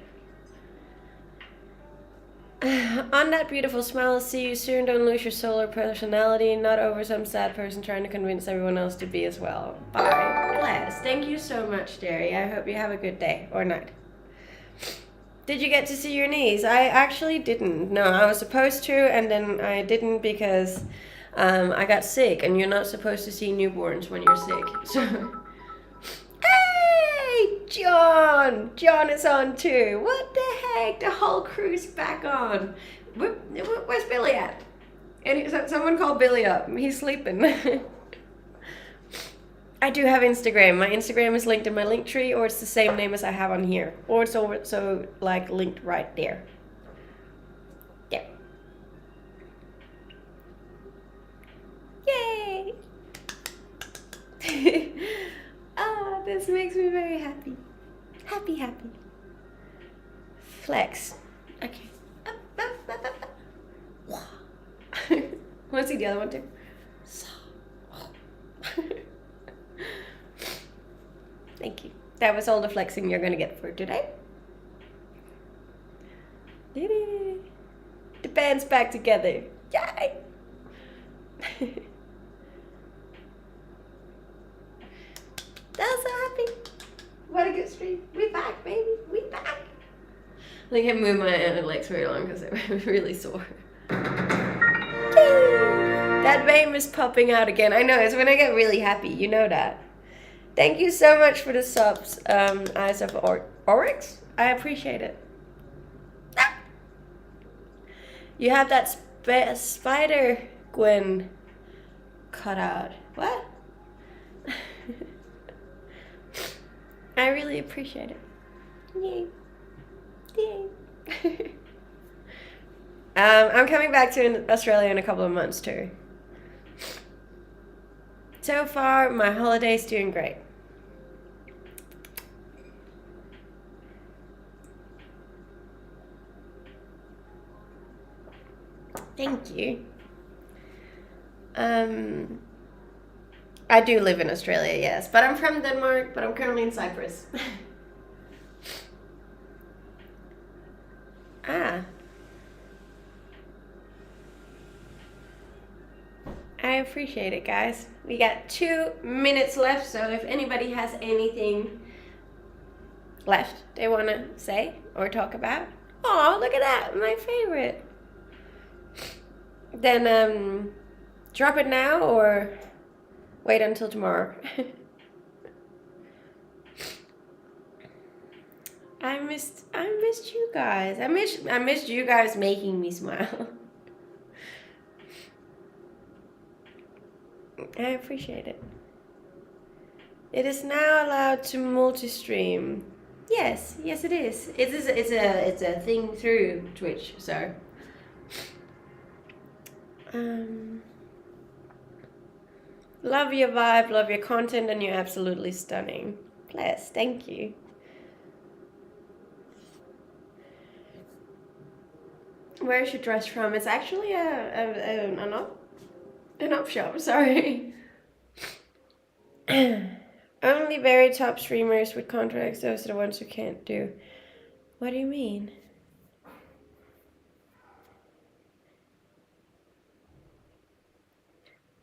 On that beautiful smile, see you soon. Don't lose your soul or personality. Not over some sad person trying to convince everyone else to be as well. Bye. Bless. Thank you so much, Jerry. I hope you have a good day or night. Did you get to see your niece? I actually didn't. No, I was supposed to, and then I didn't because I got sick, and you're not supposed to see newborns when you're sick. So. Hey, John! John is on too. What the heck? The whole crew's back on. Where's Billy at? And someone called Billy up. He's sleeping. I do have Instagram. My Instagram is linked in my link tree, or it's the same name as I have on here, or it's also like linked right there. Yeah. Yay! Ah, this makes me very happy. Happy, happy. Flex. Okay. Want to see the other one too? Thank you. That was all the flexing you're gonna get for today. The band's back together. Yay! I'm so happy. What a good stream. We back, baby. We back. I can't move my legs very long because they're really sore. That vein is popping out again. I know, it's when I get really happy. You know that. Thank you so much for the subs, Eyes of Oryx. I appreciate it. Ah! You have that Spider Gwen cut out. What? I really appreciate it. Yay. Yay. I'm coming back to Australia in a couple of months too. So far, my holiday's doing great. Thank you. I do live in Australia, yes, but I'm from Denmark, but I'm currently in Cyprus. Ah. I appreciate it, guys. We got 2 minutes left, so if anybody has anything left they want to say or talk about. Oh, look at that, my favorite. Then drop it now or wait until tomorrow. I missed you guys. I missed you guys making me smile. I appreciate it. It is now allowed to multi-stream. Yes, it is. It's a thing through Twitch, so. Love your vibe, love your content, and you're absolutely stunning. Bless, thank you. Where's your dress from? It's actually an op shop, sorry. Only very top streamers with contracts, those are the ones who can't do. What do you mean?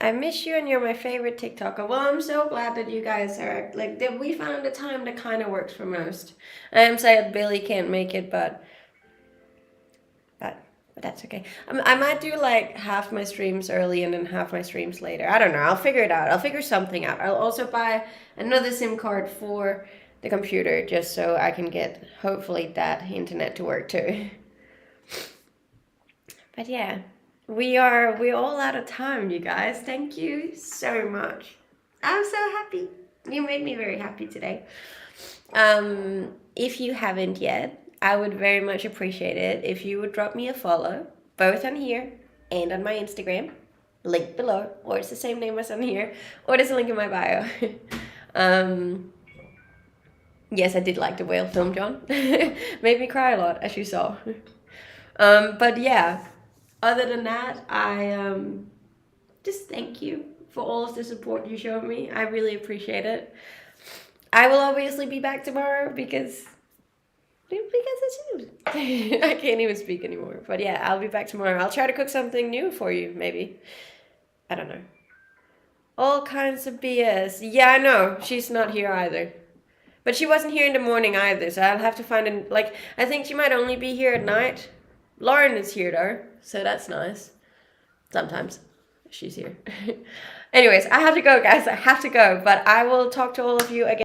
I miss you and you're my favorite TikToker. Well, I'm so glad that you guys are, like, that we found a time that kind of works for most. I am sad Billy can't make it, but that's okay. I might do like half my streams early and then half my streams later. I don't know. I'll figure it out. I'll figure something out. I'll also buy another SIM card for the computer just so I can get, hopefully, that internet to work too. But yeah, we're all out of time, you guys. Thank you so much. I'm so happy. You made me very happy today. If you haven't yet, I would very much appreciate it if you would drop me a follow, both on here and on my Instagram. Link below, or it's the same name as on here, or there's a link in my bio. Yes, I did like the whale film, John. Made me cry a lot, as you saw. But yeah, other than that, I just thank you for all of the support you showed me. I really appreciate it. I will obviously be back tomorrow because it's you. I can't even speak anymore. But yeah, I'll be back tomorrow. I'll try to cook something new for you, maybe. I don't know. All kinds of BS. Yeah, I know. She's not here either. But she wasn't here in the morning either, so I'll have to find I think she might only be here at night. Lauren is here though, so that's nice. Sometimes she's here. Anyways, I have to go, guys. I have to go, but I will talk to all of you again.